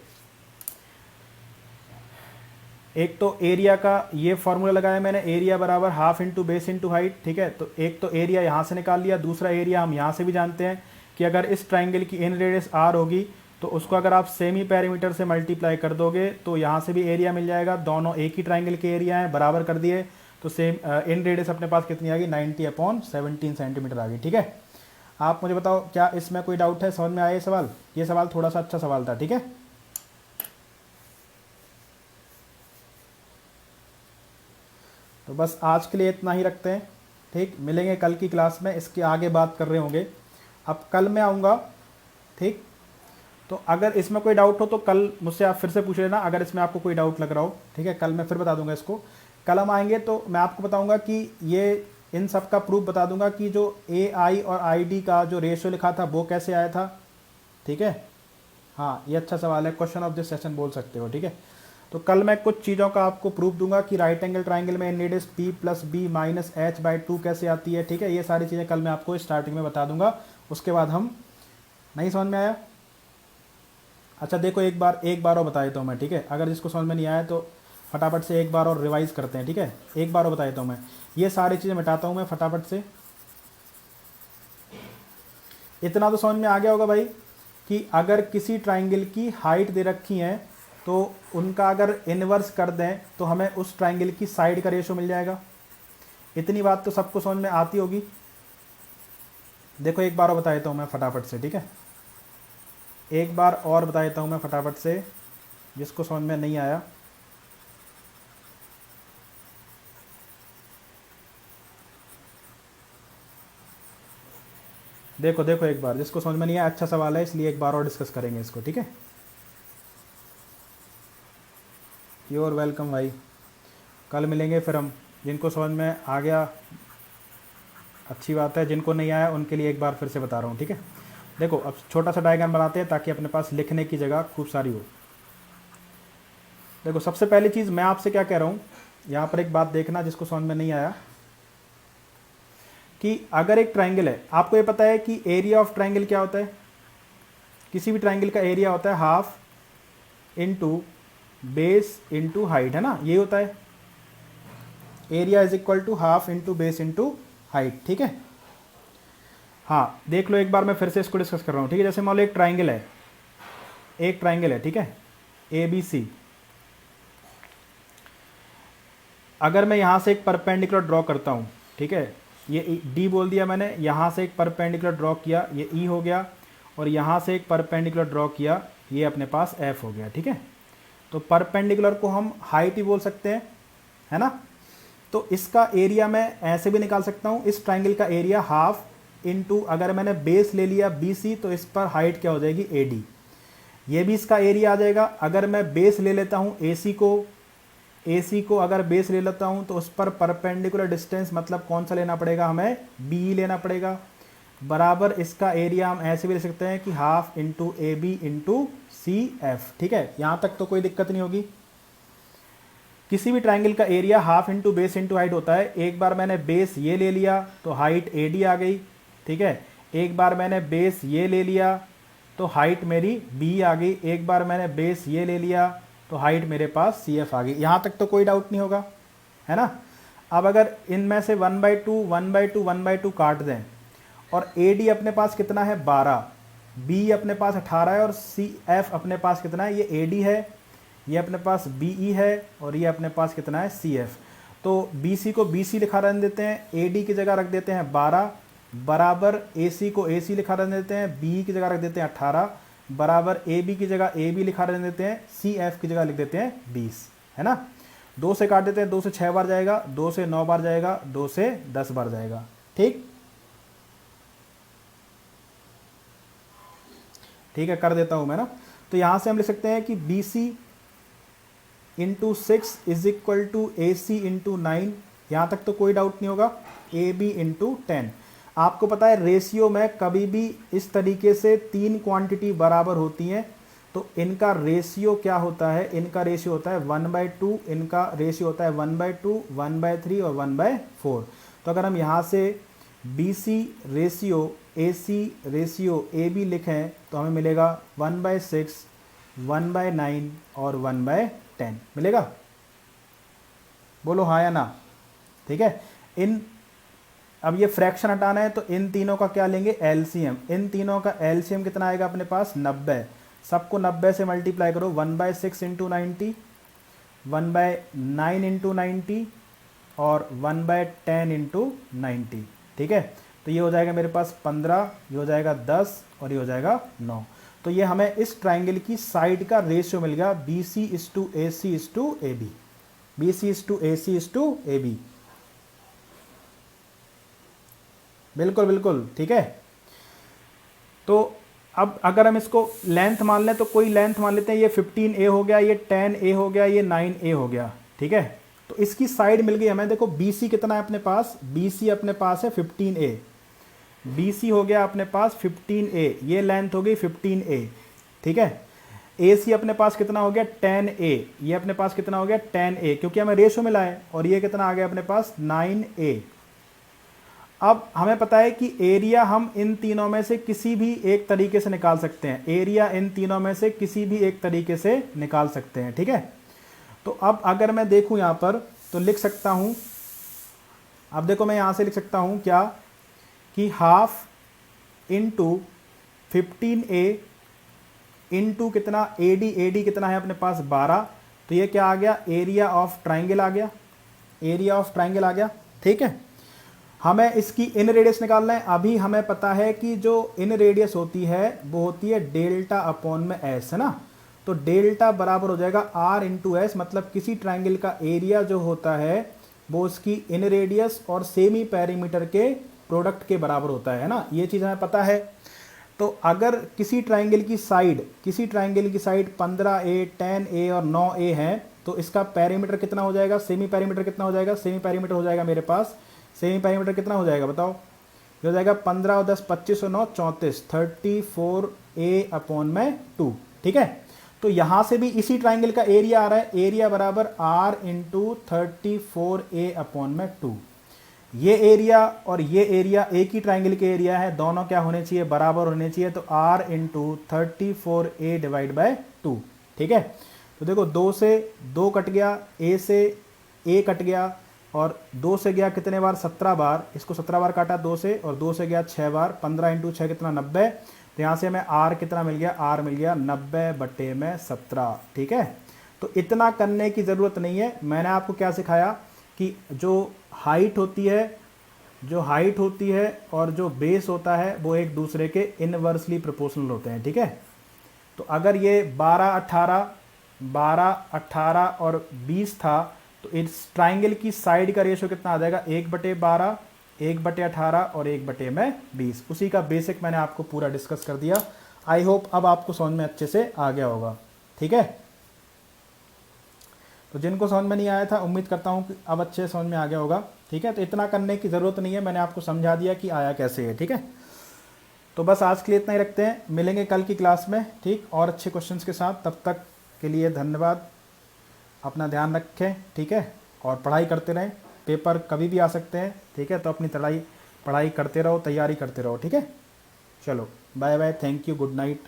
एक तो एरिया का ये फॉर्मूला लगाया मैंने, एरिया बराबर half into base into height, ठीक है। तो एक तो एरिया यहाँ से निकाल लिया, दूसरा एरिया हम यहाँ से भी जानते हैं कि अगर इस ट्राइंगल की इन रेडियस R होगी तो उसको अगर आप सेमी पैरामीटर से मल्टीप्लाई कर दोगे तो यहाँ से भी एरिया मिल जाएगा। दोनों एक ही ट्राइंगल के एरिया हैं, बराबर कर दिए तो सेम इन रेडियस अपने पास कितनी आ गई 90/17 सेंटीमीटर आ गई, ठीक है। आप मुझे बताओ क्या इसमें कोई डाउट है, समझ में आया ये सवाल। ये सवाल थोड़ा सा अच्छा सवाल था, ठीक है। तो बस आज के लिए इतना ही रखते हैं, ठीक। मिलेंगे कल की क्लास में, इसके आगे बात कर रहे होंगे। अब कल मैं आऊँगा, ठीक। तो अगर इसमें कोई डाउट हो तो कल मुझसे आप फिर से पूछ लेना, अगर इसमें आपको कोई डाउट लग रहा हो, ठीक है। कल मैं फिर बता दूंगा इसको। कल हम आएंगे तो मैं आपको बताऊंगा कि ये इन सब का प्रूफ बता दूंगा कि जो AI और ID का जो रेशियो लिखा था वो कैसे आया था, ठीक है। हाँ, ये अच्छा सवाल है, क्वेश्चन ऑफ दिस सेशन बोल सकते हो, ठीक है। तो कल मैं कुछ चीज़ों का आपको प्रूफ दूंगा कि राइट एंगल ट्राइंगल में इन रेडियस P + B - h/2 कैसे आती है, ठीक है। ये सारी चीज़ें कल मैं आपको स्टार्टिंग में बता दूंगा। उसके बाद हम, नहीं समझ में आया, अच्छा देखो, एक बार और बता देता हूँ मैं, ठीक है। अगर जिसको समझ में नहीं आया तो फटाफट से एक बार और रिवाइज करते हैं, ठीक है। एक बार और बता देता हूँ मैं, ये सारी चीज़ें मिटाता हूँ मैं फटाफट से। इतना तो समझ में आ गया होगा भाई कि अगर किसी ट्राइंगल की हाइट दे रखी है तो उनका अगर इनवर्स कर दें तो हमें उस ट्राइंगल की साइड का रेशो मिल जाएगा। इतनी बात तो सबको समझ में आती होगी। देखो एक बार और बता देता हूँ मैं फटाफट से, ठीक है। एक बार और बता देता हूँ मैं फटाफट से, जिसको समझ में नहीं आया। देखो देखो एक बार, जिसको समझ में नहीं आया, अच्छा सवाल है इसलिए एक बार और डिस्कस करेंगे इसको, ठीक है। यू आर वेलकम भाई, कल मिलेंगे फिर हम। जिनको समझ में आ गया अच्छी बात है, जिनको नहीं आया उनके लिए एक बार फिर से बता रहा हूँ, ठीक है। देखो अब छोटा सा डायग्राम बनाते हैं ताकि अपने पास लिखने की जगह खूब सारी हो। देखो सबसे पहली चीज़ मैं आपसे क्या कह रहा हूँ, यहाँ पर एक बात देखना जिसको समझ में नहीं आया, कि अगर एक ट्राइंगल है, आपको ये पता है कि एरिया ऑफ ट्राइंगल क्या होता है। किसी भी ट्राइंगल का एरिया होता है half into base into height, है ना, ये होता है। Area is equal to half into base into height, ठीक है। हाँ देख लो एक बार, मैं फिर से इसको डिस्कस कर रहा हूँ, ठीक है। जैसे मान लो एक ट्राइंगल है, ठीक है, ए बी सी। अगर मैं यहाँ से एक परपेंडिकुलर ड्रॉ करता हूँ, ठीक है, ये डी बोल दिया मैंने, यहाँ से एक परपेंडिकुलर ड्रॉ किया, ये ई हो गया, और यहाँ से एक परपेंडिकुलर ड्रॉ किया, ये अपने पास एफ हो गया, ठीक है। तो परपेंडिकुलर को हम हाइट ही बोल सकते हैं, है ना। तो इसका एरिया मैं ऐसे भी निकाल सकता हूँ, इस ट्राइंगल का एरिया हाफ इंटू, अगर मैंने बेस ले लिया बी सी तो इस पर हाइट क्या हो जाएगी, ए डी। ये भी इसका एरिया आ जाएगा। अगर मैं बेस ले लेता हूँ ए सी को अगर बेस ले लेता हूँ तो उस पर परपेंडिकुलर डिस्टेंस मतलब कौन सा लेना पड़ेगा, हमें बी लेना पड़ेगा। बराबर इसका एरिया हम ऐसे भी ले सकते हैं कि half into A B into C F, ठीक है। यहाँ तक तो कोई दिक्कत नहीं होगी। किसी भी ट्राइंगल का area half into base into height होता है। एक बार मैंने बेस ये ले लिया तो हाइट ए डी आ गई, ठीक है। एक बार मैंने बेस ये ले लिया तो हाइट मेरी बी आ गई। एक बार मैंने बेस ये ले लिया तो हाइट मेरे पास सी एफ आ गई। यहाँ तक तो कोई डाउट नहीं होगा, है ना। अब अगर इनमें से 1/2 1/2 1/2 काट दें और ए डी अपने पास कितना है 12, बी अपने पास 18 है और सी एफ अपने पास कितना है, ये ए डी है, ये अपने पास बी ई है और ये अपने पास कितना है सी एफ। तो बी सी को बी सी लिखा रहने देते हैं, ए डी की जगह रख देते हैं 12, बराबर ए सी को ए सी लिखा रहने देते हैं, बी की जगह रख देते हैं 18, बराबर ए बी की जगह ए बी लिखा रहने देते हैं, सी एफ की जगह लिख देते हैं 20, है ना। 2 से काट देते हैं, 2 से 6 बार जाएगा, 2 से 9 बार जाएगा, 2 से 10 बार जाएगा, ठीक। ठीक है, कर देता हूं मैं ना। तो यहां से हम लिख सकते हैं कि B C into 6 is equal to A C into 9। यहां तक तो कोई डाउट नहीं होगा। A B into 10। आपको पता है रेशियो में कभी भी इस तरीके से 3 क्वांटिटी बराबर होती हैं तो इनका रेशियो क्या होता है, इनका रेशियो होता है 1/2, इनका रेशियो होता है 1/2, 1/3 और 1/4। तो अगर हम यहाँ से B C ratio A C ratio A B लिखें तो हमें मिलेगा 1/6, 1/9 और 1/10 मिलेगा। बोलो हाँ या ना, ठीक है। अब ये फ्रैक्शन हटाना है तो इन तीनों का क्या लेंगे, एलसीएम। इन तीनों का एलसीएम कितना आएगा अपने पास 90। सबको 90 से मल्टीप्लाई करो, 1/6 इंटू 90, 1/9 इंटू 90 और 1/10 इंटू 90, ठीक है। तो ये हो जाएगा मेरे पास 15, ये हो जाएगा 10 और ये हो जाएगा 9। तो ये हमें इस ट्राइंगल की साइड का रेशियो मिल गया, B C is to A C is to A B, B C is to A C is to A B. बिल्कुल बिल्कुल, ठीक है। तो अब अगर हम इसको लेंथ मान लें तो कोई लेंथ मान लेते हैं, ये 15a हो गया, ये 10a हो गया, ये 9a हो गया, ठीक है। तो इसकी साइड मिल गई हमें। देखो BC कितना है अपने पास, BC अपने पास है 15a, BC हो गया अपने पास 15a, ये लेंथ हो गई 15a, ठीक है। AC अपने पास कितना हो गया 10a, ये अपने पास कितना हो गया 10a, क्योंकि हमें रेशो मिला है, और ये कितना आ गया अपने पास 9a। अब हमें पता है कि एरिया हम इन तीनों में से किसी भी एक तरीके से निकाल सकते हैं, एरिया इन तीनों में से किसी भी एक तरीके से निकाल सकते हैं, ठीक है। तो अब अगर मैं देखूं यहाँ पर तो लिख सकता हूं, अब देखो मैं यहाँ से लिख सकता हूं क्या कि हाफ इंटू 15a इंटू कितना AD, AD कितना है अपने पास 12, तो ये क्या आ गया, एरिया ऑफ ट्राइंगल आ गया, एरिया ऑफ ट्राइंगल आ गया, ठीक है। हमें इसकी इन रेडियस निकालना है। अभी हमें पता है कि जो इन रेडियस होती है वो होती है डेल्टा अपॉन में एस, है ना। तो डेल्टा बराबर हो जाएगा आर इंटू एस, मतलब किसी ट्राइंगल का एरिया जो होता है वो उसकी इन रेडियस और सेमी पेरीमीटर के प्रोडक्ट के बराबर होता है ना, ये चीज़ हमें पता है। तो अगर किसी ट्राइंगल की साइड 15a, 10a और 9a है तो इसका पेरीमीटर कितना हो जाएगा, सेमी पेरीमीटर कितना हो जाएगा, सेमी पेरीमीटर हो जाएगा मेरे पास, सेमी पेरीमीटर कितना हो जाएगा बताओ, ये हो जाएगा 15 और 10 25 और 9 34, 34a अपॉन में 2, ठीक है। तो यहाँ से भी इसी ट्राइंगल का एरिया आ रहा है, एरिया बराबर r इंटू 34a अपॉन में 2। ये एरिया और ये एरिया एक ही ट्राइंगल के एरिया है, दोनों क्या होने चाहिए, बराबर होने चाहिए। तो r into 34a divide by 2, ठीक है। तो देखो 2 से 2 कट गया, a से a कट गया, और 2 से गया कितने बार, 17 बार, इसको 17 बार काटा 2 से, और 2 से गया 6 बार, 15 इंटू 6 कितना 90। तो यहाँ से हमें r कितना मिल गया, r मिल गया 90/17, ठीक है। तो इतना करने की ज़रूरत नहीं है। मैंने आपको क्या सिखाया कि जो हाइट होती है और जो बेस होता है वो एक दूसरे के इनवर्सली प्रोपोर्शनल होते हैं, ठीक है। तो अगर ये 12, 18 और 20 था तो इस ट्राइंगल की साइड का रेशियो कितना आ जाएगा, 1/12, 1/18 और 1/20। उसी का बेसिक मैंने आपको पूरा डिस्कस कर दिया। आई होप अब आपको समझ में अच्छे से आ गया होगा, ठीक है। तो जिनको समझ में नहीं आया था उम्मीद करता हूँ कि अब अच्छे से समझ में आ गया होगा, ठीक है। तो इतना करने की ज़रूरत नहीं है, मैंने आपको समझा दिया कि आया कैसे है, ठीक है। तो बस आज के लिए इतना ही रखते हैं, मिलेंगे कल की क्लास में, ठीक, और अच्छे क्वेश्चंस के साथ। तब तक के लिए धन्यवाद, अपना ध्यान रखें, ठीक है, और पढ़ाई करते रहें। पेपर कभी भी आ सकते हैं, ठीक है, तो अपनी पढ़ाई करते रहो, तैयारी करते रहो, ठीक है। चलो bye bye, thank you, good night.